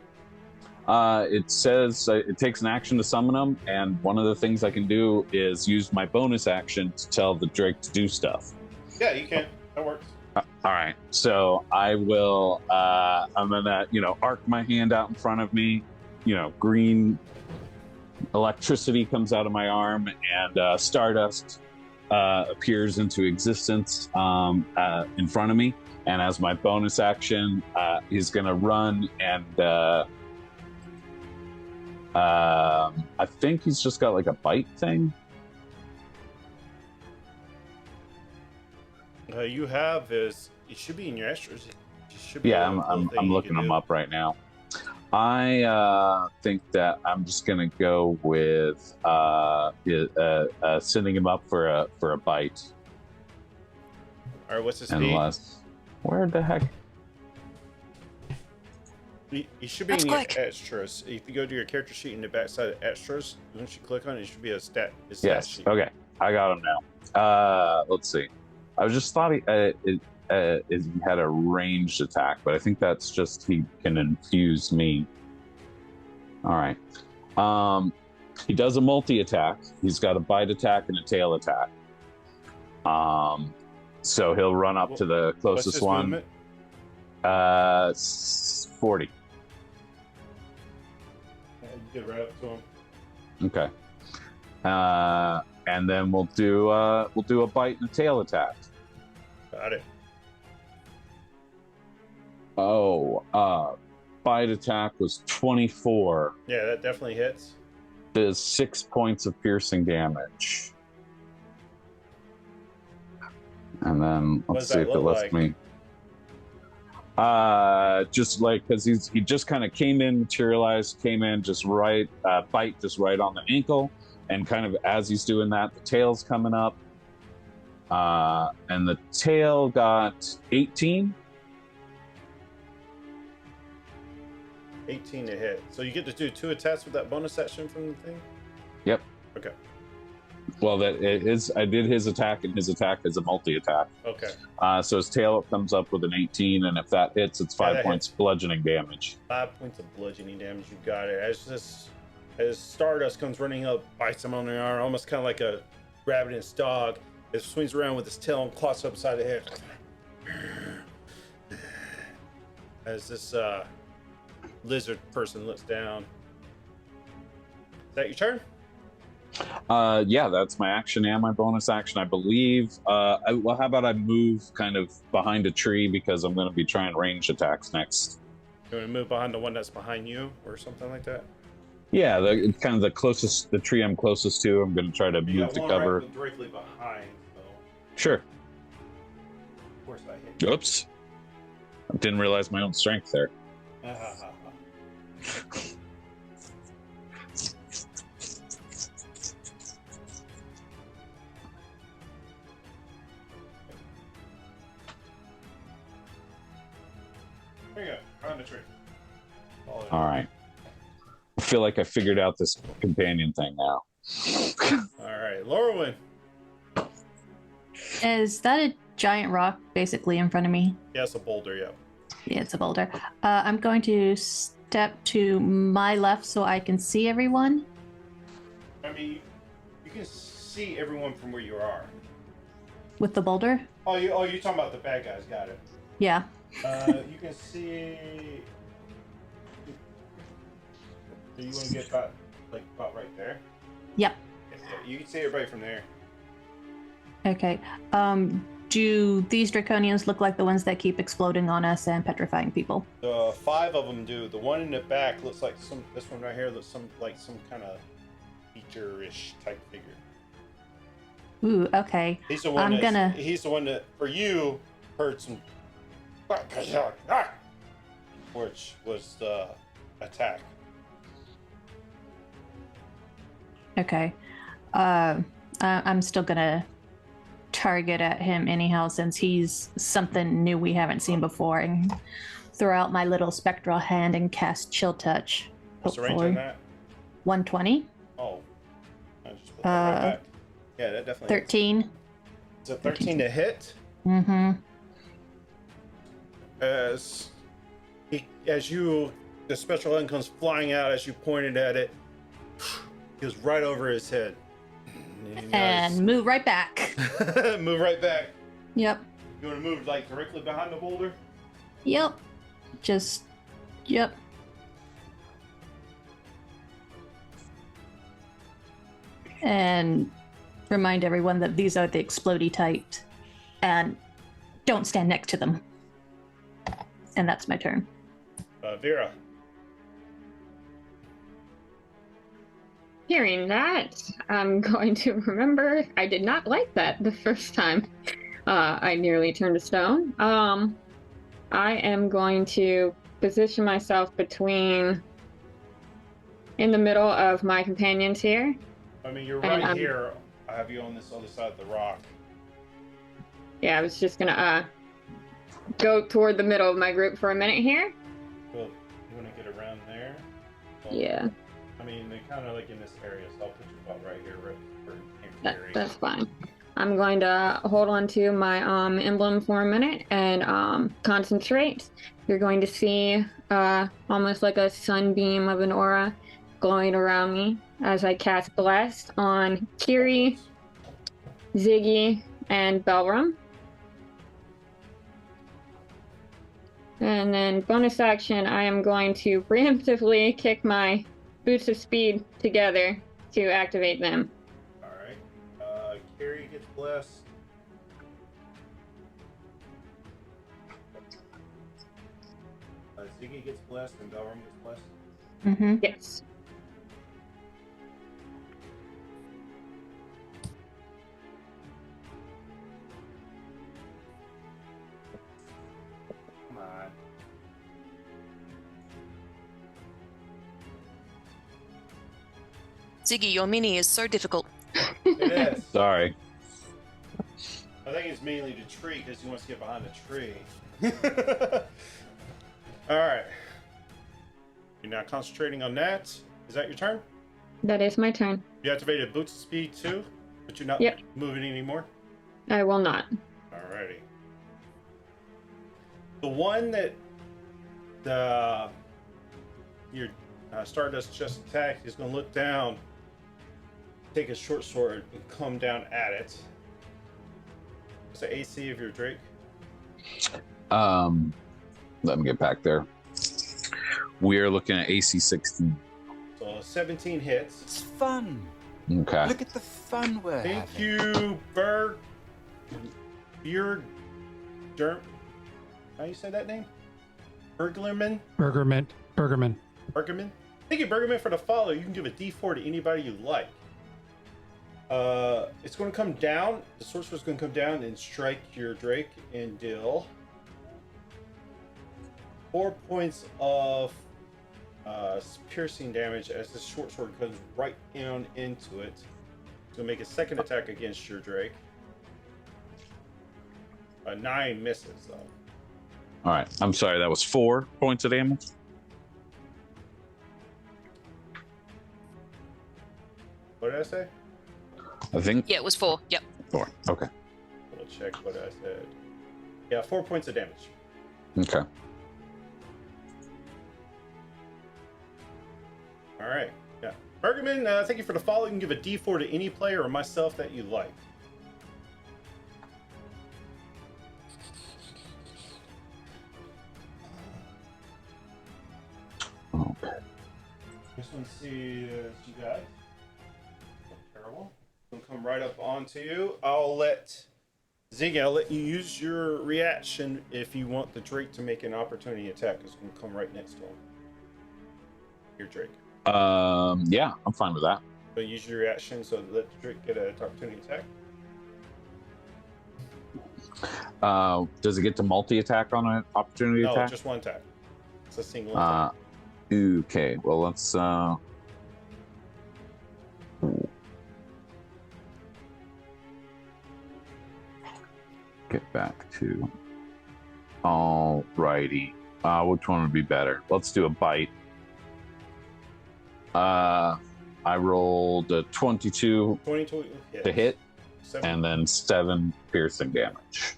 Speaker 7: It says it takes an action to summon him, and one of the things I can do is use my bonus action to tell the Drake to do stuff.
Speaker 1: Yeah, you can. That works.
Speaker 7: All right, so I will. I'm gonna, arc my hand out in front of me. Green electricity comes out of my arm, and stardust appears into existence in front of me. And as my bonus action, he's gonna run and. I think he's just got like a bite thing.
Speaker 1: You have is it should be in your extras. It should be
Speaker 7: Yeah, I'm looking them up right now. I think that I'm just gonna go with sending him up for a bite.
Speaker 1: All right, what's his speed?
Speaker 7: Unless, where the heck?
Speaker 1: You should be
Speaker 5: That's
Speaker 1: in your
Speaker 5: quick.
Speaker 1: extras. If you go to your character sheet in the backside of extras, once you click on it, it should be a stat.
Speaker 7: Yes.
Speaker 1: Sheet.
Speaker 7: Okay, I got him now. Let's see. I was just thought he had a ranged attack, but I think that's just he can infuse me. All right. He does a multi-attack. He's got a bite attack and a tail attack. So he'll run up to the
Speaker 1: What's
Speaker 7: closest
Speaker 1: his
Speaker 7: one.
Speaker 1: movement?
Speaker 7: 40.
Speaker 1: Yeah, you get right up to him.
Speaker 7: Okay. And then we'll do a bite and a tail attack.
Speaker 1: Got it.
Speaker 7: Oh, bite attack was 24.
Speaker 1: Yeah, that definitely hits.
Speaker 7: Does 6 points of piercing damage. And then
Speaker 1: What
Speaker 7: let's
Speaker 1: does
Speaker 7: see
Speaker 1: that
Speaker 7: if it
Speaker 1: look
Speaker 7: lets
Speaker 1: like?
Speaker 7: me. Just like because he just kind of came in, materialized, came in just right, bite just right on the ankle, and kind of as he's doing that, the tail's coming up, and the tail got 18.
Speaker 1: 18 to hit. So you get to do 2 attacks with that bonus action from the thing?
Speaker 7: Yep.
Speaker 1: Okay.
Speaker 7: Well, I did his attack, and his attack is a multi-attack.
Speaker 1: Okay.
Speaker 7: So his tail comes up with an 18, and if that hits, it's 5
Speaker 1: that
Speaker 7: points
Speaker 1: hits.
Speaker 7: bludgeoning damage.
Speaker 1: 5 points of bludgeoning damage. You got it. As Stardust comes running up, bites him on the arm, almost kind of like a ravenous dog. It swings around with his tail and claws up beside the head. As this lizard person looks down. Is that your turn?
Speaker 7: Yeah, that's my action and my bonus action, I believe. Well, how about I move kind of behind a tree because I'm going to be trying range attacks next.
Speaker 1: You want to move behind the one that's behind you or something like that?
Speaker 7: Yeah, it's kind of the tree I'm closest to. I'm going to try to
Speaker 1: You
Speaker 7: move
Speaker 1: got
Speaker 7: to
Speaker 1: one
Speaker 7: cover.
Speaker 1: right directly behind, so
Speaker 7: Sure.
Speaker 1: of course I hit you.
Speaker 7: Oops. I didn't realize my own strength there.
Speaker 1: There you go. Behind the tree. Follow it.
Speaker 7: All right. I feel like I figured out this companion thing now.
Speaker 1: All right, Laurelwyn.
Speaker 2: Is that a giant rock basically in front of me?
Speaker 1: Yeah, it's a boulder. Yeah.
Speaker 2: Yeah, it's a boulder. I'm going to step to my left so I can see everyone.
Speaker 1: I mean, you can see everyone from where you are.
Speaker 2: With the boulder?
Speaker 1: Oh, you're talking about the bad guys. Got it.
Speaker 2: Yeah.
Speaker 1: You can see. Do you want to get about right there?
Speaker 2: Yep.
Speaker 1: Yeah, you can see everybody from there.
Speaker 2: Okay. Do these Draconians look like the ones that keep exploding on us and petrifying people?
Speaker 1: 5 of them do. The one in the back looks like this one right here looks like some kind of feature-ish type figure.
Speaker 2: Ooh, okay.
Speaker 1: He's the one.
Speaker 2: I'm gonna.
Speaker 1: He's the one that for you heard some, which was the attack.
Speaker 2: Okay. I'm still gonna target at him anyhow, since he's something new we haven't seen before, and throw out my little spectral hand and cast Chill Touch.
Speaker 1: What's the range
Speaker 2: Hopefully.
Speaker 1: on that?
Speaker 2: 120.
Speaker 1: Oh, I just put that right back. Yeah, that definitely.
Speaker 2: 13.
Speaker 1: It's a 13 to hit.
Speaker 2: Mm-hmm.
Speaker 1: As the special hand comes flying out as you pointed at it, it goes right over his head.
Speaker 2: And move right back.
Speaker 1: Move right back.
Speaker 2: Yep.
Speaker 1: You want to move like directly behind the boulder?
Speaker 2: Yep. Yep. And remind everyone that these are the explodey types, and don't stand next to them. And that's my turn.
Speaker 1: Vera.
Speaker 6: Hearing that, I'm going to remember I did not like that the first time I nearly turned to stone. I am going to position myself in the middle of my companions here.
Speaker 1: I mean, you're right here. I have you on this other side of the rock.
Speaker 6: Yeah, I was just gonna go toward the middle of my group for a minute here.
Speaker 1: Well, you want to get around there? Well,
Speaker 6: Yeah.
Speaker 1: I mean, they're kind of like in this area, so I'll put you about right here, right for
Speaker 6: That's fine. I'm going to hold on to my emblem for a minute and concentrate. You're going to see almost like a sunbeam of an aura glowing around me as I cast Bless on Kiri, Ziggy, and Belram. And then bonus action, I am going to preemptively kick my Boots of Speed together to activate them.
Speaker 1: Alright. Carrie gets blessed. Ziggy gets blessed and Belram gets blessed.
Speaker 2: Mm-hmm.
Speaker 6: Yes.
Speaker 1: Come on.
Speaker 5: Ziggy, your mini is so difficult.
Speaker 1: It is.
Speaker 7: Sorry.
Speaker 1: I think it's mainly the tree because he wants to get behind the tree. Alright. You're now concentrating on that. Is that your turn?
Speaker 6: That is my turn.
Speaker 1: You activated Boots of Speed too, but you're not
Speaker 6: Yep.
Speaker 1: moving anymore?
Speaker 6: I will not.
Speaker 1: Alrighty. The one that your Stardust just attacked is going to look down, take a short sword, and come down at it. What's the AC of your Drake?
Speaker 7: Let me get back there. We are looking at AC 16.
Speaker 1: So 17 hits.
Speaker 8: It's fun.
Speaker 7: Okay.
Speaker 8: Look at the fun we're
Speaker 1: Thank
Speaker 8: having.
Speaker 1: you, Beard Derm. How you say that name? Berglerman?
Speaker 3: Bergerman.
Speaker 1: Bergerman? Thank you, Bergerman, for the follow. You can give a D4 to anybody you like. It's going to come down. The sorcerer's going to come down and strike your Drake and deal 4 points of piercing damage as this short sword comes right down into it. It's going to make a second attack against your Drake. 9 misses, though.
Speaker 7: All right. I'm sorry. That was 4 points of damage.
Speaker 1: What did I say?
Speaker 7: I think
Speaker 5: Yeah, it was 4. Yep.
Speaker 7: 4. Okay.
Speaker 1: We'll check what I said. Yeah, 4 points of damage.
Speaker 7: Okay.
Speaker 1: All right. Yeah. Bergman, thank you for the follow. You can give a D4 to any player or myself that you like.
Speaker 7: Okay.
Speaker 1: This one sees you guys. Terrible. It'll come right up onto you. I'll let you use your reaction if you want the Drake to make an opportunity attack. It's going to come right next to him. Your Drake.
Speaker 7: Yeah, I'm fine with that.
Speaker 1: So use your reaction so let the Drake get an opportunity attack.
Speaker 7: Does it get to multi-attack on an opportunity
Speaker 1: No,
Speaker 7: attack?
Speaker 1: just one attack. It's a single attack.
Speaker 7: Okay, well, let's get back to alrighty. Which one would be better? Let's do a bite. I rolled a 22
Speaker 1: 22
Speaker 7: to hit,
Speaker 1: 7.
Speaker 7: and then 7 piercing damage.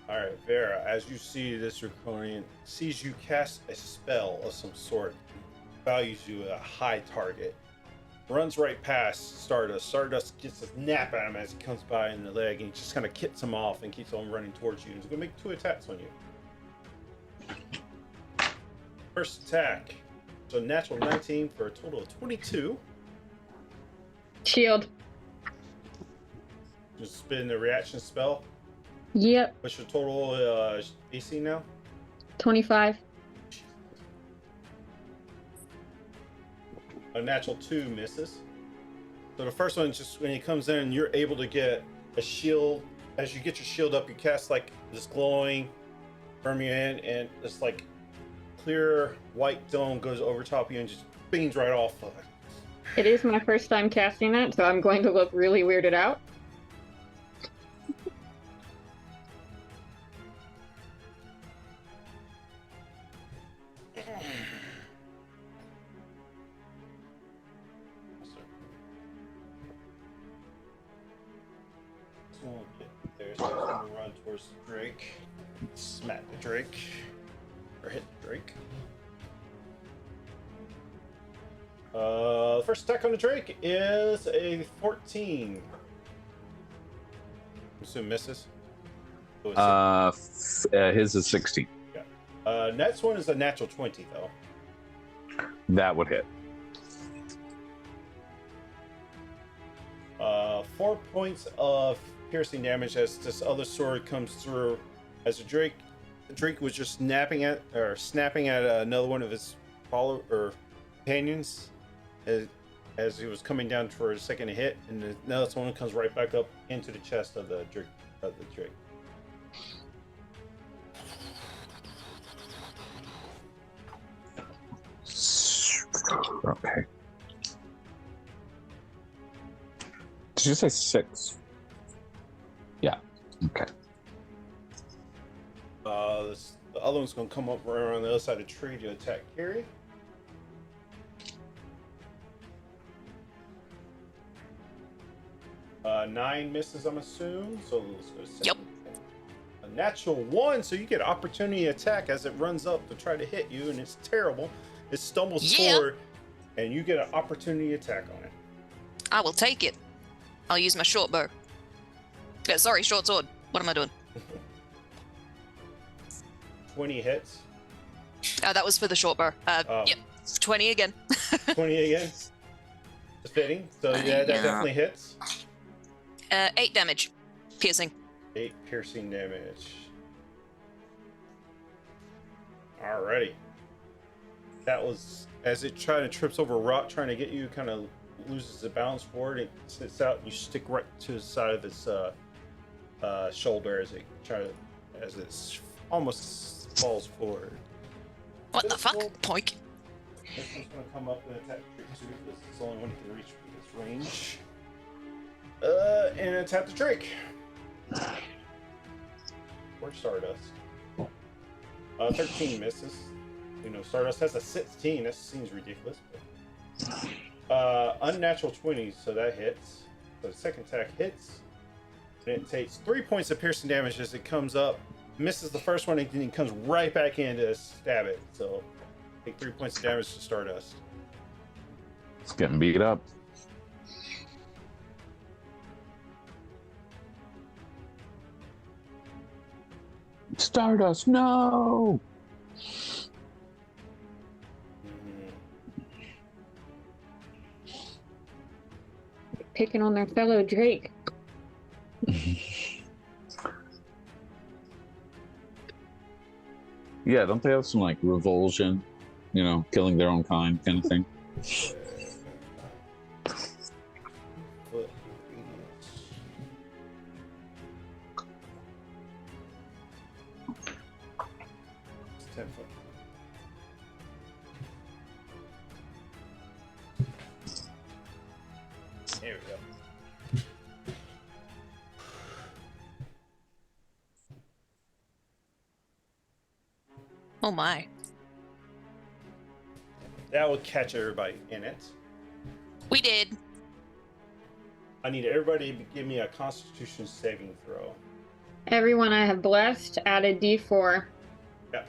Speaker 1: All right, Vera, as you see this Draconian sees you cast a spell of some sort, values you a high target, runs right past Stardust. Stardust gets a snap at him as he comes by in the leg, and he just kind of kicks him off and keeps on running towards you. He's going to make 2 attacks on you. First attack, so natural 19 for a total of 22.
Speaker 6: Shield.
Speaker 1: Just spin the reaction spell.
Speaker 6: Yep.
Speaker 1: What's your total AC now?
Speaker 6: 25.
Speaker 1: A natural 2 misses. So the first one, just when he comes in, you're able to get a shield. As you get your shield up, you cast like this glowing from your end, and this like clear white dome goes over top of you and just beams right off of it.
Speaker 6: It is my first time casting it, so I'm going to look really weirded out.
Speaker 1: There, so I'm gonna run towards the Drake, smack the Drake, or hit the Drake. First attack on the Drake is a 14. I'm assuming misses.
Speaker 7: His is 16.
Speaker 1: Yeah. Next one is a natural 20 though.
Speaker 7: That would hit.
Speaker 1: 4 points of piercing damage as this other sword comes through. As the Drake was just snapping at another one of his companions as he was coming down for a second hit, and now this one comes right back up into the chest of the Drake.
Speaker 7: Okay. Did you say 6? Yeah. Okay.
Speaker 1: The other one's gonna come up right around the other side of the tree to attack Carrie. Nine misses, I'm assuming. So let's go to second.
Speaker 5: Yep.
Speaker 1: A natural 1, so you get opportunity attack as it runs up to try to hit you, and it's terrible. It stumbles forward, and you get an opportunity attack on it.
Speaker 5: I will take it. I'll use my short bow. Sorry, short sword. What am I doing?
Speaker 1: 20 hits.
Speaker 5: That was for the short bow. Yep, 20 again.
Speaker 1: 20 again. It's fitting. So yeah, that definitely hits.
Speaker 5: 8 damage. Piercing.
Speaker 1: 8 piercing damage. Alrighty. That was as it trips over a rock, trying to get you, kind of loses the balance forward. It sits out, and you stick right to the side of its shoulder as it almost falls forward.
Speaker 5: What the fuck? Poink.
Speaker 1: This one's gonna come up and attack Drake too, because it's the only one who can reach with its range. And attack the Drake. Or Stardust. 13 misses. You know, Stardust has a 16. That seems ridiculous. But, unnatural 20, so that hits. So the second attack hits. And it takes 3 points of piercing damage as it comes up. Misses the first one, and then it comes right back in to stab it. So take 3 points of damage to Stardust.
Speaker 7: It's getting beat up. Stardust, no!
Speaker 6: Picking on their fellow Drake.
Speaker 7: Yeah, don't they have some like revulsion? You know, killing their own kind of thing.
Speaker 1: 10 foot. There we go.
Speaker 5: Oh my.
Speaker 1: That will catch everybody in it.
Speaker 5: We did.
Speaker 1: I need everybody to give me a Constitution saving throw.
Speaker 6: Everyone I have blessed added D4.
Speaker 1: Yeah.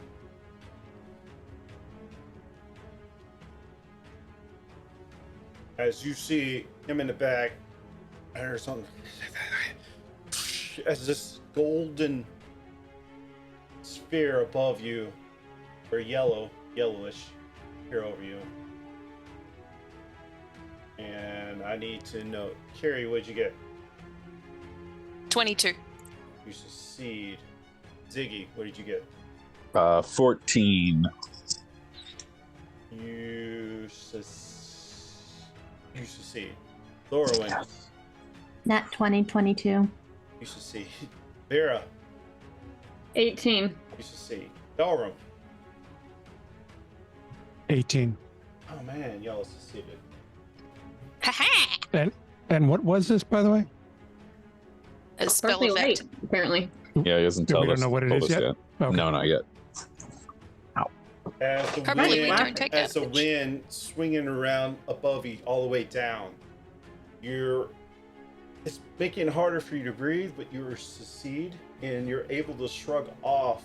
Speaker 1: As you see him in the back, or something, as this golden sphere above you, or yellowish, here over you. And I need to know, Carrie, what'd you get?
Speaker 5: 22.
Speaker 1: You succeed. Ziggy, what did you get?
Speaker 7: 14.
Speaker 1: You succeed. Thorwin,
Speaker 2: Nat 2022.
Speaker 1: you succeed. Vera,
Speaker 6: 18.
Speaker 1: you succeed. Dalrum.
Speaker 3: 18.
Speaker 1: Oh man, y'all succeeded.
Speaker 5: Haha!
Speaker 3: And what was this, by the way?
Speaker 5: A spell
Speaker 6: Partly
Speaker 5: effect.
Speaker 6: late, apparently.
Speaker 7: Yeah, he hasn't
Speaker 3: We
Speaker 7: told
Speaker 3: don't
Speaker 7: us.
Speaker 3: know what it
Speaker 7: told
Speaker 3: is
Speaker 7: us
Speaker 3: yet? Okay.
Speaker 7: No, not yet.
Speaker 1: As the
Speaker 5: Probably we
Speaker 1: wind,
Speaker 5: don't take
Speaker 1: as the
Speaker 5: damage.
Speaker 1: wind swinging around above you all the way down, it's making it harder for you to breathe, but you succeed and you're able to shrug off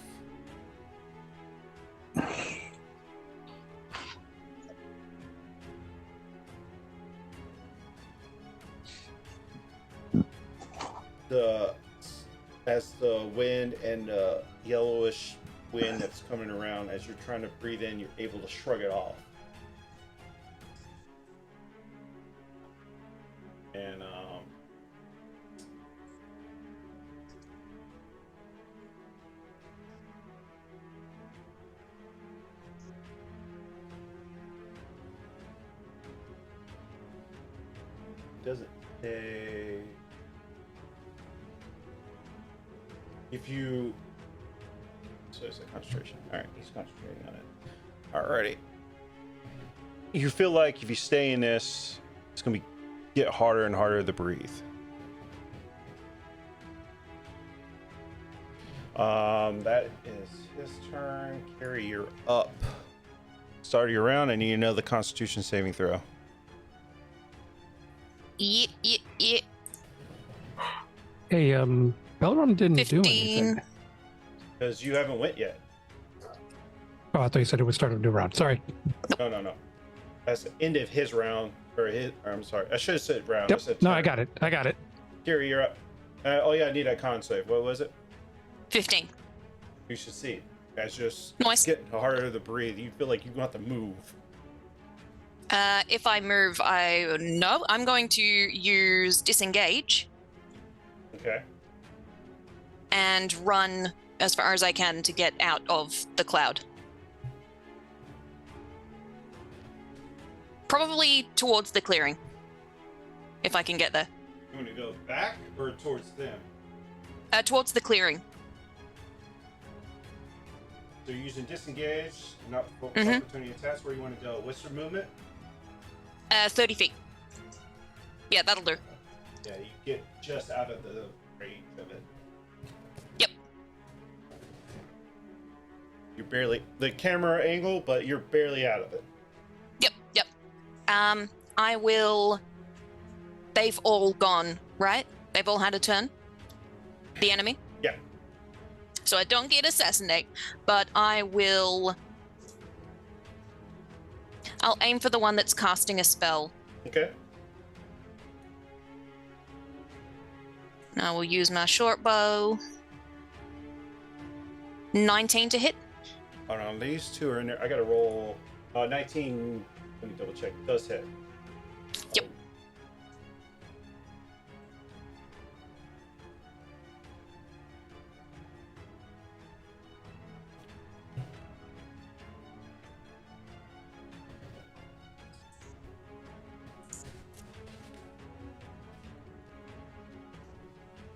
Speaker 1: as the wind and the yellowish wind that's coming around, as you're trying to breathe in, you're able to shrug it off. And doesn't say if you. So it's a concentration. All right, he's concentrating on it. Alrighty. You feel like if you stay in this, it's gonna get harder and harder to breathe. That is his turn. Carrie, you're up. Start of your round. I need another Constitution saving throw.
Speaker 5: Yeah.
Speaker 3: Hey, Belram didn't do
Speaker 5: 15.
Speaker 3: anything.
Speaker 1: Because you haven't went yet.
Speaker 3: Oh, I thought you said it would start a new round. Sorry.
Speaker 1: No. That's the end of his round. Or I'm sorry. I should have said round.
Speaker 3: Yep.
Speaker 1: I said
Speaker 3: No,
Speaker 1: turn.
Speaker 3: I got it.
Speaker 1: Carrie, you're up. Oh yeah, I need that con save. What was it?
Speaker 5: 15.
Speaker 1: You should see. Guys, just
Speaker 5: Nice.
Speaker 1: getting harder to breathe. You feel like you have to move.
Speaker 5: If I move, I'm going to use disengage
Speaker 1: Okay.
Speaker 5: and run as far as I can to get out of the cloud. Probably towards the clearing, if I can get there.
Speaker 1: You want to go back or towards them?
Speaker 5: Towards the clearing.
Speaker 1: So you're using disengage, not
Speaker 5: Mhm.
Speaker 1: opportunity attacks. Where you want to go? What's your movement?
Speaker 5: 30 feet. Yeah, that'll do.
Speaker 1: Yeah, you get just out of the range of it.
Speaker 5: Yep.
Speaker 1: You're barely the camera angle, but you're barely out of it.
Speaker 5: Yep. I will. They've all gone, right? They've all had a turn? The enemy?
Speaker 1: Yeah.
Speaker 5: So I don't get assassinate, but I'll aim for the one that's casting a spell.
Speaker 1: Okay.
Speaker 5: And I will use my short bow. 19 to hit.
Speaker 1: Hold on, these two are in there. I gotta roll 19. Let me double check. Does hit.
Speaker 5: Yep.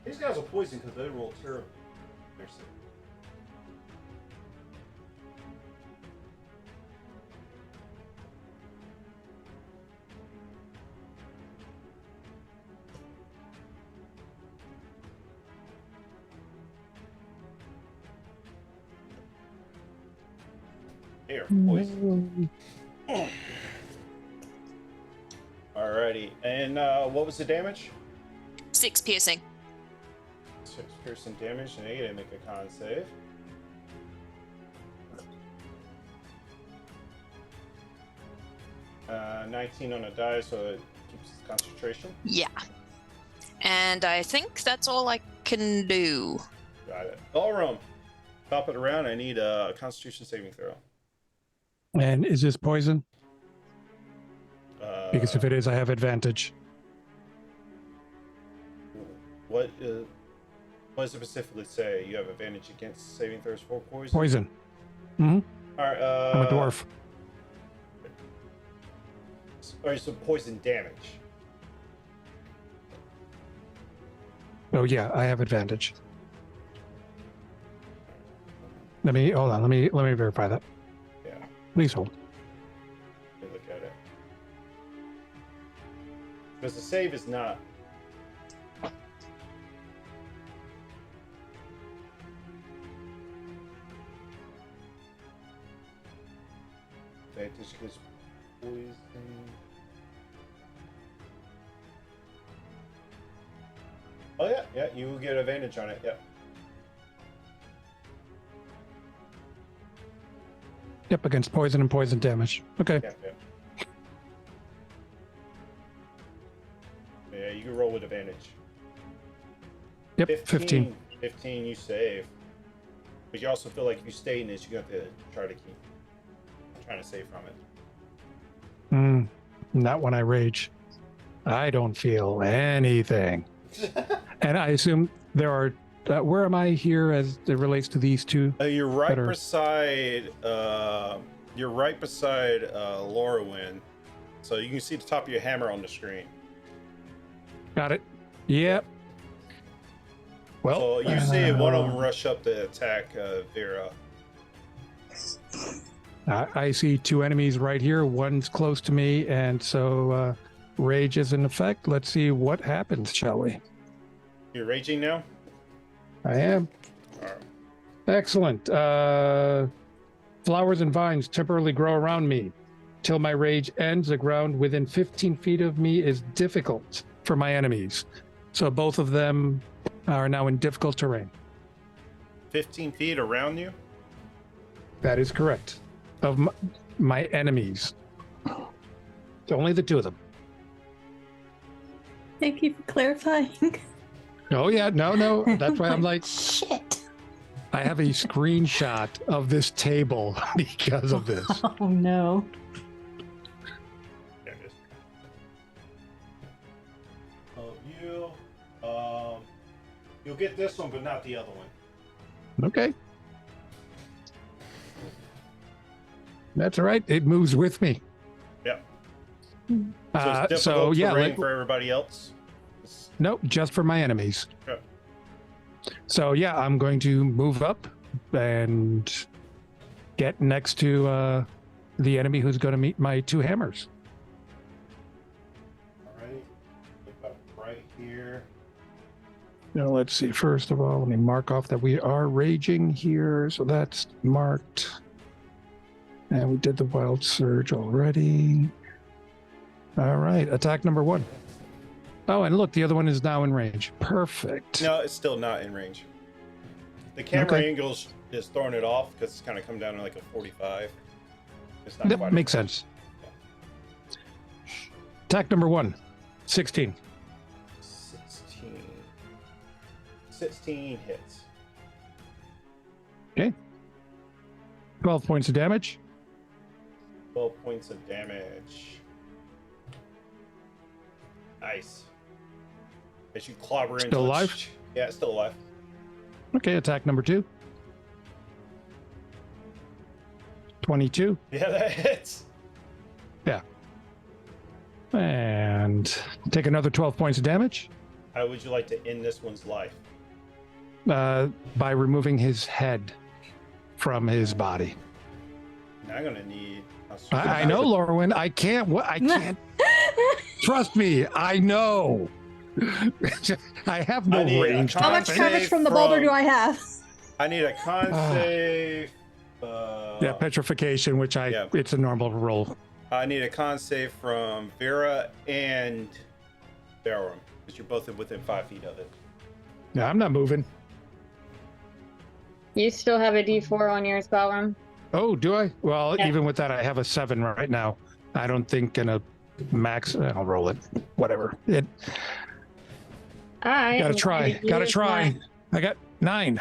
Speaker 1: These guys are poisoned because they roll terrible. They are poisoned. Alrighty, and what was the damage?
Speaker 5: 6 piercing.
Speaker 1: 6 piercing damage, and they gotta make a con save. Uh, 19 on a die, so it keeps its concentration.
Speaker 5: Yeah. And I think that's all I can do.
Speaker 1: Got it. Ballroom. Top it around. I need a Constitution saving throw.
Speaker 3: And is this poison? Because if it is, I have advantage.
Speaker 1: What does it specifically say? You have advantage against saving throws for poison?
Speaker 3: Poison. Mm-hmm.
Speaker 1: All right.
Speaker 3: I'm a dwarf.
Speaker 1: All right, so poison damage.
Speaker 3: Oh yeah, I have advantage. Let me hold on. Let me verify that.
Speaker 1: Yeah.
Speaker 3: Please hold.
Speaker 1: Let me look at it. Because the save is not. Advantage against poison. Oh yeah, you will get advantage on it. Yep.
Speaker 3: Yep, against poison and poison damage. Okay.
Speaker 1: Yep. Yeah, you can roll with advantage.
Speaker 3: Yep, 15.
Speaker 1: 15, you save. But you also feel like if you stay in this, you have to try to keep trying to save from it.
Speaker 3: Not when I rage. I don't feel anything. And I assume there are. Where am I here as it relates to these two?
Speaker 1: You're right
Speaker 3: are-
Speaker 1: beside. You're right beside Lorwyn, so you can see the top of your hammer on the screen.
Speaker 3: Got it. Yep. Well,
Speaker 1: So you see one of them rush up to attack Vera.
Speaker 3: I see two enemies right here. One's close to me, and so rage is in effect. Let's see what happens, shall we?
Speaker 1: You're raging now?
Speaker 3: I am.
Speaker 1: All right.
Speaker 3: Excellent. Flowers and vines temporarily grow around me. Till my rage ends, the ground within 15 feet of me is difficult for my enemies. So both of them are now in difficult terrain.
Speaker 1: 15 feet around you?
Speaker 3: That is correct. Of my enemies. It's only the two of them.
Speaker 2: Thank you for clarifying.
Speaker 3: Oh, yeah. No. That's why I'm like,
Speaker 2: shit.
Speaker 3: I have a screenshot of this table because of this.
Speaker 2: Oh, no.
Speaker 1: There it is. You'll get this one, but not the other one.
Speaker 3: Okay. That's all right. It moves with me.
Speaker 1: Yep. So it's
Speaker 3: So
Speaker 1: difficult
Speaker 3: yeah,
Speaker 1: terrain for everybody else.
Speaker 3: nope, just for my enemies.
Speaker 1: Okay.
Speaker 3: So yeah, I'm going to move up and get next to the enemy who's going to meet my two hammers.
Speaker 1: All right. About right here.
Speaker 3: Now let's see. First of all, let me mark off that we are raging here. So that's marked. And we did the wild surge already. All right, attack number 1. Oh, and look, the other one is now in range. Perfect.
Speaker 1: No, it's still not in range. The camera
Speaker 3: Okay.
Speaker 1: angle is throwing it off because it's kind of come down to like a 45. It's not
Speaker 3: That
Speaker 1: quite
Speaker 3: makes sense. Attack number 1, 16.
Speaker 1: 16 hits.
Speaker 3: 12 points of damage.
Speaker 1: 12 points of damage. Nice. As you clobber into
Speaker 3: Still
Speaker 1: it.
Speaker 3: alive?
Speaker 1: Yeah, it's still alive.
Speaker 3: Okay, attack number 2. 22.
Speaker 1: Yeah, that hits.
Speaker 3: And take another 12 points of damage
Speaker 1: How would you like to end this one's life?
Speaker 3: by removing his head from his body.
Speaker 1: Now I'm gonna need.
Speaker 3: I know, Lorwyn. I can't. I can't. Trust me. I know. I have no
Speaker 1: I need a
Speaker 3: range.
Speaker 1: con
Speaker 2: How much
Speaker 1: save
Speaker 2: coverage from the boulder do I have?
Speaker 1: I need a con save
Speaker 3: Yeah, petrification, which it's a normal roll.
Speaker 1: I need a con save from Vera and Barum, because you're both within 5 feet of it.
Speaker 3: Yeah, I'm not moving.
Speaker 6: You still have a D4 on your spell room.
Speaker 3: Oh, do I? Well,
Speaker 6: Yeah.
Speaker 3: even with that, I have a 7 right now. I don't think in a max. I'll roll it. Whatever. It.
Speaker 6: All right.
Speaker 3: Gotta try. Gotta try. I got 9.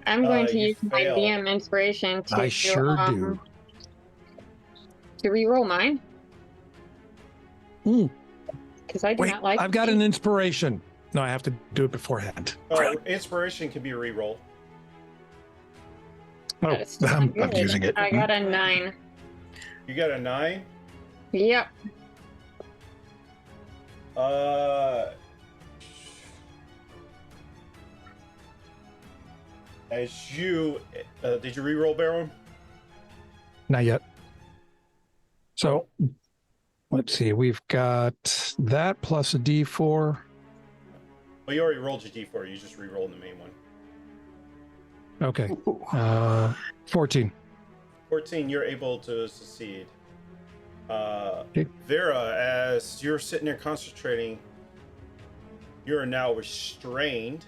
Speaker 6: I'm going to
Speaker 1: You
Speaker 6: use my
Speaker 1: fail.
Speaker 6: DM inspiration to
Speaker 3: I sure do.
Speaker 6: to re-roll mine. Because I do
Speaker 3: Wait,
Speaker 6: not like.
Speaker 3: I've got an inspiration. No, I have to do it beforehand.
Speaker 1: Inspiration can be re-rolled.
Speaker 3: Oh,
Speaker 6: That's
Speaker 3: I'm
Speaker 6: good.
Speaker 3: using it.
Speaker 6: I got a 9.
Speaker 1: You got a 9?
Speaker 6: Yep.
Speaker 1: As you did you re-roll, Baron?
Speaker 3: Not yet. So, let's see. We've got that plus a D4.
Speaker 1: Well, you already rolled your d4. You just re-rolled the main one.
Speaker 3: Okay. 14.
Speaker 1: 14. You're able to succeed.
Speaker 3: Okay.
Speaker 1: Vera, as you're sitting there concentrating, you're now restrained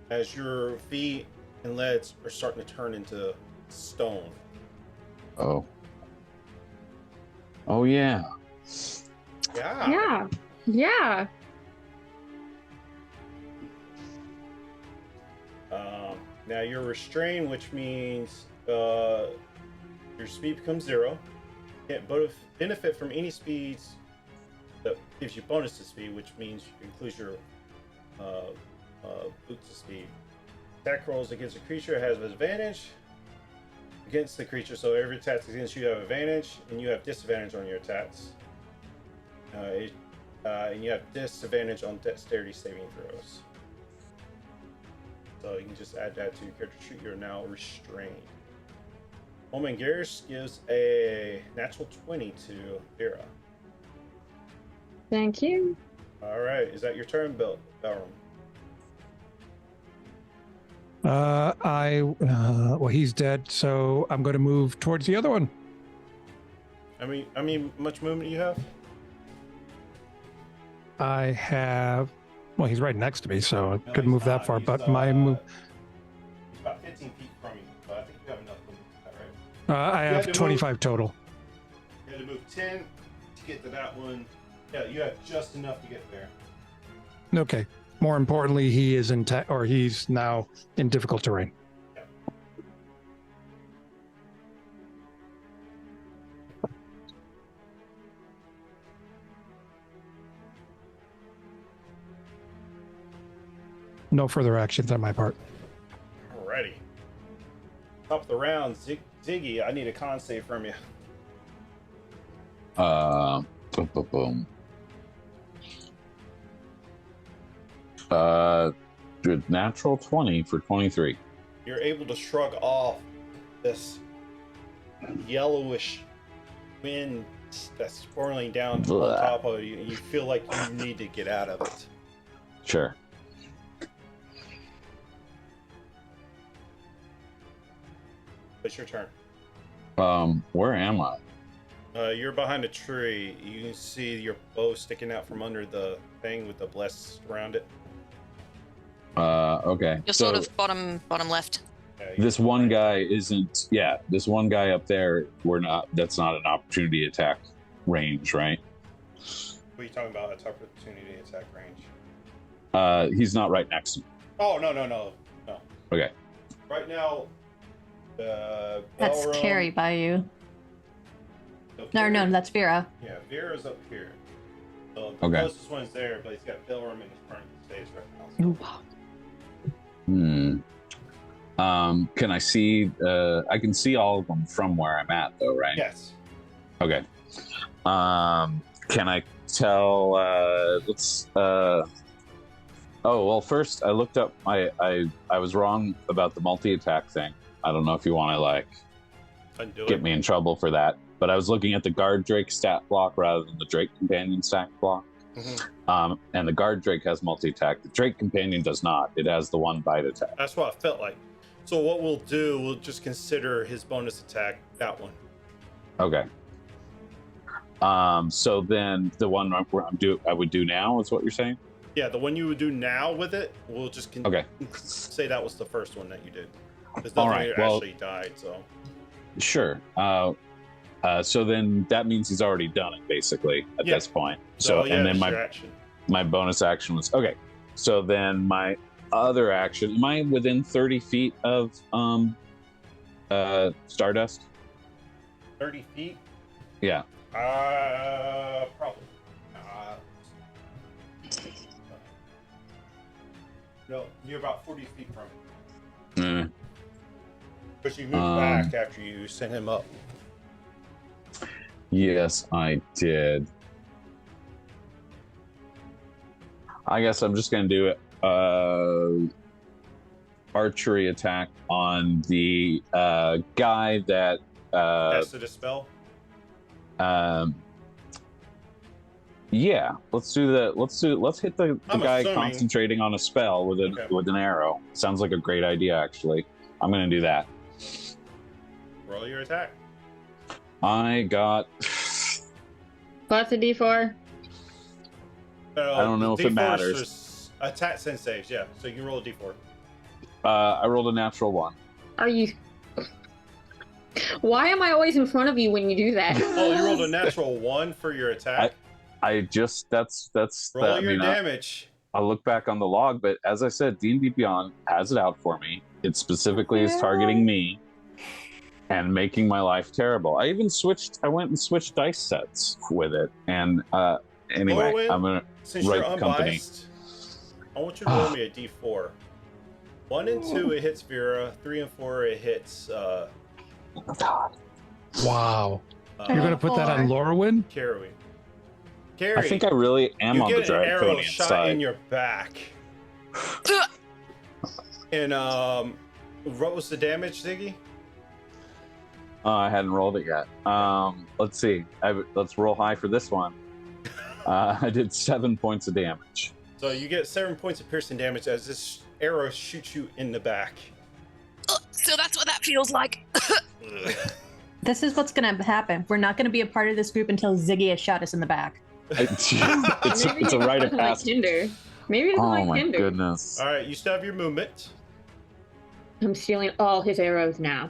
Speaker 1: as your feet and legs are starting to turn into stone.
Speaker 7: Oh. Oh yeah.
Speaker 1: Yeah.
Speaker 6: Yeah. Yeah.
Speaker 1: Now you're restrained, which means your speed becomes 0. Can't benefit from any speeds that gives you bonus to speed, which means includes your boots to speed. Attack rolls against a creature has advantage against the creature, so every attack against you have advantage, and you have disadvantage on your attacks. And you have disadvantage on dexterity saving throws. So you can just add that to your character sheet. You're now restrained. Omen Garrish gives a natural 20 to Vera.
Speaker 6: Thank you.
Speaker 1: All right, is that your turn, Belram?
Speaker 3: Well, he's dead, so I'm going to move towards the other one.
Speaker 1: I mean, much movement you have?
Speaker 3: I have. Well, he's right next to me, so I
Speaker 1: No,
Speaker 3: couldn't
Speaker 1: he's
Speaker 3: move that
Speaker 1: not.
Speaker 3: far.
Speaker 1: He's,
Speaker 3: But my move.
Speaker 1: He's about 15 feet from you, but I think you have enough movement for that, right?
Speaker 3: I
Speaker 1: You
Speaker 3: have
Speaker 1: had to
Speaker 3: 25 total.
Speaker 1: You had to move 10 to get to that one. Yeah, you have just enough to get there.
Speaker 3: Okay. More importantly, he is he's now in difficult terrain. No further actions on my part.
Speaker 1: Alrighty. Top of the round, Ziggy, I need a con save from you.
Speaker 7: Boom, boom, boom. Good natural 20 for 23.
Speaker 1: You're able to shrug off this yellowish wind that's swirling down
Speaker 7: Blah.
Speaker 1: on top of you. You feel like you need to get out of it.
Speaker 7: Sure.
Speaker 1: It's your turn.
Speaker 7: Where am I?
Speaker 1: You're behind a tree. You can see your bow sticking out from under the thing with the bless around it.
Speaker 7: Okay.
Speaker 5: You're
Speaker 7: so
Speaker 5: sort of bottom left.
Speaker 7: this one guy isn't. Yeah, this one guy up there. That's not an opportunity attack range, right?
Speaker 1: What are you talking about? It's opportunity attack range.
Speaker 7: He's not right next to me.
Speaker 1: Oh, no.
Speaker 7: Okay.
Speaker 1: Right now,
Speaker 2: That's
Speaker 1: Belram-
Speaker 2: Carrie by you. No,
Speaker 1: Carrie-
Speaker 2: that's Vera.
Speaker 1: Yeah, Vera's up here. So the
Speaker 7: Okay.
Speaker 1: closest one's there, but he's got Belram in his front stage right now. So.
Speaker 7: Can I see? I can see all of them from where I'm at, though, right?
Speaker 1: Yes.
Speaker 7: Okay. Can I tell? Let's. Oh well. First, I looked up. I was wrong about the multi-attack thing. I don't know if you want to
Speaker 1: Undo
Speaker 7: get
Speaker 1: it.
Speaker 7: me in trouble for that, but I was looking at the guard drake stat block rather than the drake companion stat block.
Speaker 1: Mhm.
Speaker 7: And the guard drake has multi-attack. The drake companion does not. It has the one bite attack.
Speaker 1: That's what I felt like. So what we'll do, we'll just consider his bonus attack that one.
Speaker 7: Okay. So then the one I would do now is what you're saying?
Speaker 1: Yeah, the one you would do now with it, we'll just
Speaker 7: Okay.
Speaker 1: say that was the first one that you did. Because
Speaker 7: All
Speaker 1: nothing
Speaker 7: right, well-
Speaker 1: actually died, so.
Speaker 7: Sure. So then that means he's already done it basically at
Speaker 1: Yeah.
Speaker 7: this point.
Speaker 1: So
Speaker 7: And then
Speaker 1: that's
Speaker 7: my
Speaker 1: your action.
Speaker 7: my bonus action was okay. So then my other action, am I within 30 feet of Stardust?
Speaker 1: 30 feet?
Speaker 7: Yeah.
Speaker 1: Probably. No, you're about 40 feet from it.
Speaker 7: Mm.
Speaker 1: Because you moved back after you sent him up.
Speaker 7: Yes, I did. I guess I'm just gonna do it. Archery attack on the guy that
Speaker 1: Casted a spell?
Speaker 7: yeah, let's hit the
Speaker 1: I'm
Speaker 7: guy
Speaker 1: assuming-
Speaker 7: concentrating on a spell with an arrow. Sounds like a great idea, actually. I'm gonna do that.
Speaker 1: Roll your attack.
Speaker 7: I got
Speaker 6: Plus a D4.
Speaker 7: I don't know if it
Speaker 1: D4
Speaker 7: matters.
Speaker 1: is just attack sense saves, yeah. So you can roll a D4.
Speaker 7: I rolled a natural 1.
Speaker 6: Are you? Why am I always in front of you when you do that?
Speaker 1: Oh, you rolled a natural 1 for your attack?
Speaker 7: I just that's
Speaker 1: Roll your damage.
Speaker 7: I'll look back on the log, but as I said, D&D Beyond has it out for me. It specifically is targeting me and making my life terrible. I went and switched dice sets with it. And anyway,
Speaker 1: Orwin,
Speaker 7: I'm gonna
Speaker 1: Since
Speaker 7: write
Speaker 1: you're
Speaker 7: the company.
Speaker 1: unbiased, I want you to roll me a D4. 1 and 2, it hits Vera. 3 and 4, it hits
Speaker 3: Wow. You're going to put that on Lorwyn?
Speaker 1: Carrie.
Speaker 7: I think I really am
Speaker 1: you
Speaker 7: on the
Speaker 1: get an arrow
Speaker 7: Draconian
Speaker 1: shot
Speaker 7: side.
Speaker 1: in your back. And what was the damage, Ziggy?
Speaker 7: I hadn't rolled it yet. Let's see. Let's roll high for this one. I did 7 points of damage.
Speaker 1: So you get 7 points of piercing damage as this arrow shoots you in the back.
Speaker 5: So that's what that feels like.
Speaker 2: This is what's going to happen. We're not going to be a part of this group until Ziggy has shot us in the back.
Speaker 7: It's
Speaker 6: Maybe
Speaker 7: a
Speaker 6: he
Speaker 7: rite of
Speaker 6: doesn't like
Speaker 7: passage.
Speaker 6: Tinder. Maybe he doesn't
Speaker 7: Oh
Speaker 6: like
Speaker 7: my
Speaker 6: Tinder.
Speaker 7: goodness.
Speaker 1: All right, you still have your movement.
Speaker 6: I'm stealing all his arrows now.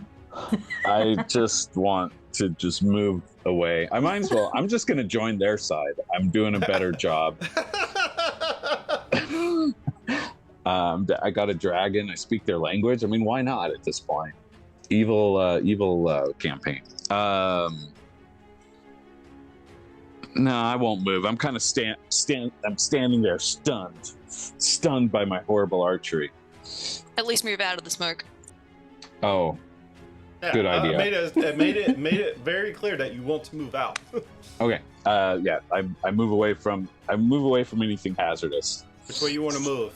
Speaker 7: I just want to just move away. I might as well. I'm just going to join their side. I'm doing a better job. I got a dragon. I speak their language. I mean, why not at this point? Evil campaign. No, I won't move. I'm kind of I'm standing there stunned by my horrible archery.
Speaker 5: At least move out of the smoke.
Speaker 7: Oh,
Speaker 1: Yeah,
Speaker 7: good idea.
Speaker 1: It made it very clear that you want to move out.
Speaker 7: Okay. Yeah. I move away from anything hazardous.
Speaker 1: Which way you want to move?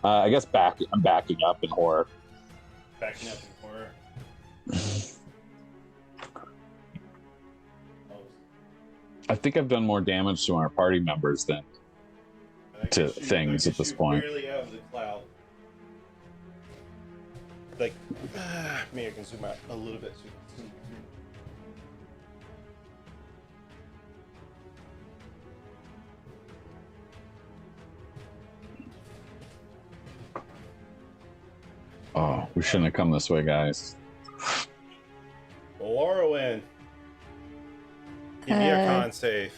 Speaker 7: I guess I'm backing up in horror.
Speaker 1: Backing up in horror.
Speaker 7: I think I've done more damage to our party members than to things at this point.
Speaker 1: Barely out of the cloud. Like, maybe I can zoom out a little bit. So you can see.
Speaker 7: Oh, we shouldn't have come this way, guys.
Speaker 1: Lorwyn. Give me a con save.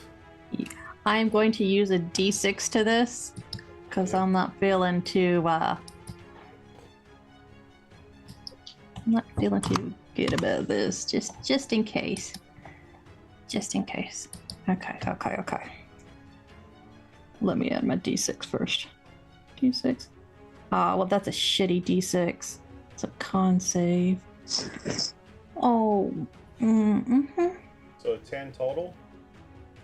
Speaker 2: I'm going to use a D6 to this because I'm not feeling too. I'm not feeling too good about this. Just in case. Just in case. Okay. Let me add my D6 first. D6. Well, that's a shitty D6. It's a con save. Oh. Mm-hmm.
Speaker 1: So 10 total.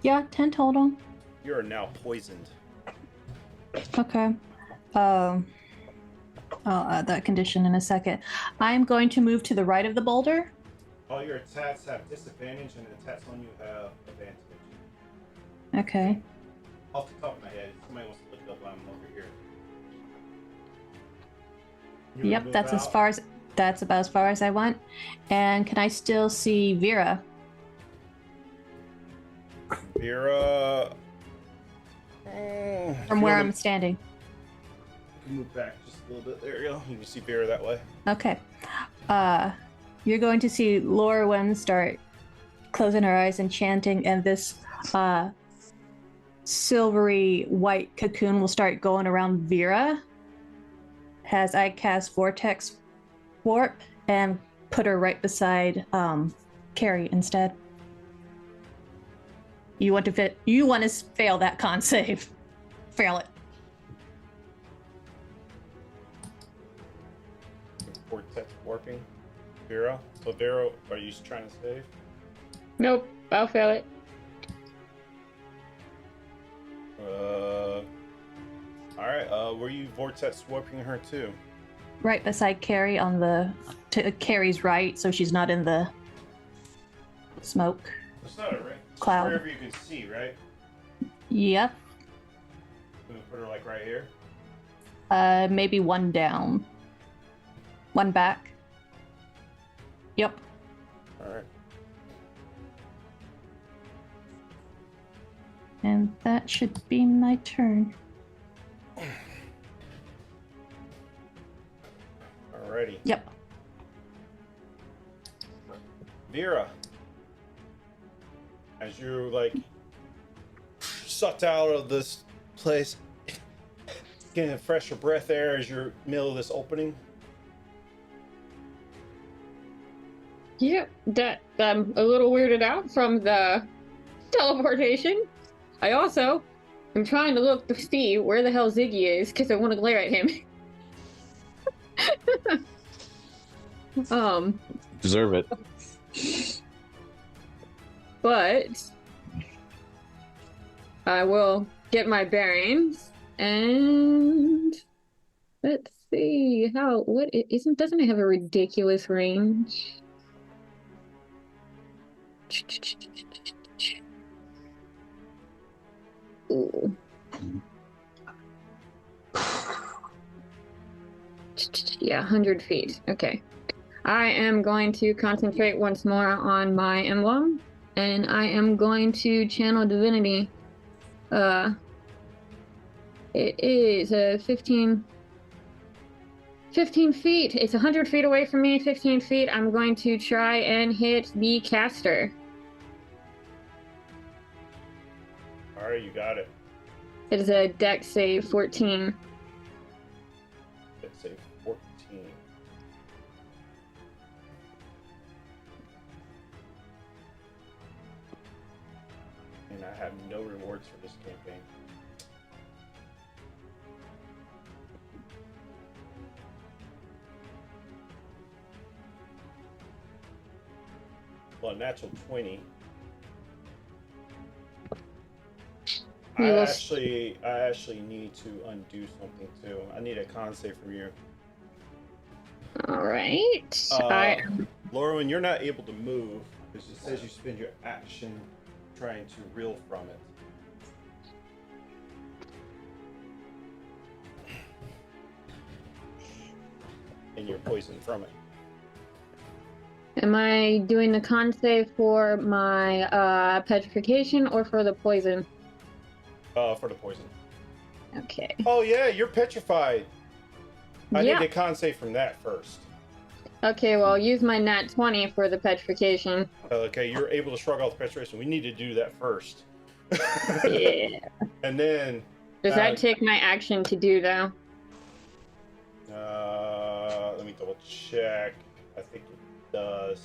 Speaker 2: Yeah, 10 total.
Speaker 1: You are now poisoned.
Speaker 2: Okay. I'll add that condition in a second. I'm going to move to the right of the boulder.
Speaker 1: All your attacks have disadvantage, and the attacks on you have advantage.
Speaker 2: Okay.
Speaker 1: Off the top of my head, somebody wants to look it up while I'm over here. You wanna
Speaker 2: Yep,
Speaker 1: move
Speaker 2: that's as
Speaker 1: out?
Speaker 2: far as That's about as far as I went. And can I still see Vera?
Speaker 1: Vera.
Speaker 2: From where I'm standing.
Speaker 1: Move back just a little bit. There you go. You can see Vera that way.
Speaker 2: Okay. You're going to see Lorwyn start closing her eyes and chanting, and this silvery white cocoon will start going around Vera as I cast Vortex Warp and put her right beside Carrie instead. You want to fail that con save. Fail it.
Speaker 1: Vortex warping. Vera. So Vera, are you trying to save?
Speaker 6: Nope, I'll fail it.
Speaker 1: Alright, were you vortex warping her too?
Speaker 2: Right beside Carrie to Carrie's right, so she's not in the smoke.
Speaker 1: It's not a ring.
Speaker 2: Cloud.
Speaker 1: Wherever you can see, right?
Speaker 2: Yep.
Speaker 1: I'm gonna put her like right here.
Speaker 2: Maybe one down. One back. Yep.
Speaker 1: Alright.
Speaker 2: And that should be my turn.
Speaker 1: Alrighty.
Speaker 2: Yep.
Speaker 1: Vera, as you're like sucked out of this place, getting fresher breath air as you're middle of this opening.
Speaker 6: Yep, that I'm a little weirded out from the teleportation. I also am trying to look to see where the hell Ziggy is because I want to glare at him.
Speaker 7: Deserve it.
Speaker 6: But I will get my bearings and let's see doesn't it have a ridiculous range? Ooh. Yeah, 100 feet. Okay. I am going to concentrate once more on my emblem, and I am going to channel divinity. It is 15 feet. It's 100 feet away from me, 15 feet. I'm going to try and hit the caster.
Speaker 1: Alright, you got it.
Speaker 6: It is a dex save 14.
Speaker 1: Let's say 14. And I have no rewards for this campaign. Well, natural 20. I actually need to undo something too. I need a con save from you.
Speaker 6: All right.
Speaker 1: Laura, you're not able to move because it says you spend your action trying to reel from it. And you're poisoned from it.
Speaker 6: Am I doing the con save for my petrification or for the poison?
Speaker 1: For the poison.
Speaker 6: Okay.
Speaker 1: Oh yeah, you're petrified. I
Speaker 6: Yeah.
Speaker 1: need a con save from that first.
Speaker 6: Okay, well, I'll use my nat 20 for the petrification.
Speaker 1: Okay, you're able to shrug off the petrification. We need to do that first.
Speaker 6: Yeah.
Speaker 1: And then...
Speaker 6: Does that take my action to do, though?
Speaker 1: Let me double check. I think it does.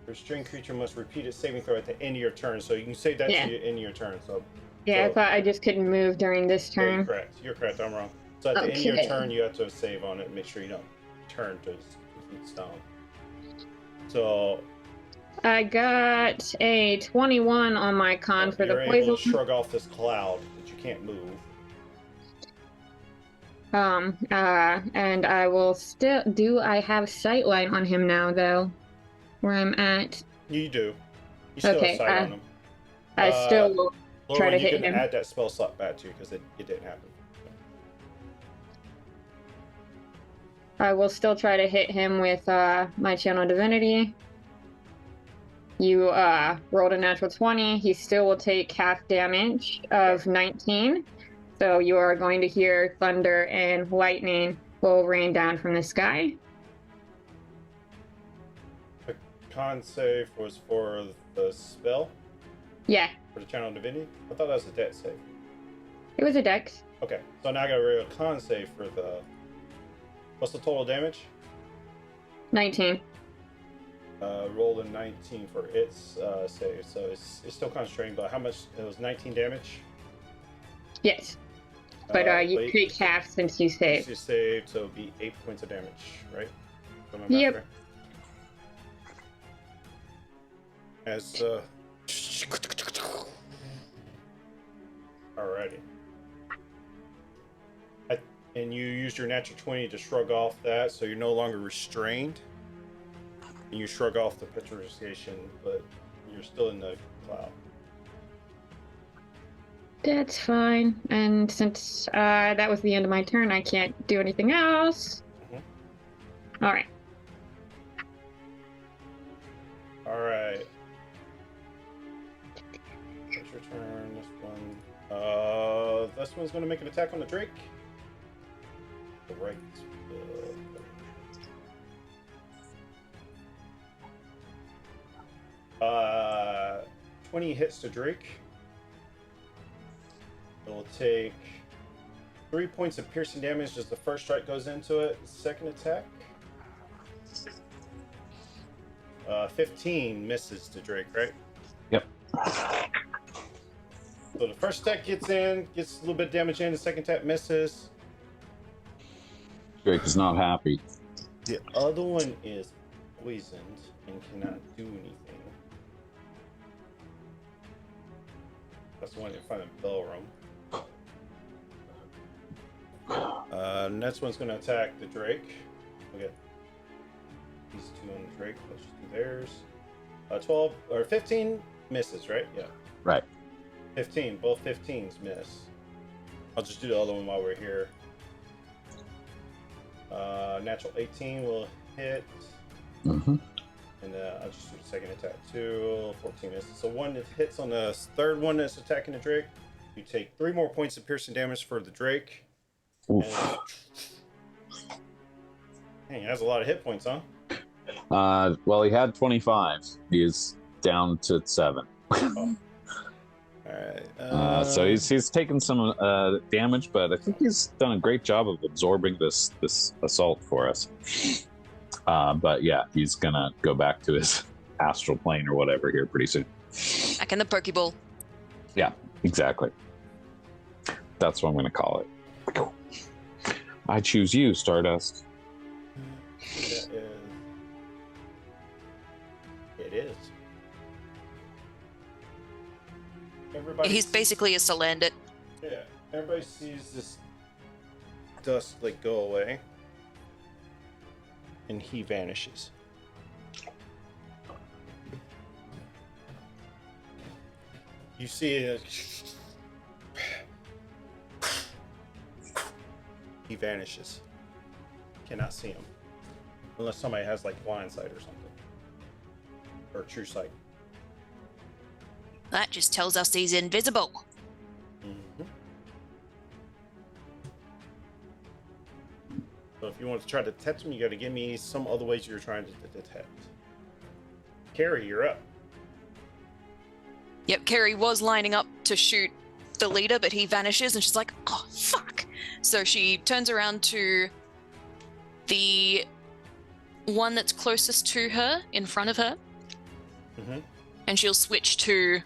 Speaker 1: Restrained creature must repeat its saving throw at the end of your turn, so you can save that to the end of your turn. So
Speaker 6: Yeah, I thought I just couldn't move during this
Speaker 1: yeah,
Speaker 6: turn.
Speaker 1: you're correct. You're correct. I'm wrong. So at the end of your turn, you have to save on it and make sure you don't turn to complete stone. So
Speaker 6: I got a 21 on my con for the
Speaker 1: you're
Speaker 6: poison.
Speaker 1: able to shrug off this cloud that you can't move.
Speaker 6: And I will still... Do I have sightline on him now, though? Where I'm at?
Speaker 1: You do. You still have sight on him.
Speaker 6: I still will try to
Speaker 1: you
Speaker 6: hit
Speaker 1: can
Speaker 6: him.
Speaker 1: add that spell slot back to you because it didn't happen.
Speaker 6: I will still try to hit him with my Channel Divinity. You rolled a natural 20. He still will take half damage of 19. So you are going to hear thunder and lightning will rain down from the sky.
Speaker 1: The con save was for the spell?
Speaker 6: Yeah,
Speaker 1: For the Channel Divinity? I thought that was a dex save.
Speaker 6: it was a dex.
Speaker 1: Okay, so now I got a real con save for the... What's the total damage?
Speaker 6: 19.
Speaker 1: Roll a 19 for its save, so it's still constrained, but how much? It was 19 damage?
Speaker 6: Yes. But you
Speaker 1: wait,
Speaker 6: take half since you saved.
Speaker 1: you saved, so it'd be 8 points of damage, right? Am I
Speaker 6: Yep.
Speaker 1: correct? As alrighty. And you used your natural 20 to shrug off that, so you're no longer restrained. And you shrug off the petrification, but you're still in the cloud.
Speaker 6: That's fine. And since that was the end of my turn, I can't do anything else.
Speaker 1: Mhm.
Speaker 6: All right.
Speaker 1: Alright. It's your turn. This one. This one's gonna make an attack on the Drake. The right. 20 hits to Drake. It'll take 3 points of piercing damage as the first strike goes into it. Second attack. 15 misses to Drake, right?
Speaker 7: Yep.
Speaker 1: So the first attack gets in, gets a little bit of damage in. The second attack misses.
Speaker 7: Drake is not happy.
Speaker 1: The other one is poisoned and cannot do anything. That's the one in front of Bellroom. Next one's going to attack the Drake. Okay. These two on the Drake. Let's just do theirs. 12 or 15 misses, right? Yeah.
Speaker 7: Right.
Speaker 1: 15. Both 15s miss. I'll just do the other one while we're here. Natural 18 will hit.
Speaker 7: Mm-hmm.
Speaker 1: And I'll just do the second attack too. 14 misses. So one that hits on the third one that's attacking the Drake. You take 3 more points of piercing damage for the Drake.
Speaker 7: Oof.
Speaker 1: Dang, he has a lot of hit points, huh?
Speaker 7: Well, he had 25. He is down to 7.
Speaker 1: Oh. Alright.
Speaker 7: So he's taken some damage, but I think he's done a great job of absorbing this assault for us. But yeah, he's gonna go back to his astral plane or whatever here pretty soon.
Speaker 5: Back in the Pokeball.
Speaker 7: Yeah, exactly. That's what I'm gonna call it. I choose you, Stardust.
Speaker 1: That is... It is. Everybody
Speaker 5: He's basically a Salandit.
Speaker 1: Yeah, everybody sees this dust like go away, and he vanishes. You see it. He vanishes. Cannot see him unless somebody has like blind sight or something, or true sight.
Speaker 5: That just tells us he's invisible.
Speaker 1: Mm-hmm. So if you want to try to detect him, you got to give me some other ways you're trying to detect. Carrie, you're up.
Speaker 5: Yep, Carrie was lining up to shoot the leader, but he vanishes and she's like, oh, fuck. So she turns around to the one that's closest to her, in front of her,
Speaker 1: Mm-hmm.
Speaker 5: and she'll switch to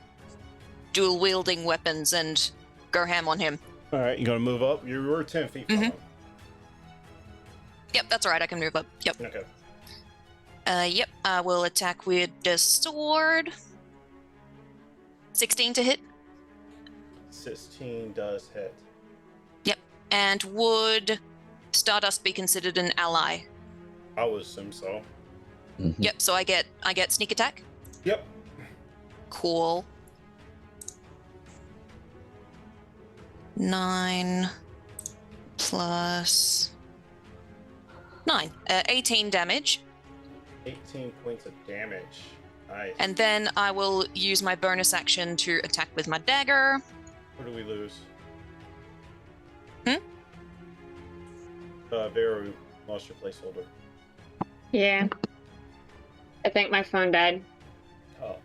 Speaker 5: dual wielding weapons and go ham on him.
Speaker 1: All right, you gonna move up? You were 10 feet from him.
Speaker 5: Yep, that's all right. I can move up. Yep.
Speaker 1: Okay.
Speaker 5: Yep. I will attack with the sword. 16 to hit.
Speaker 1: 16 does hit.
Speaker 5: Yep. And would Stardust be considered an ally?
Speaker 1: I would assume so.
Speaker 7: Mm-hmm.
Speaker 5: Yep. So I get sneak attack.
Speaker 1: Yep.
Speaker 5: Cool. 9 plus 9. 18 damage.
Speaker 1: 18 points of damage. Nice.
Speaker 5: And then I will use my bonus action to attack with my dagger.
Speaker 1: What do we lose?
Speaker 5: Hmm?
Speaker 1: Vera lost your placeholder.
Speaker 6: Yeah. I think my phone died.
Speaker 1: Oh.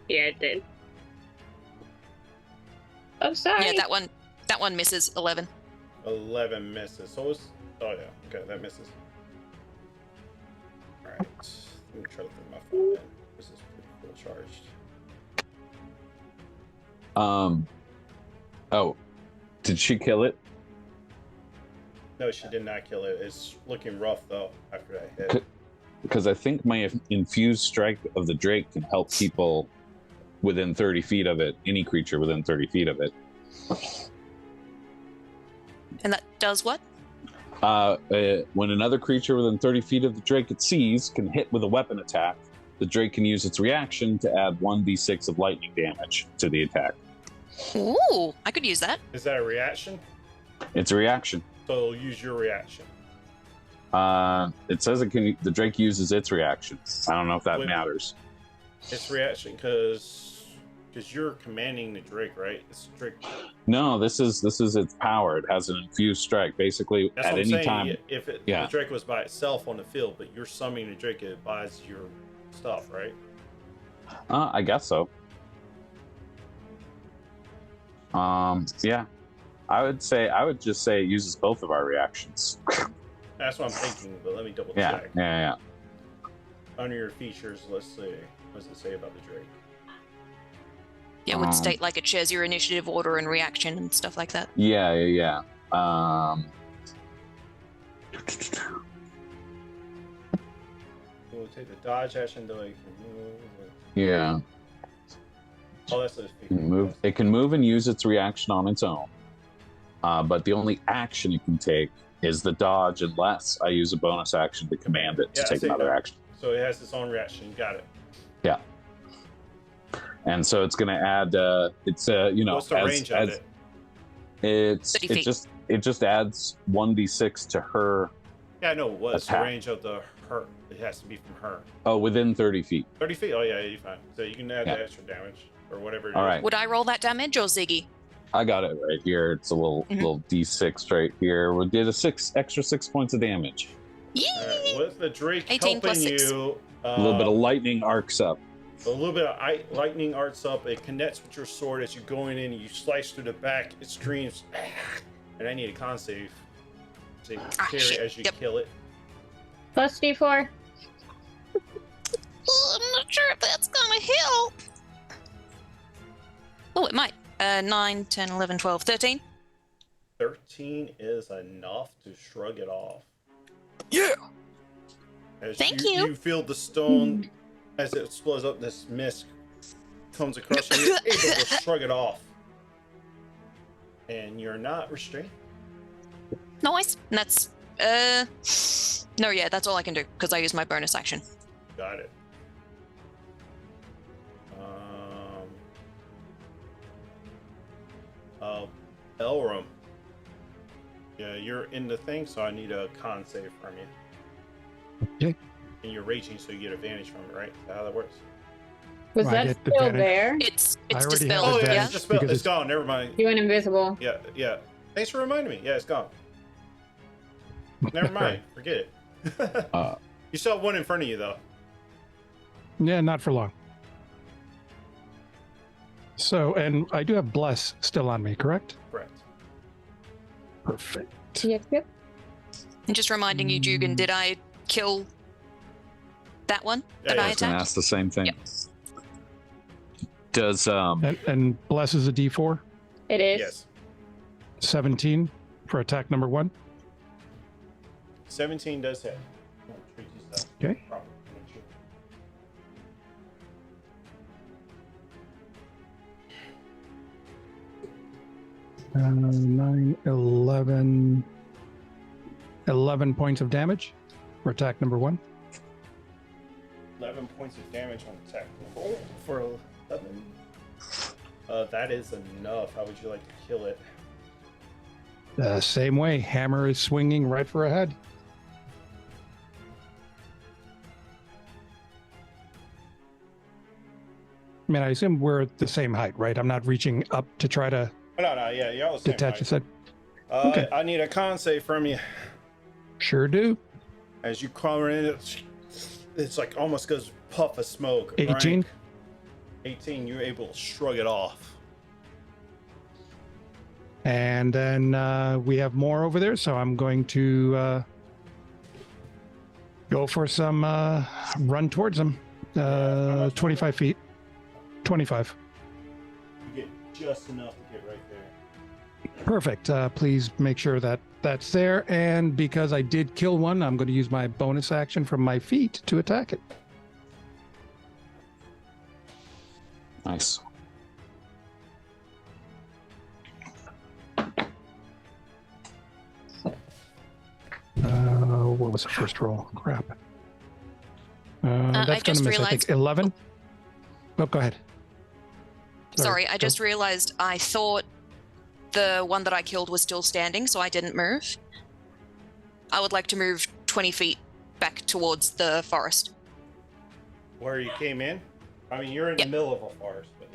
Speaker 6: Yeah, it did. Oh, sorry.
Speaker 5: Yeah, that one misses. 11.
Speaker 1: 11 misses. So it's... Oh, yeah. Okay, that misses. Alright. Let me try to put my phone in. This is pretty full charged.
Speaker 7: Oh. Did she kill it?
Speaker 1: No, she did not kill it. It's looking rough, though, after that hit.
Speaker 7: Because I think my infused strike of the Drake can help people within 30 feet of it, any creature within 30 feet of it.
Speaker 5: And that does what?
Speaker 7: When another creature within 30 feet of the Drake it sees can hit with a weapon attack, the Drake can use its reaction to add 1d6 of lightning damage to the attack.
Speaker 5: Ooh, I could use that.
Speaker 1: Is that a reaction?
Speaker 7: It's a reaction.
Speaker 1: So use your reaction.
Speaker 7: It says it can. The Drake uses its reaction. I don't know if that
Speaker 1: Wait.
Speaker 7: matters.
Speaker 1: It's reaction because you're commanding the Drake, right? It's Drake.
Speaker 7: No, this is its power. It has an infused strike. Basically,
Speaker 1: That's
Speaker 7: at
Speaker 1: what I'm
Speaker 7: any
Speaker 1: saying.
Speaker 7: time.
Speaker 1: If the
Speaker 7: Yeah.
Speaker 1: Drake was by itself on the field, but you're summoning the Drake, it buys your stuff, right?
Speaker 7: I guess so. Yeah. I would just say it uses both of our reactions.
Speaker 1: That's what I'm thinking, but let me double
Speaker 7: Yeah,
Speaker 1: check.
Speaker 7: yeah.
Speaker 1: Under your features, let's see. What does it say about the Drake?
Speaker 5: Yeah, it would state like it shares your initiative order and reaction and stuff like that.
Speaker 7: Yeah.
Speaker 1: We'll take the dodge action to like move.
Speaker 7: Yeah.
Speaker 1: Oh, that's a
Speaker 7: It can move and use its reaction on its own. But the only action it can take is the dodge, unless I use a bonus action to command it to
Speaker 1: Yeah, I
Speaker 7: take
Speaker 1: see
Speaker 7: another
Speaker 1: that.
Speaker 7: action.
Speaker 1: So it has its own reaction. Got it.
Speaker 7: Yeah. And so it's going to add. What's
Speaker 1: the range of it?
Speaker 7: It's
Speaker 5: 30 feet.
Speaker 7: it just adds 1d6 to her.
Speaker 1: Yeah, I know. What's the
Speaker 7: Attack.
Speaker 1: range of the her? It has to be from her.
Speaker 7: Oh, within 30 feet.
Speaker 1: 30 feet. Oh yeah, you're fine. So you can add
Speaker 7: Yeah.
Speaker 1: the extra damage or whatever. It
Speaker 7: All
Speaker 1: is.
Speaker 7: right.
Speaker 5: Would I roll that damage or Ziggy?
Speaker 7: I got it right here. It's a little
Speaker 5: Mhm.
Speaker 7: little d6 right here. We did extra 6 points of damage.
Speaker 5: Yee!
Speaker 1: All right. What's the Drake
Speaker 5: 18
Speaker 1: helping
Speaker 5: plus 6.
Speaker 1: you?
Speaker 7: A little bit of lightning arcs up.
Speaker 1: A little bit of lightning arts up. It connects with your sword as you go in and you slice through the back. It screams, and I need a con save. So you carry
Speaker 5: shit.
Speaker 1: as you
Speaker 5: Yep.
Speaker 1: kill it.
Speaker 6: Plus D4.
Speaker 5: I'm not sure if that's gonna help. Oh, it might. 9, 10, 11, 12, 13.
Speaker 1: 13 is enough to shrug it off.
Speaker 8: Yeah.
Speaker 1: As
Speaker 5: Thank you.
Speaker 1: You feel the stone as it explodes up. This mist comes across you. You're able to shrug it off, and you're not restrained.
Speaker 5: Nice. And that's no, yeah, that's all I can do because I use my bonus action.
Speaker 1: Got it. Elrum. Yeah, you're in the thing, so I need a con save from you.
Speaker 3: Okay.
Speaker 1: And you're raging, so you get advantage from it, right? Is that how that works?
Speaker 6: Was
Speaker 3: I
Speaker 6: that
Speaker 3: get
Speaker 6: still
Speaker 3: advantage.
Speaker 6: there?
Speaker 5: It's
Speaker 3: I already have
Speaker 5: dispelled.
Speaker 1: Oh, yeah,
Speaker 3: advantage.
Speaker 1: it's dispelled.
Speaker 3: because
Speaker 1: It's gone. Never mind.
Speaker 6: You went invisible.
Speaker 1: Yeah. Thanks for reminding me. Yeah, it's gone. Never mind. Forget it.
Speaker 7: Uh,
Speaker 1: You still have one in front of you, though.
Speaker 3: Yeah, not for long. So, and I do have Bless still on me, correct?
Speaker 1: Correct.
Speaker 3: Perfect.
Speaker 6: Yep.
Speaker 5: And just reminding you, Dugan, did I kill that one
Speaker 1: Yeah,
Speaker 5: that
Speaker 1: yeah.
Speaker 5: I
Speaker 7: I was going to
Speaker 5: attacked?
Speaker 7: ask the same thing.
Speaker 5: Yep.
Speaker 7: Does
Speaker 3: And Bless is a D4,
Speaker 6: It is.
Speaker 1: Yes.
Speaker 3: 17 for attack number 1.
Speaker 1: 17 does hit. Treat yourself
Speaker 3: Okay.
Speaker 1: properly. Make sure.
Speaker 3: 9, 11 points of damage for attack number 1.
Speaker 1: 11 points of damage on attack. For 11. That is enough. How would you like to kill it?
Speaker 3: Same way, hammer is swinging right for a head. I mean, I assume we're at the same height, right? I'm not reaching up to try to
Speaker 1: Oh, no, yeah, you're all the same
Speaker 3: detach
Speaker 1: height.
Speaker 3: his head.
Speaker 1: Okay. I need a con save from you.
Speaker 3: Sure do.
Speaker 1: As you climb in, it's like almost goes puff of smoke.
Speaker 3: 18.
Speaker 1: 18, you're able to shrug it off.
Speaker 3: And then we have more over there, so I'm going to go for some run towards them. 25 feet. 25.
Speaker 1: You get just enough to get right there.
Speaker 3: Perfect. Please make sure that that's there. And because I did kill one, I'm going to use my bonus action from my feet to attack it.
Speaker 7: Nice.
Speaker 3: What was the first roll? Crap.
Speaker 5: I
Speaker 3: That's going
Speaker 5: just
Speaker 3: to miss, I
Speaker 5: realized-
Speaker 3: think. 11? Oh, go ahead.
Speaker 5: Sorry, I
Speaker 3: go.
Speaker 5: just realized I thought the one that I killed was still standing, so I didn't move. I would like to move 20 feet back towards the forest.
Speaker 1: Where you came in? I mean, you're in
Speaker 5: Yep.
Speaker 1: the middle of a forest, but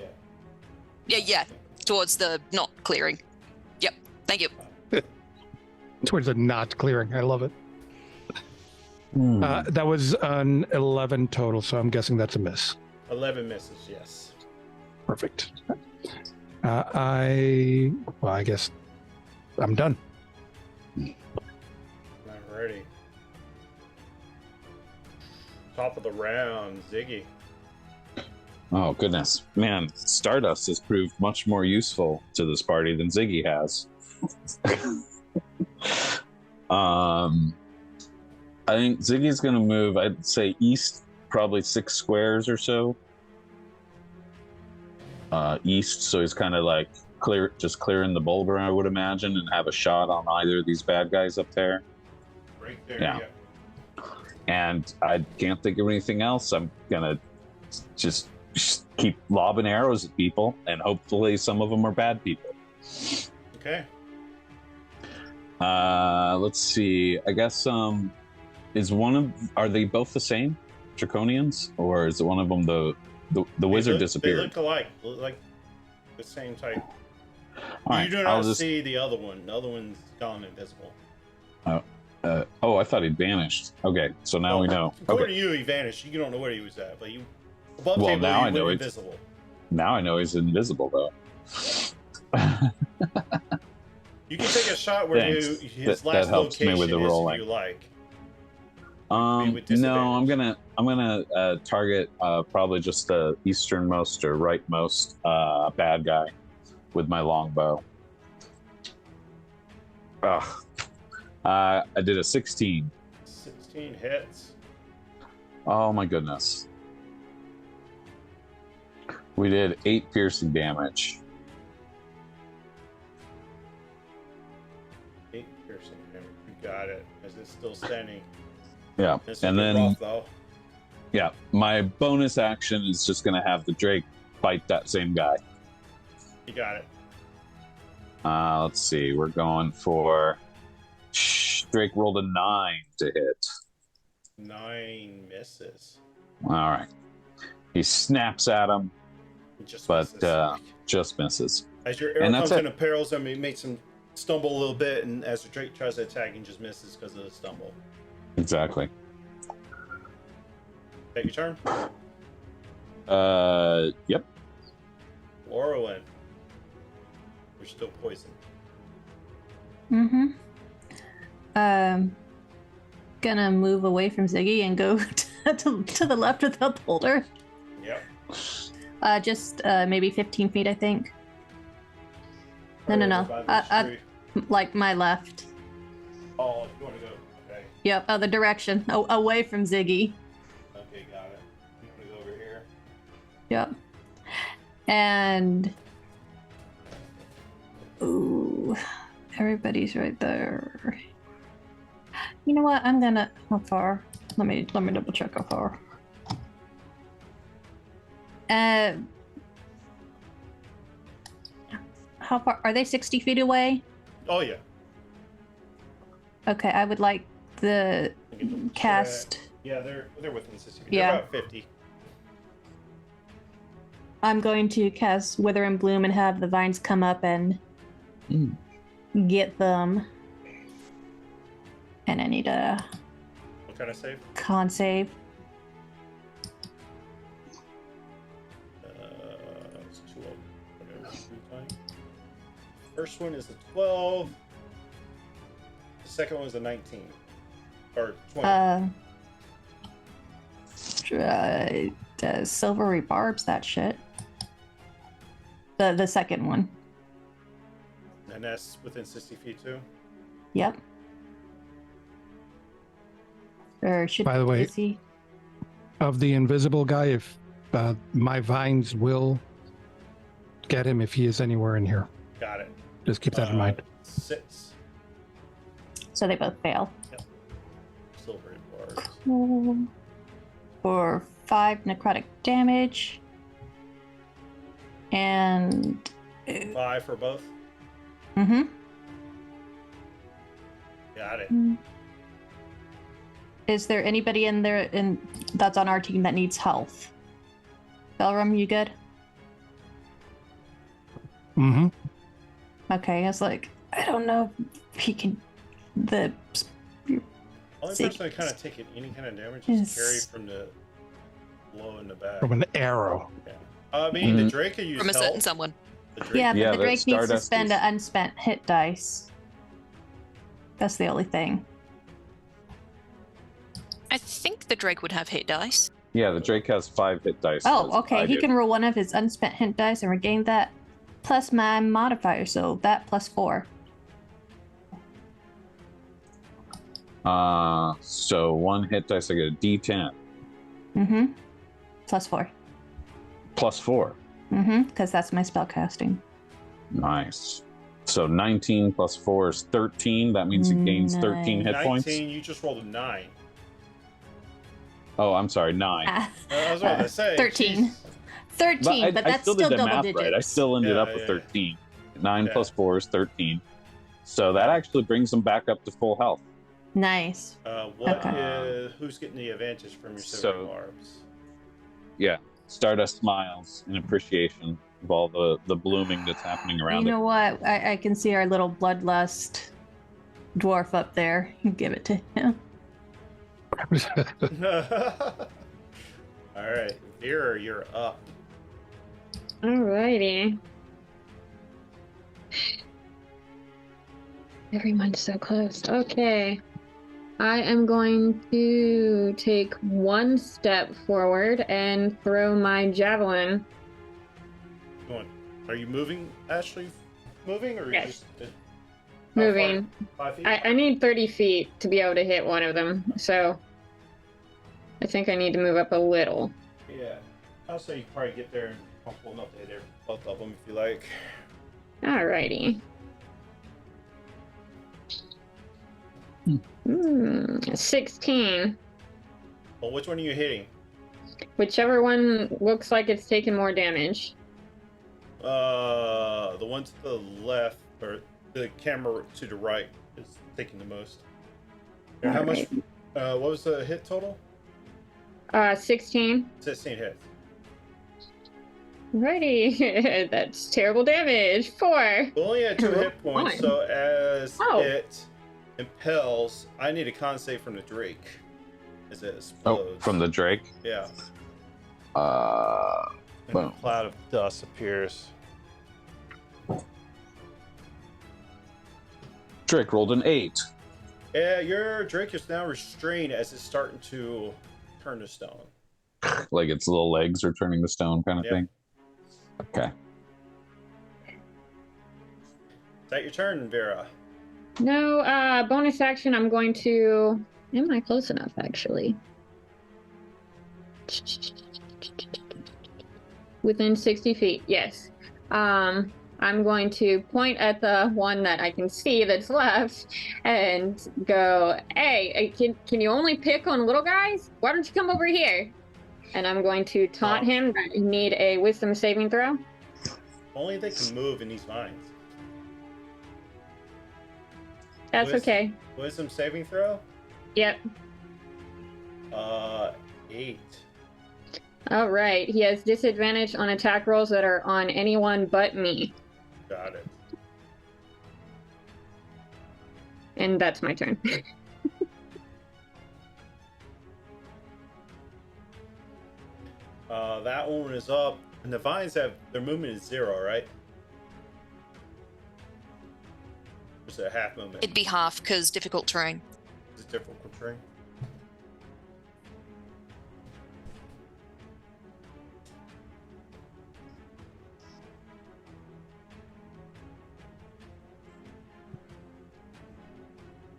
Speaker 1: yeah.
Speaker 5: Yeah, towards the not clearing. Yep, thank you.
Speaker 3: Towards the not clearing. I love it. That was an 11 total, so I'm guessing that's a miss.
Speaker 1: 11 misses, yes.
Speaker 3: Perfect. I guess I'm done.
Speaker 1: I'm ready. Top of the round, Ziggy.
Speaker 7: Oh goodness, man! Stardust has proved much more useful to this party than Ziggy has. I think Ziggy's gonna move. I'd say east, probably 6 squares or so. East, so he's kind of like clearing the boulder, I would imagine, and have a shot on either of these bad guys up there.
Speaker 1: Right there,
Speaker 7: Yeah. And I can't think of anything else. I'm gonna just keep lobbing arrows at people, and hopefully some of them are bad people.
Speaker 1: Okay.
Speaker 7: Let's see. I guess are they both the same Draconians, or is one of them the wizard disappeared?
Speaker 1: They look alike. Look like the same type.
Speaker 7: All right,
Speaker 1: You do
Speaker 7: I'll
Speaker 1: not
Speaker 7: just-
Speaker 1: see the other one. The other one's gone invisible.
Speaker 7: I thought he'd vanished. Okay, so now we know.
Speaker 1: According
Speaker 7: Okay,
Speaker 1: to you, he vanished. You don't know where he was at, but you above
Speaker 7: Well,
Speaker 1: table,
Speaker 7: now
Speaker 1: you
Speaker 7: I know
Speaker 1: went
Speaker 7: it's-
Speaker 1: invisible.
Speaker 7: now I know he's invisible though.
Speaker 1: You can take a shot where
Speaker 7: Thanks.
Speaker 1: his
Speaker 7: That
Speaker 1: last
Speaker 7: helps me
Speaker 1: location
Speaker 7: with the
Speaker 1: is
Speaker 7: rolling.
Speaker 1: if you like. with
Speaker 7: No, I'm
Speaker 1: disadvantage.
Speaker 7: gonna target probably just the easternmost or rightmost bad guy with my longbow. I did a 16.
Speaker 1: 16 hits.
Speaker 7: Oh my goodness. We did 8 piercing damage.
Speaker 1: 8 piercing damage. You got it. As it's still standing.
Speaker 7: Yeah,
Speaker 1: This
Speaker 7: and
Speaker 1: is
Speaker 7: then
Speaker 1: rough, though.
Speaker 7: yeah, my bonus action is just gonna have the Drake fight that same guy.
Speaker 1: You got it.
Speaker 7: Let's see, we're going for Drake rolled a 9 to hit.
Speaker 1: 9 misses.
Speaker 7: All right, he snaps at him,
Speaker 1: It just
Speaker 7: but
Speaker 1: misses.
Speaker 7: just misses.
Speaker 1: As your arrow
Speaker 7: and that's
Speaker 1: comes
Speaker 7: it.
Speaker 1: in and parries him, it makes him stumble a little bit, and as the Drake tries to attack, he just misses because of the stumble.
Speaker 7: Exactly.
Speaker 1: Take your turn.
Speaker 7: Yep.
Speaker 1: Laurelin. You're still poisoned.
Speaker 2: Mm-hmm. Gonna move away from Ziggy and go to the left of the boulder.
Speaker 1: Yep.
Speaker 2: Just maybe 15 feet, I think. No.
Speaker 1: By the street.
Speaker 2: Like my left.
Speaker 1: Oh, you want to go? Okay.
Speaker 2: Yep, other direction. Away from Ziggy.
Speaker 1: Okay, got it. You want to go over here?
Speaker 2: Yep. And ooh, everybody's right there. You know what? I'm gonna. How far? Let me double check how far. how far are they? 60 feet away?
Speaker 1: Oh yeah.
Speaker 2: Okay, I would like the
Speaker 1: I can double
Speaker 2: cast.
Speaker 1: check. Yeah, they're within 60 feet.
Speaker 2: Yeah.
Speaker 1: They're about 50.
Speaker 2: I'm going to cast Wither and Bloom and have the vines come up and get them. And I need a
Speaker 1: What kind of save?
Speaker 2: con save.
Speaker 1: It's 12. Whatever. First one is a 12. The second one is a 19. Or 20.
Speaker 2: Silvery barbs that shit. The second one.
Speaker 1: And that's within 60 feet too.
Speaker 2: Yep. Or should
Speaker 3: By the way,
Speaker 2: is he?
Speaker 3: Of the invisible guy, if my vines will get him if he is anywhere in here.
Speaker 1: Got it.
Speaker 3: Just keep that in mind.
Speaker 1: 6.
Speaker 2: So they both fail.
Speaker 1: Silvery bars.
Speaker 2: Cool. For 5 necrotic damage. And
Speaker 1: 5 for both.
Speaker 2: mm-hmm.
Speaker 1: Got it.
Speaker 2: Is there anybody in there that's on our team that needs health? Belram, you good?
Speaker 3: Mm-hmm.
Speaker 2: Okay, I was like, I don't know if he can. The
Speaker 1: Only
Speaker 2: Sick.
Speaker 1: person that kind of take any kind of damage is
Speaker 2: Yes.
Speaker 1: carry from the blow in the back.
Speaker 3: From an arrow.
Speaker 1: Yeah. I mean, the Drake could use
Speaker 5: From a
Speaker 1: help.
Speaker 5: certain someone.
Speaker 1: The Drake,
Speaker 2: yeah, but
Speaker 7: Yeah,
Speaker 2: the
Speaker 7: that
Speaker 2: Drake needs to
Speaker 7: Stardust
Speaker 2: spend
Speaker 7: is-
Speaker 2: an unspent hit dice. That's the only thing.
Speaker 5: I think the Drake would have hit dice.
Speaker 7: Yeah, the Drake has 5 hit dice.
Speaker 2: Oh,
Speaker 7: as
Speaker 2: okay.
Speaker 7: I
Speaker 2: He
Speaker 7: do.
Speaker 2: can roll one of his unspent hit dice and regain that plus my modifier, so that plus 4.
Speaker 7: So 1 hit dice, I get a D10
Speaker 2: Mm-hmm. Plus 4.
Speaker 7: plus 4.
Speaker 2: Mm-hmm. Because that's my spell casting.
Speaker 7: Nice. So 19 plus 4 is 13. That means it gains 13 hit
Speaker 1: 19,
Speaker 7: points.
Speaker 1: you just rolled a 9.
Speaker 7: Oh, I'm sorry, 9.
Speaker 2: Ah,
Speaker 1: I was about to say.
Speaker 2: 13.
Speaker 1: jeez.
Speaker 2: 13, but that's still
Speaker 7: did the
Speaker 2: double
Speaker 7: math
Speaker 2: digits.
Speaker 7: right. I still ended
Speaker 1: Yeah,
Speaker 7: up with
Speaker 1: yeah.
Speaker 7: 13. 9
Speaker 1: Yeah.
Speaker 7: plus 4 is 13. So that actually brings them back up to full health.
Speaker 2: Nice.
Speaker 1: What
Speaker 2: Okay.
Speaker 1: is who's getting the advantage from your
Speaker 7: So-
Speaker 1: silver barbs?
Speaker 7: Yeah. Stardust smiles in appreciation of all the blooming that's happening
Speaker 2: You
Speaker 7: around
Speaker 2: know what? I can see our little bloodlust dwarf up there. Give it to him.
Speaker 1: All right, Vera, you're up.
Speaker 6: Alrighty. Everyone's so close. Okay. I am going to take 1 step forward and throw my javelin.
Speaker 1: Going. Are you moving, Ashley? Moving or
Speaker 6: Yes.
Speaker 1: just how
Speaker 6: Moving.
Speaker 1: far? 5 feet?
Speaker 6: I need 30 feet to be able to hit one of them, so I think I need to move up a little.
Speaker 1: Yeah. I'll say you can probably get there and comfortable enough to hit both of them if you like.
Speaker 6: Alrighty. 16.
Speaker 1: Well, which one are you hitting?
Speaker 6: Whichever one looks like it's taking more damage.
Speaker 1: The one to the left, or the camera to the right, is taking the most. And how much? What was the hit total?
Speaker 6: 16.
Speaker 1: 16 hits.
Speaker 6: Righty. That's terrible damage. 4.
Speaker 1: We only had 2 hit points,
Speaker 6: Fine.
Speaker 1: so as
Speaker 6: Oh.
Speaker 1: it impels, I need a con save from the Drake. As it
Speaker 7: Oh,
Speaker 1: explodes.
Speaker 7: from the Drake.
Speaker 1: Yeah.
Speaker 7: Uh,
Speaker 1: And
Speaker 7: Boom.
Speaker 1: a cloud of dust appears.
Speaker 7: Drake rolled an 8.
Speaker 1: Yeah, your Drake is now restrained as it's starting to turn to stone.
Speaker 7: Like its little legs are turning to stone kind of
Speaker 1: Yep.
Speaker 7: thing. Okay.
Speaker 1: Is that your turn, Vera?
Speaker 6: No, bonus action, I'm going to... Am I close enough, actually? Within 60 feet, yes. I'm going to point at the one that I can see that's left and go, hey, can you only pick on little guys? Why don't you come over here? And I'm going to taunt him that you need a wisdom saving throw.
Speaker 1: Only they can move in these vines.
Speaker 6: That's okay.
Speaker 1: Wisdom saving throw?
Speaker 6: Yep.
Speaker 1: 8.
Speaker 6: All right. He has disadvantage on attack rolls that are on anyone but me.
Speaker 1: Got it.
Speaker 6: And that's my turn.
Speaker 1: That one is up. And the vines have their movement is 0, right? Just a half movement.
Speaker 5: It'd be half because difficult terrain.
Speaker 1: Is it difficult terrain?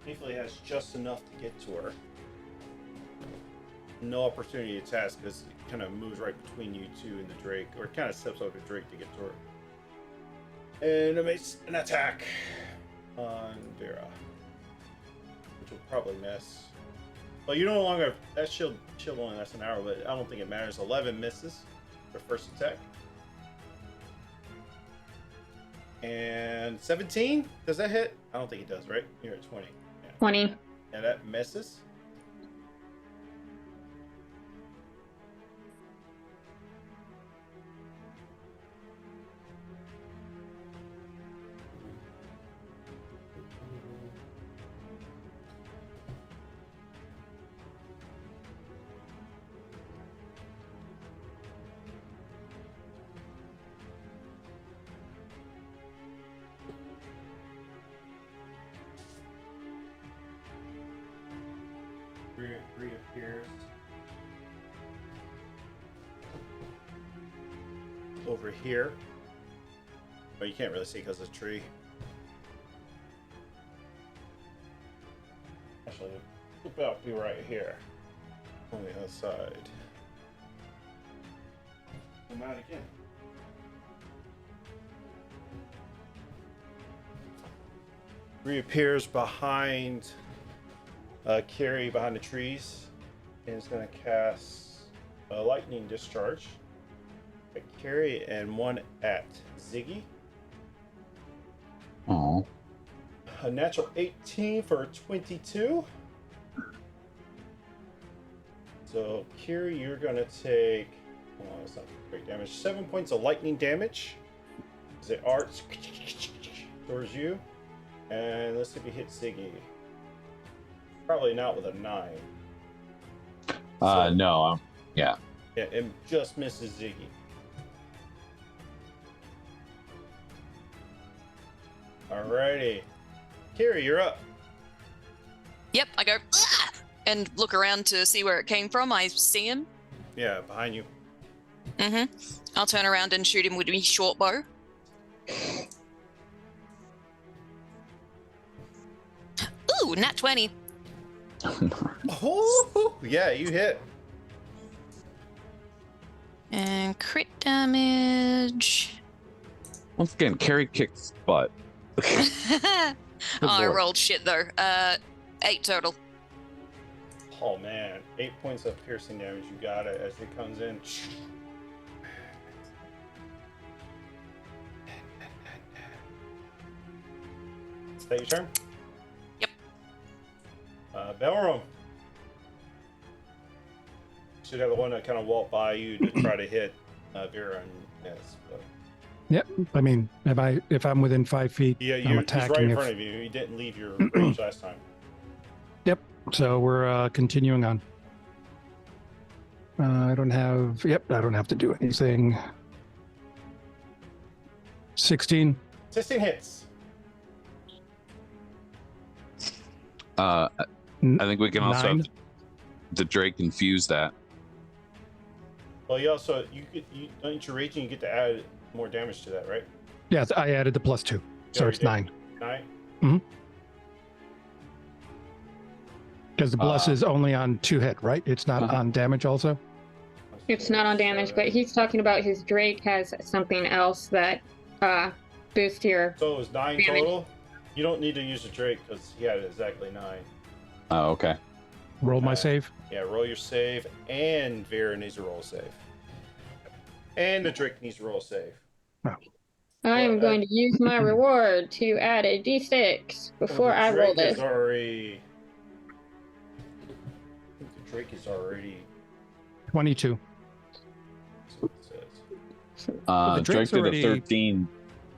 Speaker 1: Thankfully, has just enough to get to her. No opportunity to task because it kind of moves right between you two and the Drake, or it kind of steps over the Drake to get to her. And it makes an attack on Vera, which will probably miss. Well, you no longer that shield only lasts an hour, but I don't think it matters. 11 misses for first attack. And 17, does that hit? I don't think it does, right? You're at 20. Yeah.
Speaker 6: 20.
Speaker 1: And that misses. Reappears over here, but you can't really see because of the tree. Actually, it'll about be right here on the other side. Come out again. Reappears behind Carrie behind the trees, and it's going to cast a lightning discharge at Carrie and one at Ziggy.
Speaker 7: Oh.
Speaker 1: A natural 18 for a 22. So Carrie, you're going to take, oh, that's not great damage, 7 points of lightning damage as it arcs towards you. And let's see if you hit Ziggy. Probably not with a 9. So,
Speaker 7: No. Yeah.
Speaker 1: Yeah, it just misses Ziggy. Alrighty. Carrie, you're up.
Speaker 5: Yep, I go "Ah!" and look around to see where it came from. I see him.
Speaker 1: Yeah, behind you.
Speaker 5: Mm-hmm. I'll turn around and shoot him with my short bow. Ooh, nat 20.
Speaker 1: Oh, yeah, you hit.
Speaker 5: And crit damage.
Speaker 7: Once again, Carrie kicks butt.
Speaker 5: Oh, I
Speaker 7: lord.
Speaker 5: rolled shit though. 8 total.
Speaker 1: Oh man, 8 points of piercing damage. You got it as it comes in. Is that your turn?
Speaker 5: Yep.
Speaker 1: Belram. Should have the one that kind of walked by you to try to hit Vera and yes. But...
Speaker 3: Yep. I mean, if I'm within 5 feet,
Speaker 1: Yeah,
Speaker 3: I'm
Speaker 1: he's
Speaker 3: attacking.
Speaker 1: right in front of you. You didn't leave your range last time.
Speaker 3: Yep. So we're continuing on. I don't have to do anything. 16.
Speaker 1: 16 hits.
Speaker 7: I think we can also
Speaker 3: 9.
Speaker 7: have the Drake infuse that.
Speaker 1: Well, you also don't you raging, you get to add more damage to that, right?
Speaker 3: Yeah, I added the +2, so
Speaker 1: you
Speaker 3: it's
Speaker 1: did.
Speaker 3: 9.
Speaker 1: 9.
Speaker 3: Because the bless is only on 2 hit, right? It's not on damage also.
Speaker 6: It's not on damage, but he's talking about his Drake has something else that boosts your
Speaker 1: So it was 9
Speaker 6: damage.
Speaker 1: total. You don't need to use the Drake because he had exactly 9.
Speaker 7: Oh, okay.
Speaker 3: Roll my save.
Speaker 1: Yeah, roll your save, and Vera needs to roll a save. And the Drake needs to roll a save.
Speaker 3: Oh.
Speaker 6: I am going to use my reward to add a d6 before I roll this.
Speaker 1: I think the Drake is already
Speaker 3: 22.
Speaker 1: It says.
Speaker 3: The
Speaker 7: Drake
Speaker 3: Drake's
Speaker 7: did
Speaker 3: already-
Speaker 7: a 13.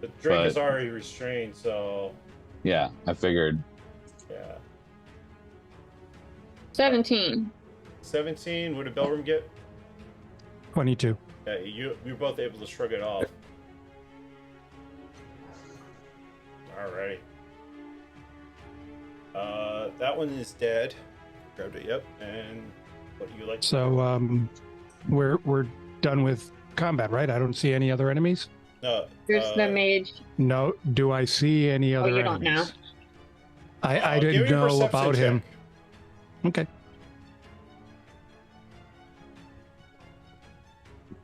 Speaker 1: The Drake is
Speaker 7: But-
Speaker 1: already restrained, so
Speaker 7: Yeah, I figured.
Speaker 1: yeah.
Speaker 6: 17.
Speaker 1: 17. What did Belram get?
Speaker 3: 22.
Speaker 1: Yeah, you were both able to shrug it off. Alrighty. That one is dead. Grabbed it. Yep. And what do you like?
Speaker 3: So we're done with combat, right? I don't see any other enemies.
Speaker 6: There's the mage.
Speaker 3: No. Do I see any other
Speaker 6: you don't
Speaker 3: enemies?
Speaker 6: know.
Speaker 3: I
Speaker 1: give
Speaker 3: didn't
Speaker 1: me a
Speaker 3: know
Speaker 1: perception
Speaker 3: about him.
Speaker 1: check.
Speaker 3: Okay.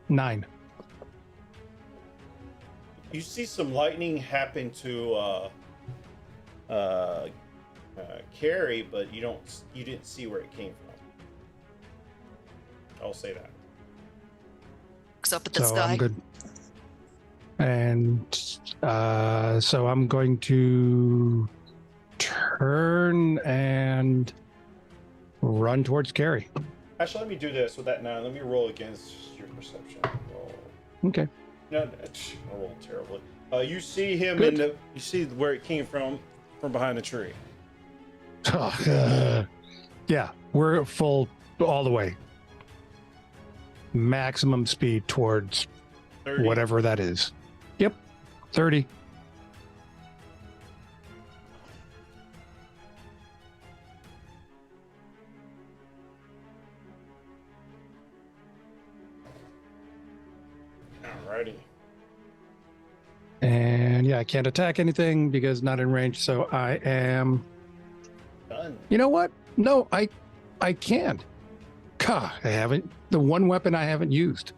Speaker 3: 9.
Speaker 1: You see some lightning happen to Carrie, but you didn't see where it came from. I'll say that.
Speaker 5: Looks up at the
Speaker 3: So
Speaker 5: sky.
Speaker 3: I'm good. And so I'm going to turn and run towards Carrie.
Speaker 1: Actually, let me do this with that 9. Let me roll against your perception. Roll.
Speaker 3: Okay.
Speaker 1: No, I rolled terribly. You see him
Speaker 3: Good.
Speaker 1: you see where it came from behind the tree.
Speaker 3: Yeah, we're full all the way. Maximum speed towards
Speaker 1: 30.
Speaker 3: whatever that is. Yep, 30.
Speaker 1: Alrighty.
Speaker 3: And yeah, I can't attack anything because not in range. So I am.
Speaker 1: Done.
Speaker 3: You know what? No, I can't. God, I haven't. The one weapon I haven't used.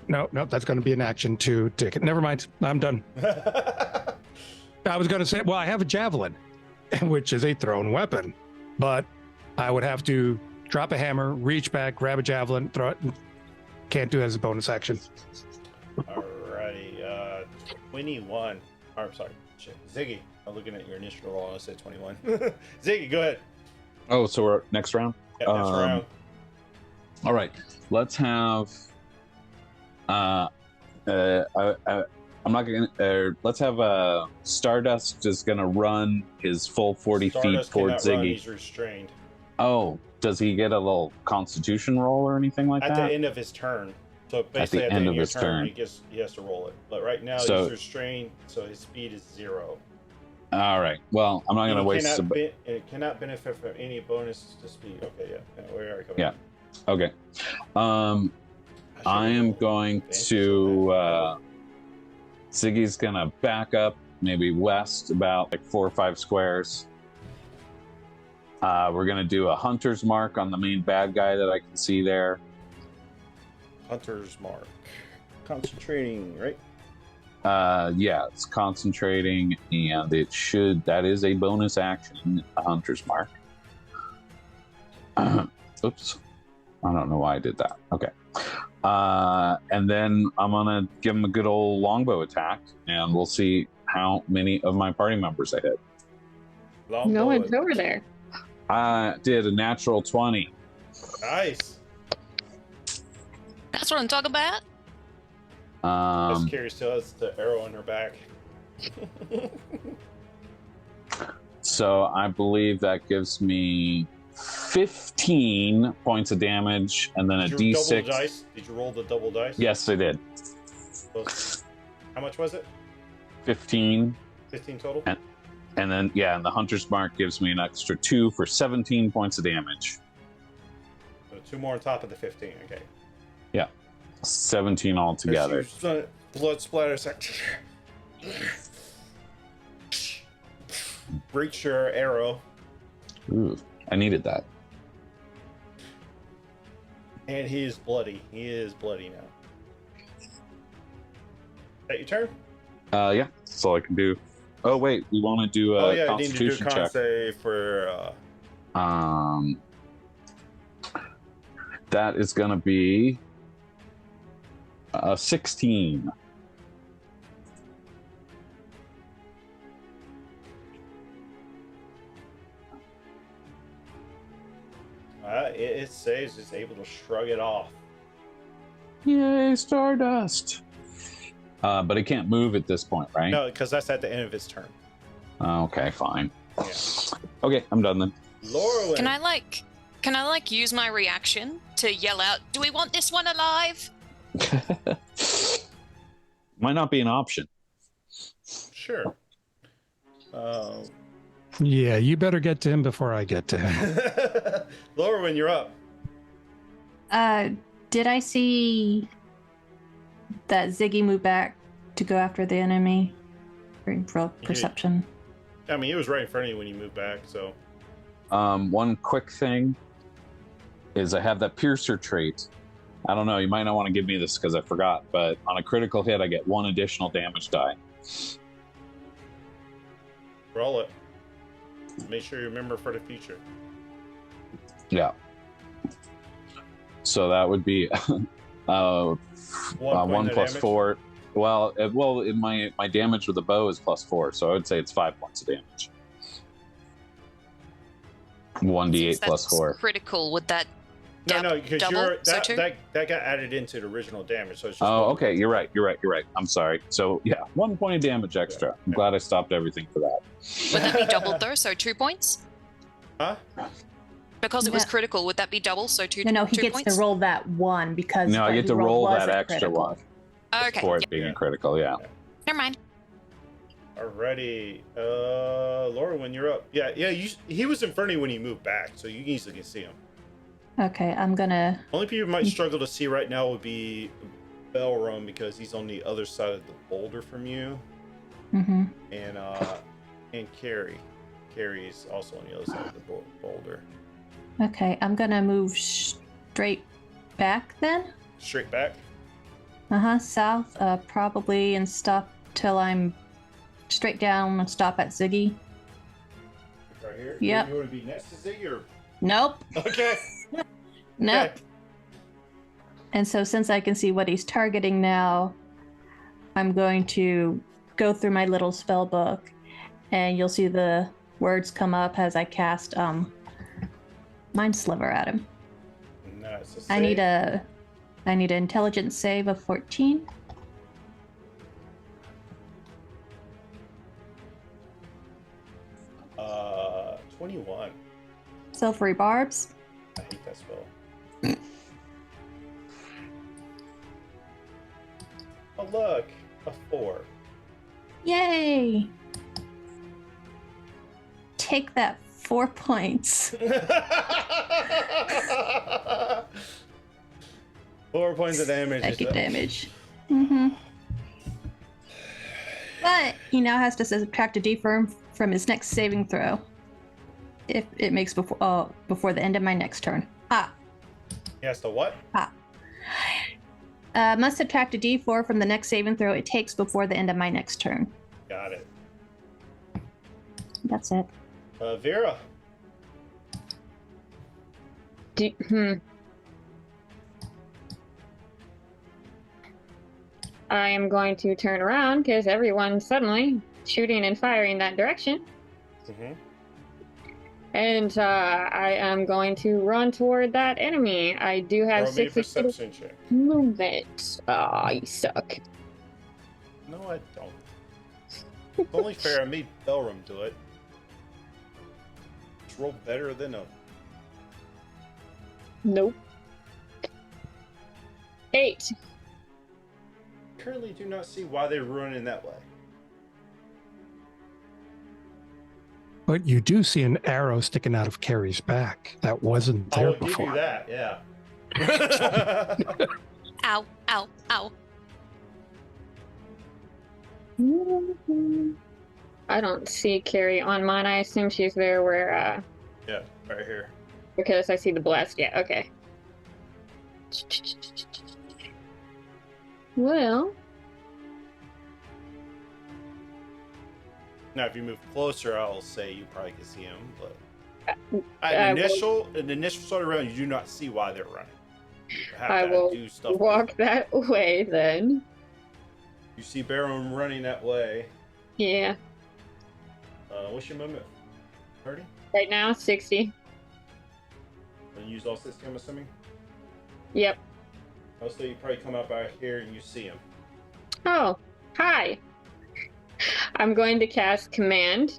Speaker 3: No, that's going to be an action to take it. Never mind. I'm done. I was going to say, well, I have a javelin, which is a thrown weapon, but I would have to drop a hammer, reach back, grab a javelin, throw it. Can't do it as a bonus action.
Speaker 1: Alrighty. 21. Or, I'm sorry. Shit. Ziggy. I'm looking at your initial roll. I said 21. Ziggy, go ahead.
Speaker 7: Oh, so we're next round?
Speaker 1: Yeah, next round.
Speaker 7: All right. Let's have. I'm not gonna. Let's have Stardust is gonna run his full 40
Speaker 1: Stardust
Speaker 7: feet towards
Speaker 1: cannot run.
Speaker 7: Ziggy.
Speaker 1: He's restrained.
Speaker 7: Oh, does he get a little Constitution roll or anything like
Speaker 1: At
Speaker 7: that?
Speaker 1: the end of his turn. So basically, at the end of his turn, he has to roll it. But right now,
Speaker 7: So-
Speaker 1: he's restrained, so his speed is 0.
Speaker 7: All right. Well, I'm not
Speaker 1: And
Speaker 7: gonna waste.
Speaker 1: it cannot benefit from any bonuses to speed. Okay, yeah. We are coming.
Speaker 7: Yeah. Okay. I am going to. Ziggy's gonna back up, maybe west about like 4 or 5 squares. We're gonna do a hunter's mark on the main bad guy that I can see there.
Speaker 1: Hunter's mark. Concentrating, right?
Speaker 7: Yeah, it's concentrating, and that is a bonus action, a hunter's mark. Oops. I don't know why I did that. Okay. And then I'm gonna give him a good old longbow attack, and we'll see how many of my party members I hit.
Speaker 6: No one's over there.
Speaker 7: I did a natural 20.
Speaker 1: Nice.
Speaker 5: That's what I'm talking about.
Speaker 1: Just curious still has the arrow in her back.
Speaker 7: So I believe that gives me 15 points of damage, and then
Speaker 1: Did you
Speaker 7: a d6.
Speaker 1: double dice? Did you roll the double dice?
Speaker 7: Yes, I did.
Speaker 1: How much was it?
Speaker 7: 15.
Speaker 1: 15 total?
Speaker 7: And then, yeah, and the hunter's mark gives me an extra 2 for 17 points of damage.
Speaker 1: So 2 more on top of the 15, okay.
Speaker 7: 17 altogether.
Speaker 1: Blood splatters. Breaks your arrow.
Speaker 7: Ooh, I needed that.
Speaker 1: And he is bloody. He is bloody now. That your turn?
Speaker 7: Yeah, that's all I can do. Oh, wait, we want to do a
Speaker 1: you need to do a
Speaker 7: constitution
Speaker 1: con
Speaker 7: check.
Speaker 1: save for...
Speaker 7: That is going to be 16.
Speaker 1: It saves it's able to shrug it off.
Speaker 7: Yay, Stardust! But it can't move at this point, right?
Speaker 1: No, because that's at the end of its turn.
Speaker 7: Okay, fine.
Speaker 1: Yeah.
Speaker 7: Okay, I'm done then.
Speaker 1: Laurelin.
Speaker 5: Can I use my reaction to yell out, "Do we want this one alive?"
Speaker 7: Might not be an option.
Speaker 1: Sure.
Speaker 3: Yeah, you better get to him before I get to him.
Speaker 1: Laurelin, you're up.
Speaker 2: Did I see that Ziggy move back to go after the enemy? Roll perception.
Speaker 1: I mean, he was right in front of you when you moved back, so.
Speaker 7: One quick thing is I have that piercer trait. I don't know, you might not want to give me this because I forgot, but on a critical hit, I get 1 additional damage die.
Speaker 1: Roll it. Make sure you remember for the future.
Speaker 7: Yeah. So that would be 1 plus
Speaker 1: damage?
Speaker 7: 4. Well, my damage with the bow is plus 4, so I would say it's 5 points of damage. 1d8
Speaker 5: Since
Speaker 7: plus
Speaker 5: that's
Speaker 7: 4.
Speaker 5: critical, would that
Speaker 1: No, because
Speaker 5: double?
Speaker 1: that got added into the original damage. So it's just
Speaker 7: Oh,
Speaker 1: one.
Speaker 7: okay. You're right. I'm sorry. So yeah, 1 point of damage extra. I'm glad I stopped everything for that.
Speaker 5: Would that be doubled though? So 2 points?
Speaker 1: Huh?
Speaker 5: Because it was
Speaker 2: Yeah.
Speaker 5: critical, would that be double? So two
Speaker 2: No, he
Speaker 5: 2
Speaker 2: gets
Speaker 5: points?
Speaker 2: to roll that one because
Speaker 7: No, I
Speaker 2: what
Speaker 7: get
Speaker 2: he
Speaker 7: to
Speaker 2: rolled
Speaker 7: roll that
Speaker 2: wasn't
Speaker 7: extra
Speaker 2: critical.
Speaker 7: one
Speaker 5: Okay,
Speaker 7: for it being a critical. Yeah.
Speaker 5: never mind.
Speaker 1: Alrighty. Laura, when you're up. Yeah. He was in front of you when you moved back, so you easily can see him.
Speaker 2: Okay, I'm gonna.
Speaker 1: Only people you might struggle to see right now would be Belrum because he's on the other side of the boulder from you,
Speaker 2: Mm-hmm.
Speaker 1: and Carrie. Carrie is also on the other side of the boulder.
Speaker 2: Okay, I'm gonna move straight back then.
Speaker 1: Straight back.
Speaker 2: South, probably, and stop till I'm straight down and stop at Ziggy.
Speaker 1: Right here.
Speaker 2: Yep.
Speaker 1: You want to be next to Ziggy or?
Speaker 2: Nope.
Speaker 1: Okay.
Speaker 2: Nope.
Speaker 1: Okay.
Speaker 2: And so, since I can see what he's targeting now, I'm going to go through my little spell book, and you'll see the words come up as I cast Mind Sliver at him.
Speaker 1: Nice.
Speaker 2: I need an intelligence save of 14.
Speaker 1: 21.
Speaker 2: Silvery barbs.
Speaker 1: I hate that spell. Oh look, a 4.
Speaker 2: Yay! Take that 4 points.
Speaker 1: 4 points of damage.
Speaker 2: Psychic damage. Mm-hmm. But he now has to subtract a d4 from his next saving throw. If it makes before the end of my next turn.
Speaker 1: Yes, the what?
Speaker 2: Must subtract a d4 from the next saving throw it takes before the end of my next turn.
Speaker 1: Got it.
Speaker 2: That's it.
Speaker 1: Vera.
Speaker 6: I am going to turn around because everyone's suddenly shooting and firing that direction.
Speaker 1: Mm-hmm.
Speaker 6: And I am going to run toward that enemy. I do have
Speaker 1: Roll me a
Speaker 6: 6
Speaker 1: perception check.
Speaker 6: movement. Ah, you suck.
Speaker 1: No, I don't. It's only fair I made Belrum do it. Just roll better than a.
Speaker 6: Nope. 8.
Speaker 1: Currently do not see why they're running that way.
Speaker 3: But you do see an arrow sticking out of Carrie's back. That wasn't there
Speaker 1: I'll give
Speaker 3: before.
Speaker 1: you that, yeah.
Speaker 5: Ow, ow, ow.
Speaker 6: I don't see Carrie on mine. I assume she's there where,
Speaker 1: Yeah, right here.
Speaker 6: because I see the blast. Yeah, okay. Well,
Speaker 1: Now, if you move closer, I'll say you probably can see him, but
Speaker 6: well-
Speaker 1: an initial sort of round, you do not see why they're running. Have
Speaker 6: I
Speaker 1: to
Speaker 6: will
Speaker 1: do stuff
Speaker 6: walk that way then.
Speaker 1: You see Baron running that way.
Speaker 6: Yeah.
Speaker 1: What's your movement? 30?
Speaker 6: Right now, 60.
Speaker 1: And use all 60, I'm assuming?
Speaker 6: Yep.
Speaker 1: Also, you probably come up out here and you see him.
Speaker 6: Oh, hi. I'm going to cast Command.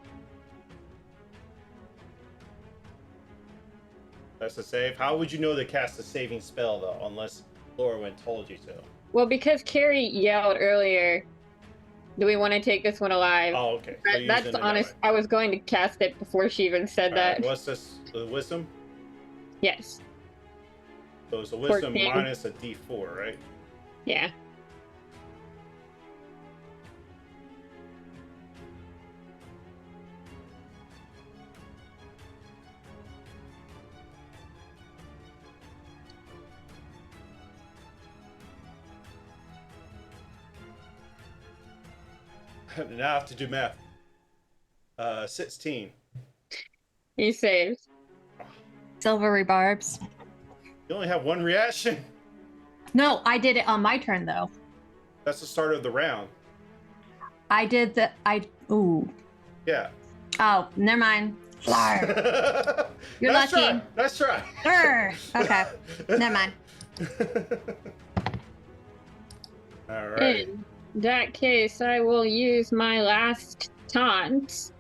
Speaker 1: That's a save. How would you know to cast a saving spell, though, unless Lorwyn told you to?
Speaker 6: Well, because Carrie yelled earlier, do we want to take this one alive?
Speaker 1: Oh, okay. So you're
Speaker 6: That's
Speaker 1: using it
Speaker 6: honest.
Speaker 1: that way.
Speaker 6: I was going to cast it before she even said
Speaker 1: All
Speaker 6: that.
Speaker 1: right, what's this? Wisdom?
Speaker 6: Yes.
Speaker 1: So it's a wisdom
Speaker 6: 14.
Speaker 1: minus a d4, right?
Speaker 6: Yeah.
Speaker 1: Now I have to do math. 16.
Speaker 6: You saved.
Speaker 2: Silvery barbs.
Speaker 1: You only have one reaction.
Speaker 2: No, I did it on my turn though.
Speaker 1: That's the start of the round.
Speaker 2: I did the ooh.
Speaker 1: Yeah.
Speaker 2: Oh, never mind. Flar. You're
Speaker 1: Nice
Speaker 2: lucky.
Speaker 1: Try. Nice try.
Speaker 2: Okay. Never mind.
Speaker 1: All right.
Speaker 6: In that case, I will use my last taunt.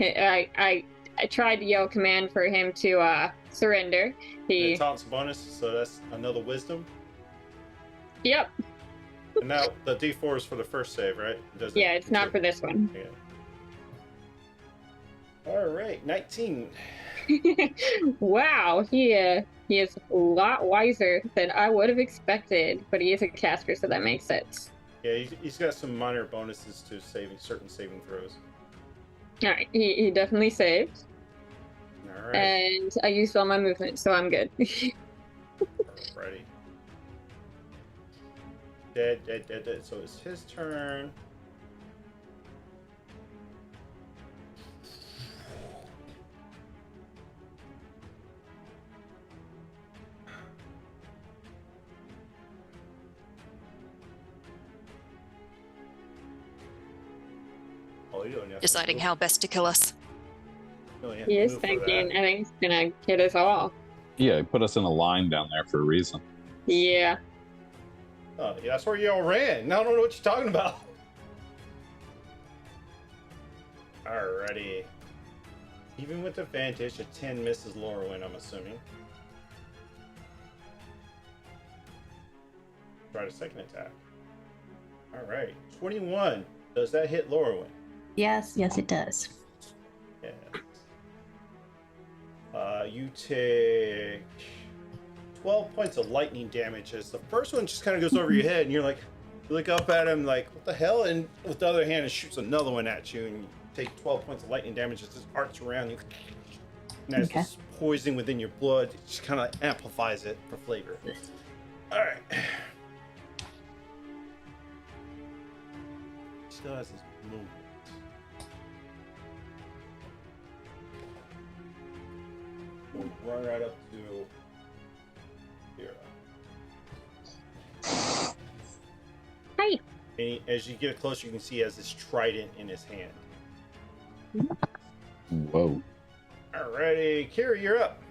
Speaker 6: I tried to yell command for him to surrender.
Speaker 1: The taunt's bonus, so that's another wisdom.
Speaker 6: Yep.
Speaker 1: And now the d4 is for the first save, right?
Speaker 6: Yeah, it's not for this one.
Speaker 1: Yeah. All right, 19.
Speaker 6: Wow, he is a lot wiser than I would have expected, but he is a caster, so that makes sense.
Speaker 1: Yeah, he's got some minor bonuses to certain saving throws.
Speaker 6: All right, he definitely saved,
Speaker 1: All right.
Speaker 6: and I used all my movement, so I'm good.
Speaker 1: Alrighty. Dead. So it's his turn. Oh, you don't have to
Speaker 5: Deciding
Speaker 1: move.
Speaker 5: how best to kill us.
Speaker 1: You don't have
Speaker 6: He
Speaker 1: to
Speaker 6: is
Speaker 1: move for
Speaker 6: thinking,
Speaker 1: that.
Speaker 6: I think he's gonna hit us all.
Speaker 7: Yeah, he put us in a line down there for a reason.
Speaker 6: Yeah.
Speaker 1: Oh, yeah, that's where you all ran. Now I don't know what you're talking about. Alrighty. Even with advantage, a 10 misses Lorwyn, I'm assuming. Try the second attack. Alright. 21. Does that hit Lorwyn?
Speaker 2: Yes, it does.
Speaker 1: Yeah. You take 12 points of lightning damage as the first one just kind of goes over your head, and you're like, you look up at him like, what the hell? And with the other hand, it shoots another one at you, and you take 12 points of lightning damage as this arcs around you. And as this poison within your blood, it just kind of amplifies it for flavor. Alright. Still has his movement. We'll run right up to here.
Speaker 6: Hi.
Speaker 1: And as you get closer, you can see he has this trident in his hand.
Speaker 7: Whoa.
Speaker 1: Alrighty, Kira, you're up.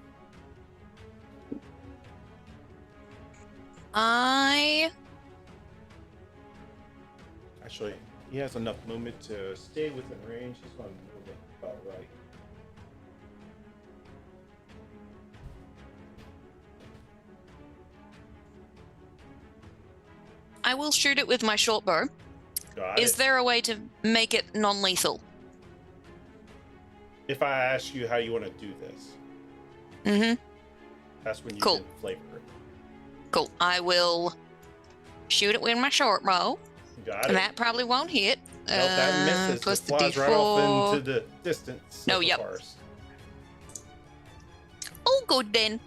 Speaker 1: Actually, he has enough movement to stay within range. He's going to move it about right.
Speaker 5: I will shoot it with my short bow.
Speaker 1: Got
Speaker 5: Is
Speaker 1: it.
Speaker 5: there a way to make it non-lethal?
Speaker 1: If I ask you how you want to do this,
Speaker 5: Mm-hmm.
Speaker 1: that's when you
Speaker 5: Cool.
Speaker 1: can flavor it.
Speaker 5: Cool. I will shoot it with my short bow.
Speaker 1: Got
Speaker 5: And
Speaker 1: it.
Speaker 5: that probably won't hit.
Speaker 1: Nope, that misses.
Speaker 5: Plus
Speaker 1: It
Speaker 5: the
Speaker 1: flies right off
Speaker 5: D4.
Speaker 1: into the distance.
Speaker 5: No,
Speaker 1: of the
Speaker 5: yep.
Speaker 1: forest.
Speaker 5: Oh, good then.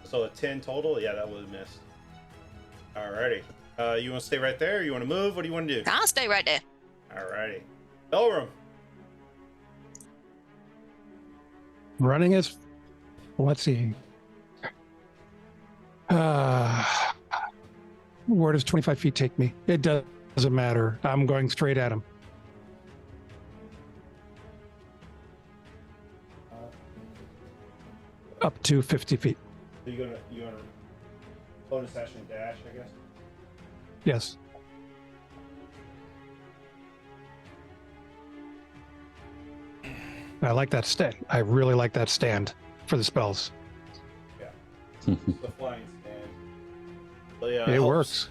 Speaker 1: So a 10 total? Yeah, that would have missed. Alrighty. You want to stay right there? You want to move? What do you want to do?
Speaker 5: I'll stay right there.
Speaker 1: Alrighty. Elrum.
Speaker 3: Running as, let's see. Where does 25 feet take me? It doesn't matter. I'm going straight at him. Up to 50 feet.
Speaker 1: So you gonna bonus action dash, I guess.
Speaker 3: Yes. I like that stand. I really like that stand for the spells.
Speaker 1: The flying stand. But yeah,
Speaker 3: It
Speaker 1: helps.
Speaker 3: works.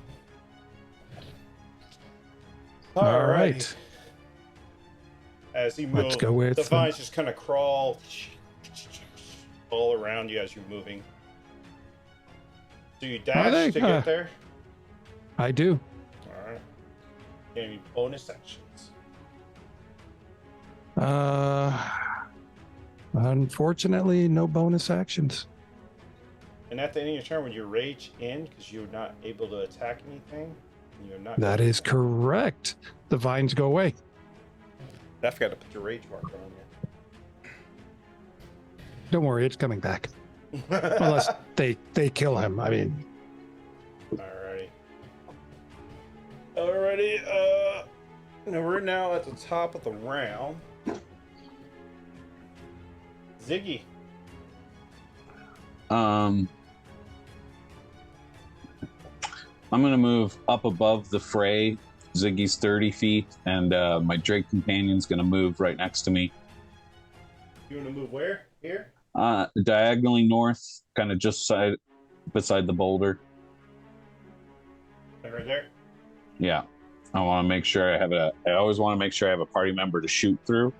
Speaker 1: All right.
Speaker 3: right.
Speaker 1: As he
Speaker 3: Let's
Speaker 1: moves,
Speaker 3: go with
Speaker 1: the vines just kind of crawl all around you as you're moving. Do you dash to get there?
Speaker 3: I do.
Speaker 1: All right. Any bonus actions?
Speaker 3: Unfortunately, no bonus actions.
Speaker 1: And at the end of your turn, when your rage ends, because you're not able to attack anything, you're not.
Speaker 3: That is correct. The vines go away.
Speaker 1: I forgot to put your rage marker on
Speaker 3: Don't worry, it's coming back. Unless they kill him. I mean,
Speaker 1: there. Alrighty. Now we're now at the top of the round. Ziggy.
Speaker 7: I'm gonna move up above the fray. Ziggy's 30 feet, and my Drake companion's gonna move right next to me.
Speaker 1: You want to move where? Here?
Speaker 7: Diagonally north, kind of just beside the boulder.
Speaker 1: Right there?
Speaker 7: Yeah. I want to make sure I always want to make sure I have a party member to shoot through.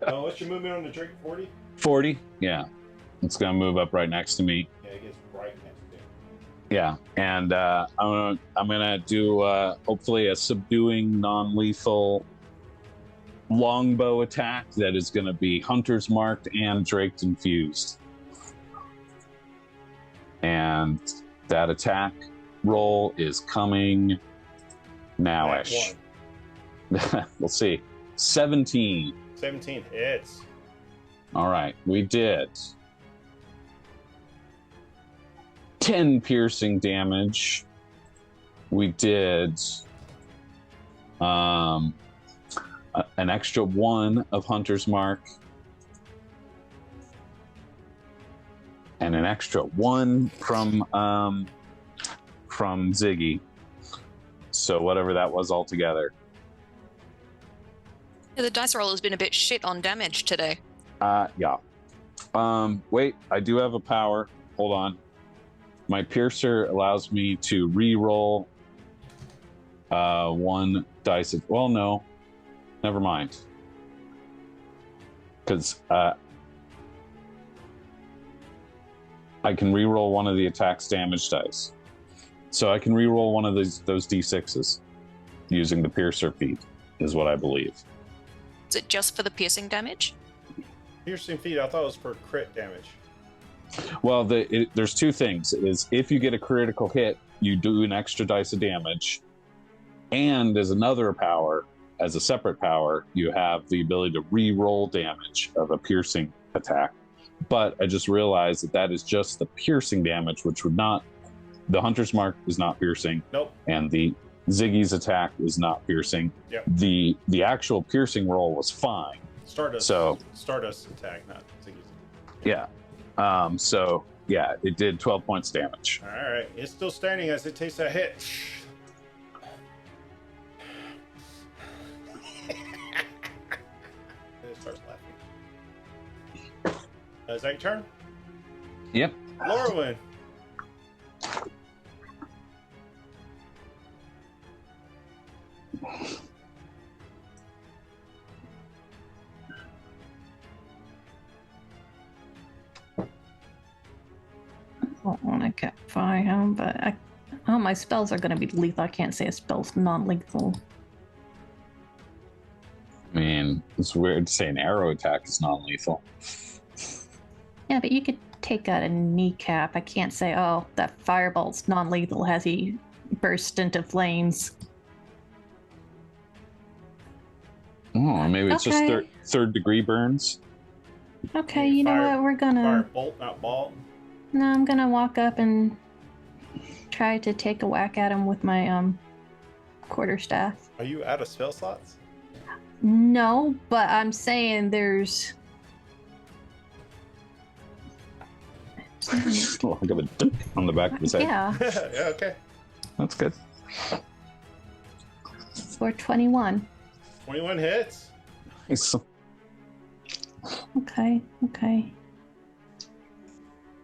Speaker 1: What's your movement on the Drake? 40?
Speaker 7: 40? Yeah. It's going to move up right next to me.
Speaker 1: Yeah, it gets right next to you.
Speaker 7: Yeah. And I'm gonna do hopefully a subduing non-lethal longbow attack that is going to be Hunter's Marked and Drake infused. And that attack roll is coming now-ish. We'll see. 17.
Speaker 1: 17 hits.
Speaker 7: All right, we did 10 piercing damage. We did an extra 1 of Hunter's Mark and an extra 1 from Ziggy. So whatever that was altogether.
Speaker 5: Yeah, the dice roll has been a bit shit on damage today.
Speaker 7: Yeah. Wait, I do have a power. Hold on. My piercer allows me to re-roll 1 dice. Well, no. Never mind. Because I can re-roll 1 of the attack's damage dice. So I can re-roll 1 of those d6s using the piercer feat, is what I believe.
Speaker 5: Is it just for the piercing damage?
Speaker 1: Piercing feet, I thought it was for crit damage.
Speaker 7: Well, there's 2 things. Is if you get a critical hit, you do an extra dice of damage. And as another power, as a separate power, you have the ability to re-roll damage of a piercing attack. But I just realized that is just the piercing damage, which would not... The Hunter's Mark is not piercing.
Speaker 1: Nope.
Speaker 7: And the Ziggy's attack is not piercing.
Speaker 1: Yep.
Speaker 7: The actual piercing roll was fine.
Speaker 1: Stardust attack, not Ziggy's.
Speaker 7: Yeah. So, yeah, it did 12 points damage.
Speaker 1: All right. It's still standing as it takes that hit. It starts laughing. Is that your turn?
Speaker 7: Yep.
Speaker 1: Lorwyn.
Speaker 2: I don't want to capify him, but my spells are going to be lethal. I can't say a spell's non-lethal.
Speaker 7: I mean, it's weird to say an arrow attack is non-lethal.
Speaker 2: Yeah, but you could take out a kneecap. I can't say, oh, that fireball's non-lethal. Has he burst into flames?
Speaker 7: Oh, maybe it's
Speaker 2: Okay.
Speaker 7: just third degree burns.
Speaker 2: Okay, you know what? We're gonna...
Speaker 1: Fire bolt, not ball.
Speaker 2: No, I'm gonna walk up and try to take a whack at him with my quarterstaff.
Speaker 1: Are you out of spell slots?
Speaker 2: No, but I'm saying there's.
Speaker 7: I'll give a dunk on the back of his head.
Speaker 2: Yeah,
Speaker 1: Yeah, okay.
Speaker 7: That's good.
Speaker 2: for 21.
Speaker 1: 21 hits.
Speaker 7: Nice.
Speaker 2: Okay.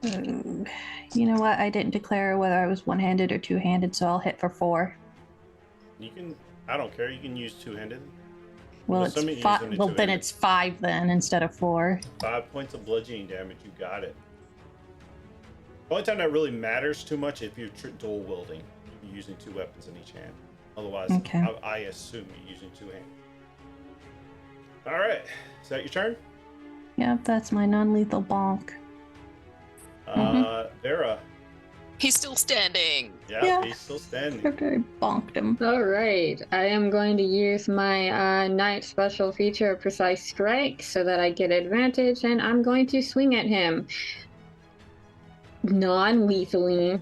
Speaker 2: You know what? I didn't declare whether I was one-handed or two-handed, so I'll hit for 4.
Speaker 1: You can. I don't care. You can use two-handed.
Speaker 2: Well,
Speaker 1: I'm
Speaker 2: it's
Speaker 1: assuming you're
Speaker 2: 5.
Speaker 1: using it
Speaker 2: Well, then
Speaker 1: two-handed.
Speaker 2: it's 5 then instead of 4.
Speaker 1: 5 points of bludgeoning damage. You got it. The only time that really matters too much if you're dual wielding, you're using 2 weapons in each hand. Otherwise,
Speaker 2: Okay.
Speaker 1: I assume you're using 2 hands. All right. Is that your turn?
Speaker 2: Yep, that's my non-lethal bonk.
Speaker 1: Vera.
Speaker 5: He's still standing.
Speaker 1: Yeah, he's still standing.
Speaker 2: After I bonked him.
Speaker 6: All right, I am going to use my night special feature, Precise Strike, so that I get advantage, and I'm going to swing at him non-lethally.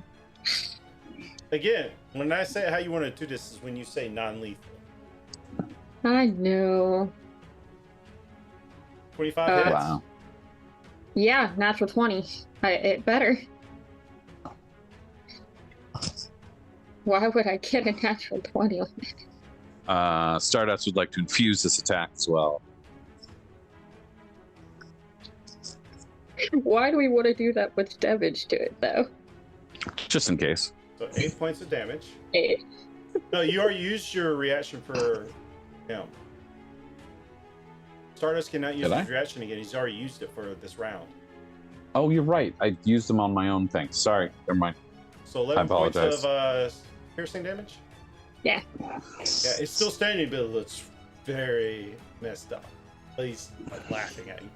Speaker 1: Again, when I say how you want to do this is when you say non-lethal.
Speaker 6: I know.
Speaker 1: 25 hits.
Speaker 7: Wow.
Speaker 6: Yeah, natural 20. It better. Why would I get a natural 20 on it?
Speaker 7: Stardust would like to infuse this attack as well.
Speaker 6: Why do we want to do that with damage to it, though?
Speaker 7: Just in case.
Speaker 1: So 8 points of damage.
Speaker 6: 8.
Speaker 1: No, you already used your reaction for him. Stardust cannot use
Speaker 7: Did I?
Speaker 1: his reaction again. He's already used it for this round.
Speaker 7: Oh, you're right. I used them on my own thing. Sorry. Never mind.
Speaker 1: So 11 points
Speaker 7: apologize.
Speaker 1: of piercing damage?
Speaker 6: Yeah.
Speaker 1: Yeah, it's still standing, but it looks very messed up. But he's like laughing at you.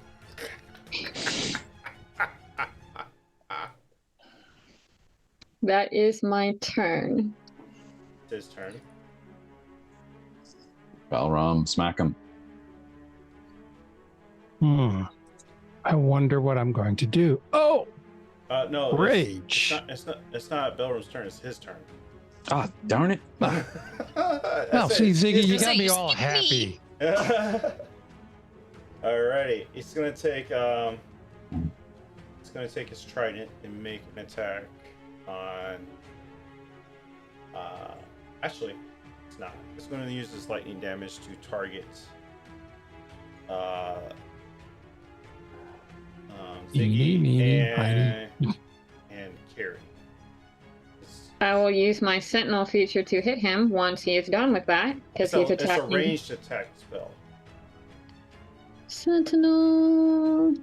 Speaker 6: That is my turn.
Speaker 1: It's his turn.
Speaker 7: Balram, smack him.
Speaker 3: I wonder what I'm going to do. Oh,
Speaker 1: No.
Speaker 3: rage.
Speaker 1: It's not Belram's turn. It's his turn.
Speaker 7: Ah, darn it.
Speaker 3: Well,
Speaker 1: That's
Speaker 3: see,
Speaker 1: it.
Speaker 3: Ziggy, you
Speaker 5: It's
Speaker 3: got
Speaker 5: like
Speaker 3: me
Speaker 5: you
Speaker 3: all
Speaker 5: skipped me.
Speaker 3: happy.
Speaker 1: Alrighty, it's gonna take his trident and make an attack on. Actually, it's not. It's going to use this lightning damage to target. Ziggy
Speaker 3: Meeny,
Speaker 1: and Carrie.
Speaker 6: I will use my Sentinel feature to hit him once he is done with that, because he's
Speaker 1: It's a
Speaker 6: attacking.
Speaker 1: ranged attack spell.
Speaker 6: Sentinel.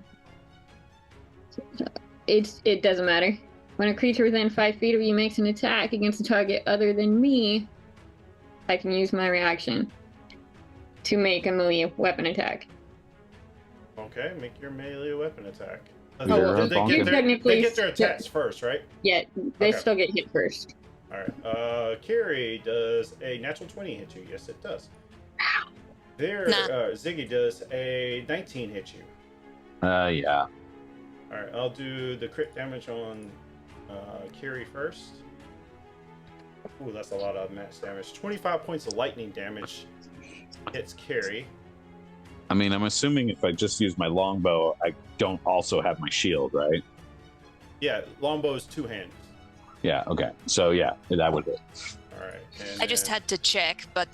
Speaker 6: It doesn't matter. When a creature within 5 feet of you makes an attack against a target other than me, I can use my reaction to make a melee weapon attack.
Speaker 1: Okay, make your melee weapon attack.
Speaker 7: Oh, well,
Speaker 1: Did they
Speaker 7: bonk
Speaker 1: get
Speaker 7: him.
Speaker 1: their,
Speaker 6: Technically,
Speaker 1: they get their attacks first, right?
Speaker 6: Yeah, they
Speaker 1: Okay.
Speaker 6: still get hit first.
Speaker 1: All right. Carrie, does a natural 20 hit you? Yes, it does. There,
Speaker 5: Nah.
Speaker 1: Ziggy does a 19 hit you.
Speaker 7: Yeah.
Speaker 1: All right, I'll do the crit damage on Carrie first. Ooh, that's a lot of max damage. 25 points of lightning damage hits Carrie.
Speaker 7: I mean, I'm assuming if I just use my longbow, I don't also have my shield, right?
Speaker 1: Yeah, longbow is 2 hands.
Speaker 7: Yeah, okay. So, yeah, that would hit.
Speaker 1: All right. And
Speaker 5: I just
Speaker 1: then,
Speaker 5: had to check, but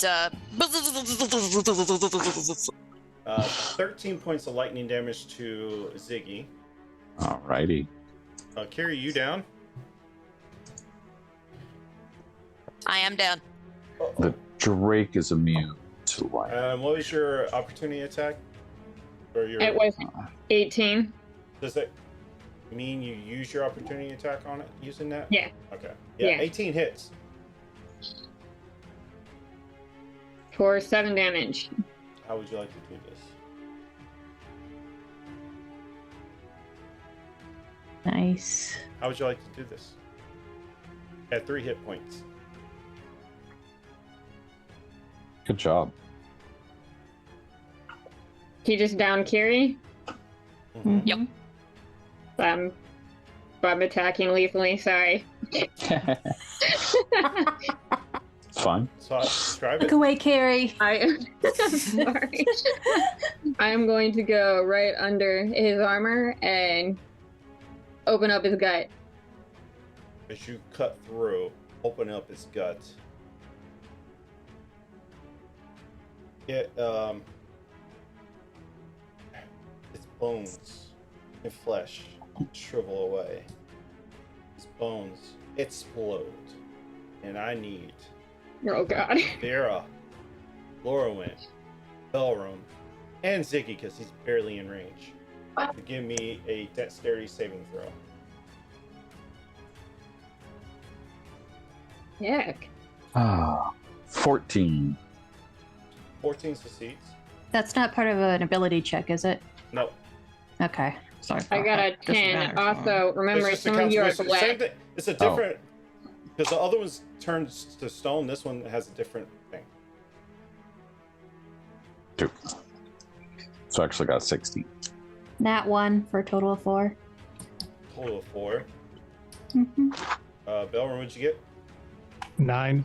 Speaker 1: 13 points of lightning damage to Ziggy.
Speaker 7: Alrighty.
Speaker 1: Carrie, you down?
Speaker 5: I am down.
Speaker 7: The Drake is immune to light.
Speaker 1: What was your opportunity attack? Or your,
Speaker 6: It was 18.
Speaker 1: does that mean you use your opportunity attack on it using that?
Speaker 6: Yeah.
Speaker 1: Okay. Yeah,
Speaker 6: Yeah.
Speaker 1: 18 hits.
Speaker 6: For 7 damage.
Speaker 1: How would you like to do this?
Speaker 2: Nice.
Speaker 1: How would you like to do this? At 3 hit points.
Speaker 7: Good job.
Speaker 6: He just downed Kiri.
Speaker 1: Mhm.
Speaker 5: Yep.
Speaker 6: I'm attacking lethally. Sorry.
Speaker 7: It's fine.
Speaker 1: So describe
Speaker 2: Look
Speaker 1: it.
Speaker 2: away, Carrie.
Speaker 6: I'm sorry. I am going to go right under his armor and open up his gut.
Speaker 1: As you cut through, open up his gut. Get its bones and flesh shrivel away. His bones explode, and I need
Speaker 6: Oh god.
Speaker 1: Vera, Lorwyn, Belrum, and Ziggy, because he's barely in range, to give me a dexterity saving throw.
Speaker 6: Yuck.
Speaker 7: 14.
Speaker 1: 14 succeeds.
Speaker 2: That's not part of an ability check, is it?
Speaker 1: No.
Speaker 2: Okay. Sorry.
Speaker 6: I got a 10. Also, remember,
Speaker 1: It's just a
Speaker 6: some of you are
Speaker 1: constitution- same
Speaker 6: black.
Speaker 1: thing. It's a different, because the other one's turns to stone. This one has a different thing.
Speaker 7: 2. So I actually got 60.
Speaker 2: Nat 1 for a total of 4.
Speaker 1: Total of 4.
Speaker 2: Mm-hmm.
Speaker 1: Belrum, what'd you get?
Speaker 3: 9.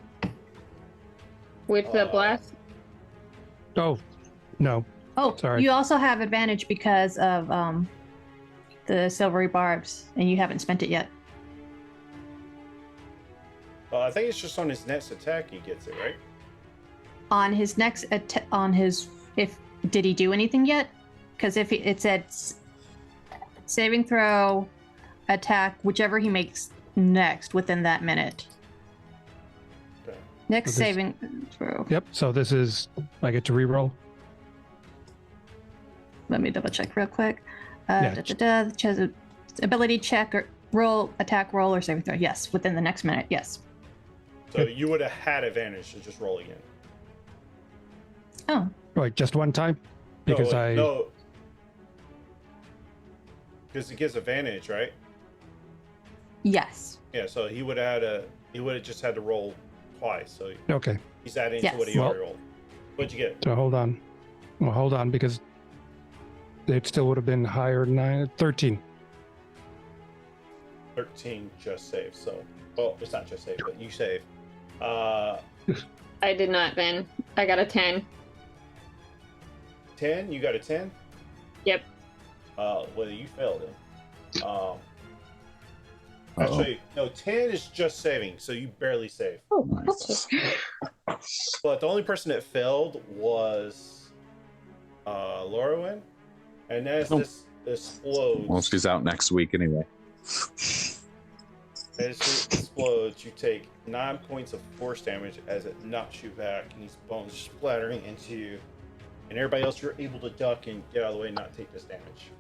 Speaker 6: With the blast?
Speaker 3: Oh, no.
Speaker 2: Oh,
Speaker 3: Sorry.
Speaker 2: you also have advantage because of the silvery barbs, and you haven't spent it yet.
Speaker 1: I think it's just on his next attack he gets it, right?
Speaker 2: On his next if did he do anything yet? Because if it said saving throw, attack, whichever he makes next within that minute.
Speaker 1: Okay.
Speaker 2: Next
Speaker 3: So this-
Speaker 2: saving throw.
Speaker 3: Yep. So this is, I get to reroll.
Speaker 2: Let me double check real quick.
Speaker 3: Yeah.
Speaker 2: Ability check or roll, attack roll, or saving throw. Yes, within the next minute. Yes.
Speaker 1: So you would have had advantage to just roll again.
Speaker 2: Oh,
Speaker 3: Right, just one time? Because
Speaker 1: no, because it gives advantage, right?
Speaker 2: yes.
Speaker 1: Yeah. So he would have just had to roll twice. So
Speaker 3: Okay.
Speaker 1: he's adding
Speaker 2: Yes.
Speaker 1: to what he
Speaker 3: Well-
Speaker 1: already rolled. What'd you get?
Speaker 3: So hold on. Well, hold on, because it still would have been higher than 13.
Speaker 1: 13 just save. So, well, it's not just save, but you save.
Speaker 6: I did not then. I got a 10.
Speaker 1: 10. You got a 10.
Speaker 6: Yep.
Speaker 1: Well, you failed him. Actually, no. 10 is just saving, so you barely save.
Speaker 6: Oh, okay.
Speaker 1: But the only person that failed was Lorwyn, and as this explodes,
Speaker 7: Well, she's out next week anyway.
Speaker 1: as it explodes, you take 9 points of force damage as it knocks you back, and these bones splattering into you. And everybody else, you're able to duck and get out of the way and not take this damage.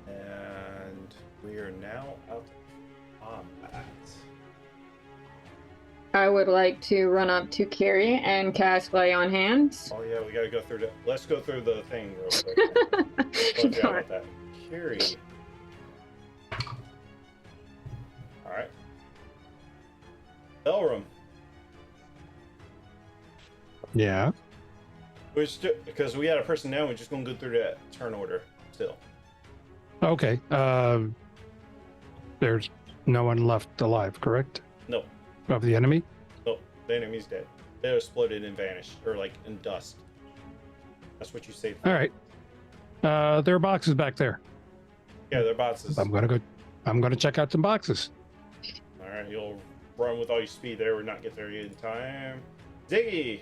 Speaker 1: And we are now out of combat.
Speaker 6: I would like to run up to Carrie and cast Lay on Hands.
Speaker 1: Oh yeah, we gotta go through the. Let's go through the thing real quick. Forgot about that. Carrie. All right. Belrum.
Speaker 3: Yeah.
Speaker 1: Because we had a person now, we're just gonna go through that turn order still.
Speaker 3: Okay. There's no one left alive, correct?
Speaker 1: No,
Speaker 3: Of the enemy?
Speaker 1: no, the enemy's dead. They exploded and vanished, or like in dust. That's what you saved.
Speaker 3: All right. There are boxes back there.
Speaker 1: Yeah, they're boxes.
Speaker 3: I'm gonna check out some boxes.
Speaker 1: All right, you'll run with all your speed there. We're not get there in time. Ziggy.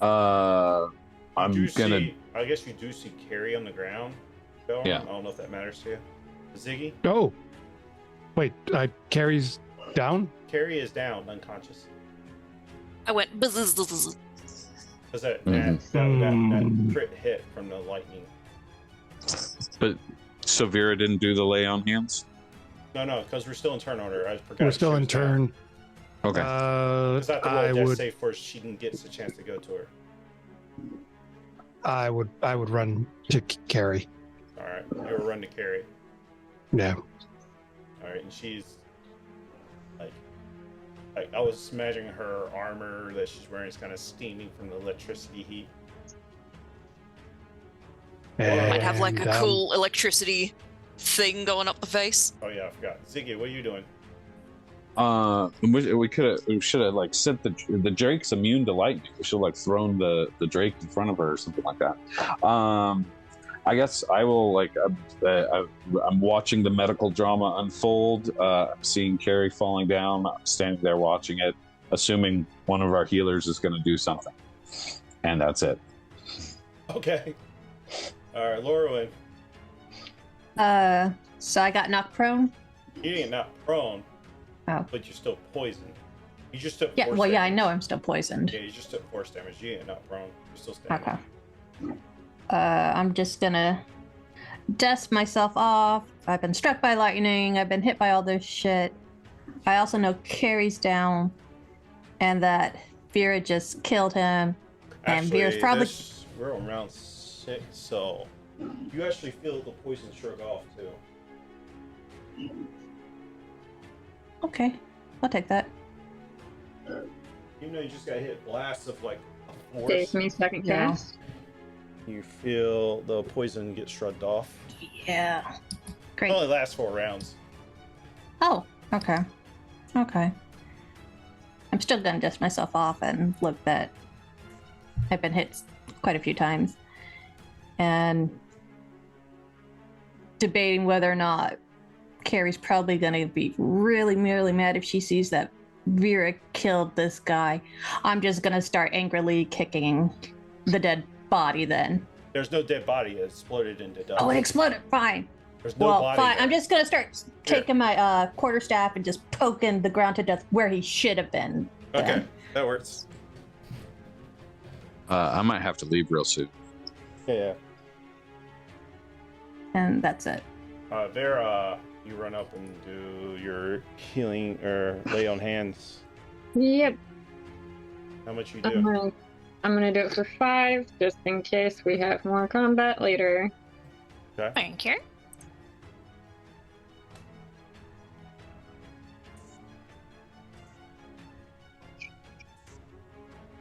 Speaker 7: I'm
Speaker 1: Do you
Speaker 7: gonna.
Speaker 1: see- I guess you do see Carrie on the ground. Bill?
Speaker 7: Yeah.
Speaker 1: I don't know if that matters to you. Ziggy.
Speaker 3: Oh. Wait, Carrie's down?
Speaker 1: Carrie is down, unconscious.
Speaker 5: I went buzz, buzz, buzz, buzz.
Speaker 1: Because that,
Speaker 7: Mhm.
Speaker 1: that crit hit from the lightning.
Speaker 7: But so Vera didn't do the lay on hands.
Speaker 1: No, because we're still in turn order. I forgot.
Speaker 3: We're still in turn.
Speaker 7: Okay.
Speaker 1: Because I have to roll
Speaker 3: I
Speaker 1: a death
Speaker 3: would
Speaker 1: save first. She can get a chance to go to her.
Speaker 3: I would run to Carrie.
Speaker 1: All right, you will run to Carrie.
Speaker 3: Yeah.
Speaker 1: All right, and she's like I was imagining her armor that she's wearing is kind of steaming from the electricity heat.
Speaker 5: Might have like
Speaker 3: And,
Speaker 5: a cool electricity thing going up the face.
Speaker 1: Oh yeah, I forgot. Ziggy, what are you doing?
Speaker 7: We should have like sent the Drake's immune to lightning. We should have like thrown the Drake in front of her or something like that. I guess I will like. I'm watching the medical drama unfold. I'm seeing Carrie falling down. I'm standing there watching it, assuming one of our healers is going to do something, and that's it.
Speaker 1: Okay. All right, Laura.
Speaker 2: So I got knocked prone.
Speaker 1: You didn't knock prone.
Speaker 2: Oh.
Speaker 1: But you're still poisoned. You just took.
Speaker 2: Yeah.
Speaker 1: Force
Speaker 2: Well, yeah, I
Speaker 1: damage.
Speaker 2: know I'm still poisoned.
Speaker 1: Yeah, you just took force damage. You didn't knock prone. You're still standing.
Speaker 2: Okay. I'm just gonna dust myself off. I've been struck by lightning. I've been hit by all this shit. I also know Carrie's down, and that Vera just killed him. And Vera's probably.
Speaker 1: We're on round 6, so you actually feel the poison shrug off too.
Speaker 2: Okay, I'll take that.
Speaker 1: Even though you just got hit blasts of like a force,
Speaker 6: Save me second
Speaker 2: Yeah.
Speaker 6: cast.
Speaker 1: you feel the poison get shrugged off.
Speaker 2: Yeah.
Speaker 1: It
Speaker 2: Great.
Speaker 1: only lasts 4 rounds.
Speaker 2: Oh, okay. Okay. I'm still gonna dust myself off and look that I've been hit quite a few times. And debating whether or not Carrie's probably gonna be really mad if she sees that Vera killed this guy. I'm just gonna start angrily kicking the dead body then.
Speaker 1: There's no dead body. It exploded into dust.
Speaker 2: Oh, it exploded. Fine.
Speaker 1: There's no
Speaker 2: Well,
Speaker 1: body.
Speaker 2: fine.
Speaker 1: there.
Speaker 2: I'm just gonna start taking my quarterstaff and just poking the ground to death where he should have been.
Speaker 1: Okay,
Speaker 2: then.
Speaker 1: that works.
Speaker 7: I might have to leave real soon.
Speaker 1: Yeah.
Speaker 2: And that's it.
Speaker 1: Vera, you run up and do your healing or lay on hands.
Speaker 6: Yep.
Speaker 1: How much you
Speaker 6: I'm
Speaker 1: do?
Speaker 6: gonna do it for 5, just in case we have more combat later.
Speaker 5: Thank you.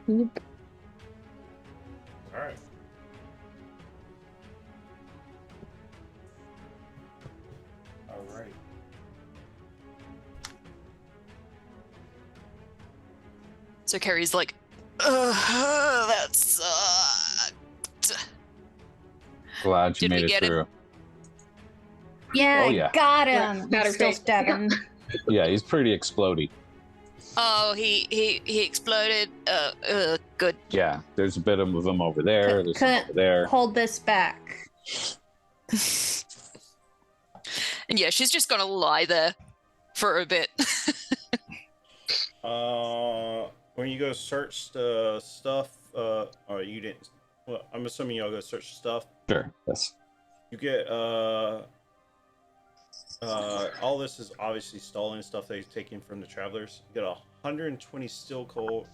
Speaker 6: Yep.
Speaker 1: All right. All right.
Speaker 5: So Carrie's like, that sucked.
Speaker 7: Glad you
Speaker 5: Did we
Speaker 7: made it
Speaker 5: get him?
Speaker 7: through.
Speaker 2: Yeah,
Speaker 7: Oh, yeah.
Speaker 2: got him.
Speaker 6: Got her
Speaker 2: Still
Speaker 6: face.
Speaker 2: stabbing.
Speaker 7: Yeah, he's pretty explodey.
Speaker 5: Oh, he exploded. Good.
Speaker 7: Yeah, there's a bit of him over there. There's some
Speaker 2: Couldn't
Speaker 7: over there.
Speaker 2: hold this back.
Speaker 5: And yeah, she's just gonna lie there for a bit.
Speaker 1: When you go search the stuff, or you didn't. Well, I'm assuming y'all go search the stuff.
Speaker 7: Sure. Yes.
Speaker 1: You get all this is obviously stolen stuff that he's taken from the travelers. You get 120 steel coin,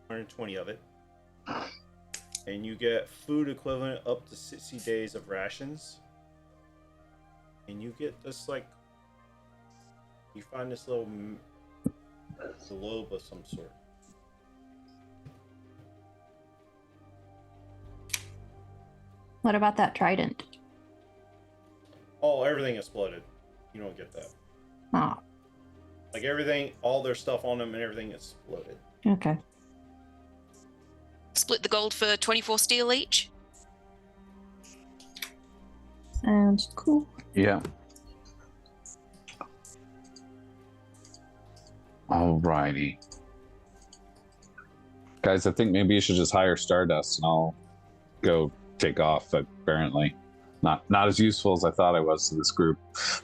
Speaker 1: 120 of it, and you get food equivalent up to 60 days of rations. And you get this you find this little globe of some sort.
Speaker 2: What about that trident?
Speaker 1: Oh, everything exploded. You don't get that.
Speaker 2: Oh,
Speaker 1: Like everything, all their stuff on them and everything exploded.
Speaker 2: okay.
Speaker 5: Split the gold for 24 steel each.
Speaker 2: Sounds cool.
Speaker 7: Yeah. Alrighty. Guys, I think maybe you should just hire Stardust and I'll go take off, apparently. Not as useful as I thought I was to this group.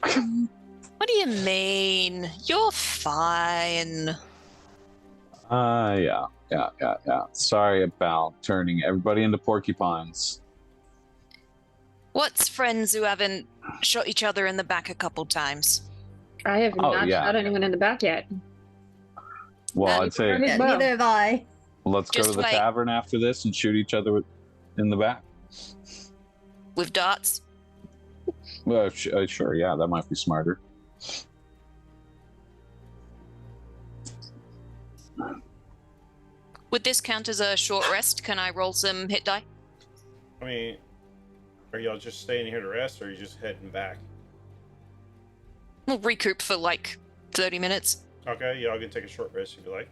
Speaker 5: What do you mean? You're fine.
Speaker 7: Yeah. Sorry about turning everybody into porcupines.
Speaker 5: What's friends who haven't shot each other in the back a couple times?
Speaker 6: I have
Speaker 7: Oh,
Speaker 6: not
Speaker 7: yeah.
Speaker 6: shot anyone in the back yet.
Speaker 7: Well, I'd say
Speaker 6: Perfect.
Speaker 2: Yeah,
Speaker 6: Well,
Speaker 2: neither have I.
Speaker 7: let's go
Speaker 5: just
Speaker 7: to the
Speaker 5: wait.
Speaker 7: tavern after this and shoot each other in the back.
Speaker 5: With darts?
Speaker 7: Well, sure, yeah, that might be smarter.
Speaker 5: Would this count as a short rest? Can I roll some hit die?
Speaker 1: I mean, Are y'all just staying here to rest, or are you just heading back?
Speaker 5: We'll recoup for like 30 minutes.
Speaker 1: Okay, y'all can take a short rest if you like.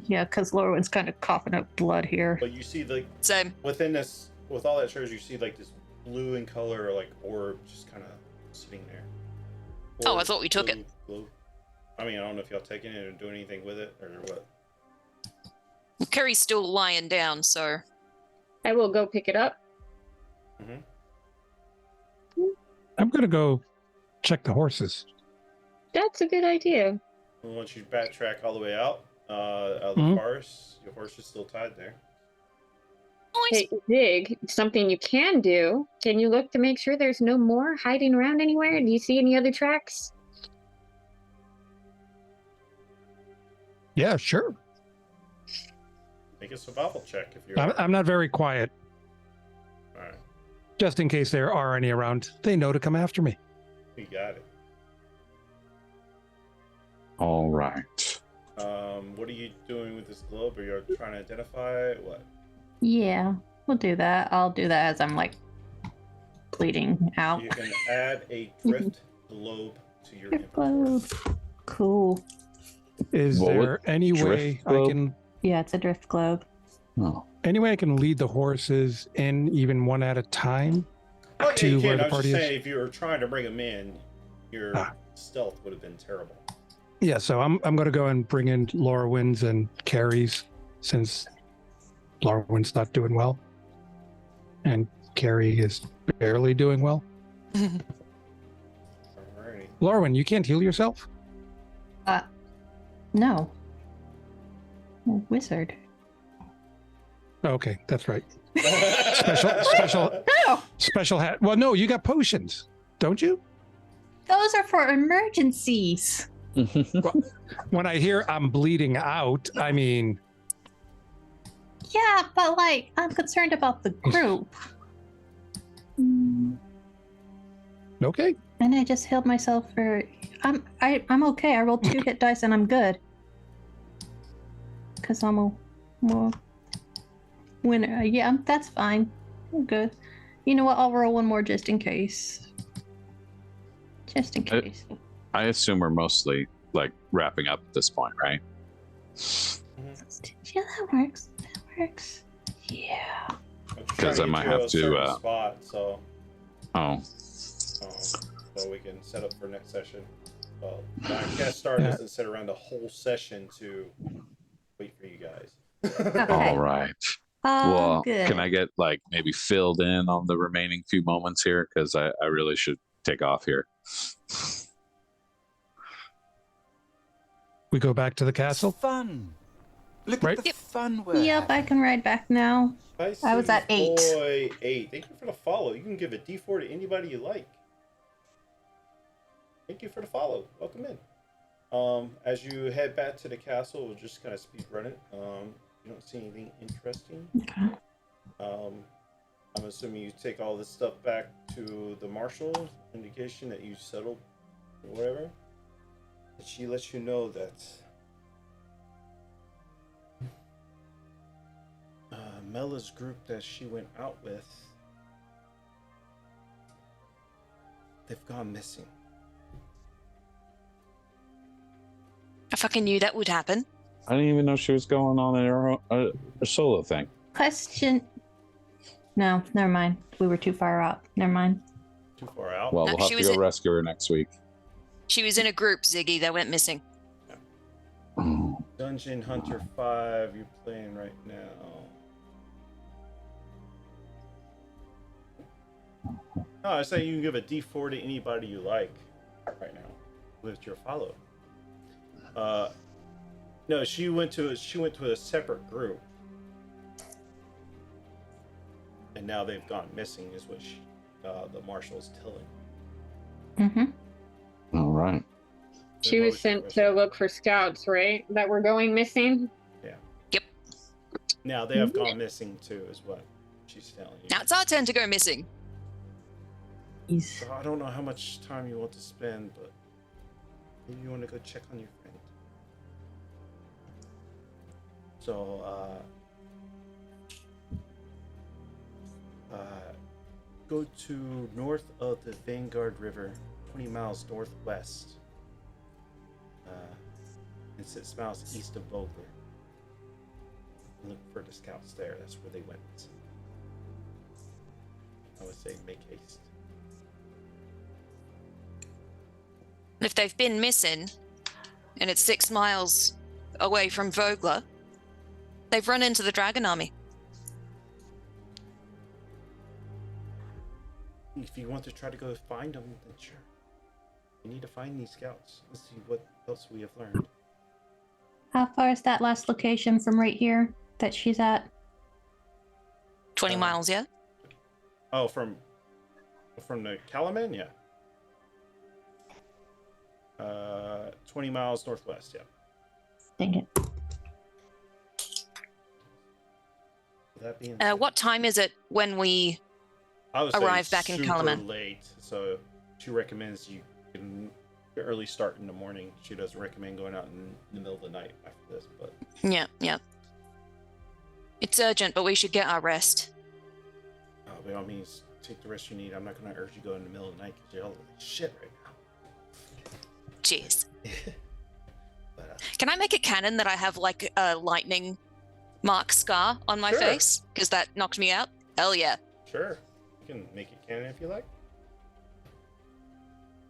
Speaker 2: Yeah, because Lorwyn's kind of coughing up blood here.
Speaker 1: But you see, like,
Speaker 5: Same.
Speaker 1: within this, with all that shows, you see like this blue in color, like orb, just kind of sitting there.
Speaker 5: Oh, I thought we took it.
Speaker 1: Blue. I mean, I don't know if y'all taking it or doing anything with it or what.
Speaker 5: Well, Kerry's still lying down, so
Speaker 6: I will go pick it up.
Speaker 3: I'm gonna go check the horses.
Speaker 6: That's a good idea.
Speaker 1: And once you backtrack all the way out of the forest, your horse is still tied there.
Speaker 6: Hey, Zig, something you can do. Can you look to make sure there's no more hiding around anywhere? Do you see any other tracks?
Speaker 3: Yeah, sure.
Speaker 1: Make a survival check if you're.
Speaker 3: I'm not very quiet.
Speaker 1: All right,
Speaker 3: Just in case there are any around, they know to come after me.
Speaker 1: you got it.
Speaker 7: All right.
Speaker 1: What are you doing with this globe? Are you trying to identify it? What?
Speaker 2: Yeah, we'll do that. I'll do that as I'm like bleeding out.
Speaker 1: You can add a drift globe to your
Speaker 2: Drift
Speaker 1: inventory.
Speaker 2: globe. Cool.
Speaker 3: Is
Speaker 7: What
Speaker 3: there any
Speaker 7: drift
Speaker 3: way I
Speaker 7: globe?
Speaker 3: can
Speaker 2: Yeah, it's a drift globe.
Speaker 7: Oh.
Speaker 3: any way I can lead the horses in even one at a time
Speaker 1: Oh, yeah,
Speaker 3: to
Speaker 1: you
Speaker 3: where
Speaker 1: can.
Speaker 3: the
Speaker 1: I was
Speaker 3: party
Speaker 1: just
Speaker 3: is?
Speaker 1: saying, if you were trying to bring them in, your
Speaker 3: Ah.
Speaker 1: stealth would have been terrible.
Speaker 3: Yeah, so I'm going to go and bring in Lorwyn's and Carrie's since Lorwyn's not doing well, and Carrie is barely doing well.
Speaker 1: Alrighty.
Speaker 3: Lorwyn, you can't heal yourself?
Speaker 2: No. I'm a wizard.
Speaker 3: Okay, that's right.
Speaker 1: Special.
Speaker 2: No!
Speaker 3: Special hat. Well, no, you got potions, don't you?
Speaker 2: Those are for emergencies.
Speaker 3: When I hear I'm bleeding out, I mean,
Speaker 2: Yeah, but like, I'm concerned about the group.
Speaker 3: okay.
Speaker 2: And I just healed myself for. I'm okay. I rolled 2 hit dice and I'm good. Cause I'm a winner. Yeah, that's fine. I'm good. You know what? I'll roll one more just in case. Just in case.
Speaker 7: I assume we're mostly like wrapping up at this point, right?
Speaker 2: Yeah, that works. That works. Yeah.
Speaker 7: Because I might have to,
Speaker 1: spot, so
Speaker 7: Oh,
Speaker 1: so we can set up for next session. Well, my guest star doesn't sit around the whole session to wait for you guys.
Speaker 2: Okay.
Speaker 7: all right. Well,
Speaker 2: Good.
Speaker 7: can I get like maybe filled in on the remaining few moments here? Because I really should take off here.
Speaker 3: We go back to the castle.
Speaker 8: Fun. Look
Speaker 3: Right.
Speaker 8: at the fun we're
Speaker 2: Yep, I
Speaker 8: having.
Speaker 2: can ride back now. I was at 8.
Speaker 1: Boy, 8. Thank you for the follow. You can give a D4 to anybody you like. Thank you for the follow. Welcome in. As you head back to the castle, we'll just kind of speed run it. You don't see anything interesting.
Speaker 2: Okay.
Speaker 1: I'm assuming you take all this stuff back to the marshal, indication that you settled or whatever. And she lets you know that Mela's group that she went out with, they've gone missing.
Speaker 5: I fucking knew that would happen.
Speaker 7: I didn't even know she was going on a solo thing.
Speaker 2: Question. No, never mind. We were too far out. Never mind.
Speaker 1: Too far out.
Speaker 7: Well,
Speaker 5: No,
Speaker 7: we'll have
Speaker 5: she
Speaker 7: to
Speaker 5: was
Speaker 7: go
Speaker 5: in-
Speaker 7: rescue her next week.
Speaker 5: She was in a group, Ziggy, that went missing.
Speaker 7: Oh,
Speaker 1: Dungeon Hunter 5, you're playing right now. No, I say you can give a D4 to anybody you like right now with your follow. No, she went to a separate group, and now they've gone missing. Is what the marshal is telling.
Speaker 2: Mm-hmm.
Speaker 7: all right.
Speaker 6: She was sent to look for scouts, right? That were going missing?
Speaker 1: Now they have gone missing too, is what she's telling you.
Speaker 5: Now it's our turn to go missing.
Speaker 1: So I don't know how much time you want to spend, but maybe you want to go check on your friend. So, go to north of the Vanguard River, 20 miles northwest. And 6 miles east of Vogler. Look for the scouts there. That's where they went. I would say make haste.
Speaker 5: If they've been missing, and it's 6 miles away from Vogler, they've run into the Dragon Army.
Speaker 1: If you want to try to go find them, then sure. You need to find these scouts. Let's see what else we have learned.
Speaker 2: How far is that last location from right here that she's at?
Speaker 5: 20 miles, yeah?
Speaker 1: Oh, from the Calaman, yeah. 20 miles northwest, yeah.
Speaker 2: Dang it.
Speaker 1: That being
Speaker 5: What time is it when we
Speaker 1: I would say
Speaker 5: arrive back in
Speaker 1: super
Speaker 5: Calaman?
Speaker 1: late, so she recommends you can early start in the morning. She doesn't recommend going out in the middle of the night after this, but
Speaker 5: Yeah. It's urgent, but we should get our rest.
Speaker 1: by all means, take the rest you need. I'm not going to urge you to go in the middle of the night because you're all like shit right now.
Speaker 5: Jeez.
Speaker 1: But,
Speaker 5: Can I make it canon that I have like a lightning mark scar on my
Speaker 1: Sure.
Speaker 5: face? Because that knocked me out? Hell yeah.
Speaker 1: sure, you can make it canon if you like.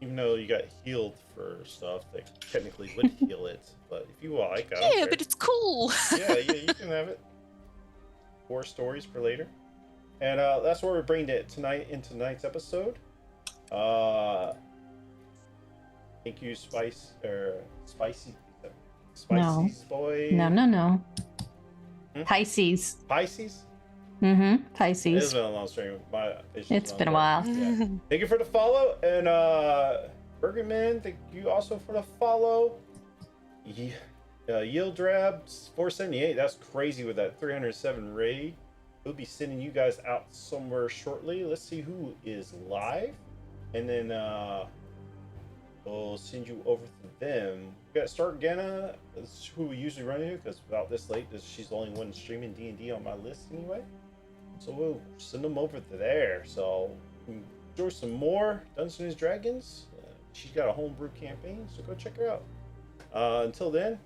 Speaker 1: Even though you got healed for stuff that technically would heal it, but if you like, I don't
Speaker 5: Yeah,
Speaker 1: care.
Speaker 5: but it's cool.
Speaker 1: yeah, you can have it. 4 stories for later. And that's what we're bringing it tonight in tonight's episode. Thank you, Spicy
Speaker 2: No.
Speaker 1: Boy.
Speaker 2: No.
Speaker 1: Hmm?
Speaker 2: Pisces.
Speaker 1: Pisces?
Speaker 2: Mm-hmm.
Speaker 1: It's
Speaker 2: Pisces.
Speaker 1: been a long stream.
Speaker 2: It's been a while.
Speaker 1: Yeah. Thank you for the follow. And Bergenman, thank you also for the follow. Yield Drabs 478. That's crazy with that 307 raid. We'll be sending you guys out somewhere shortly. Let's see who is live. And then we'll send you over to them. We got Start Ganna. That's who we usually run into because about this late, she's the only one streaming D&D on my list anyway. So we'll send them over to there. So enjoy some more Dungeons and Dragons. She's got a homebrew campaign, so go check her out. Until then,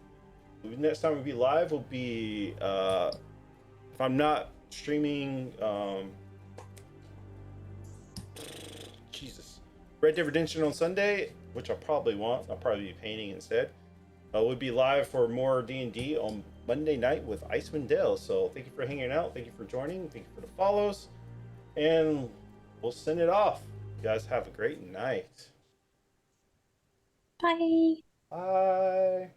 Speaker 1: next time we'll be live will be if I'm not streaming Red Dead Redemption on Sunday, which I probably won't. I'll probably be painting instead. We'll be live for more D&D on Monday night with Icewind Dale. So thank you for hanging out. Thank you for joining. Thank you for the follows. And we'll send it off. You guys have a great night.
Speaker 2: Bye.
Speaker 1: Bye.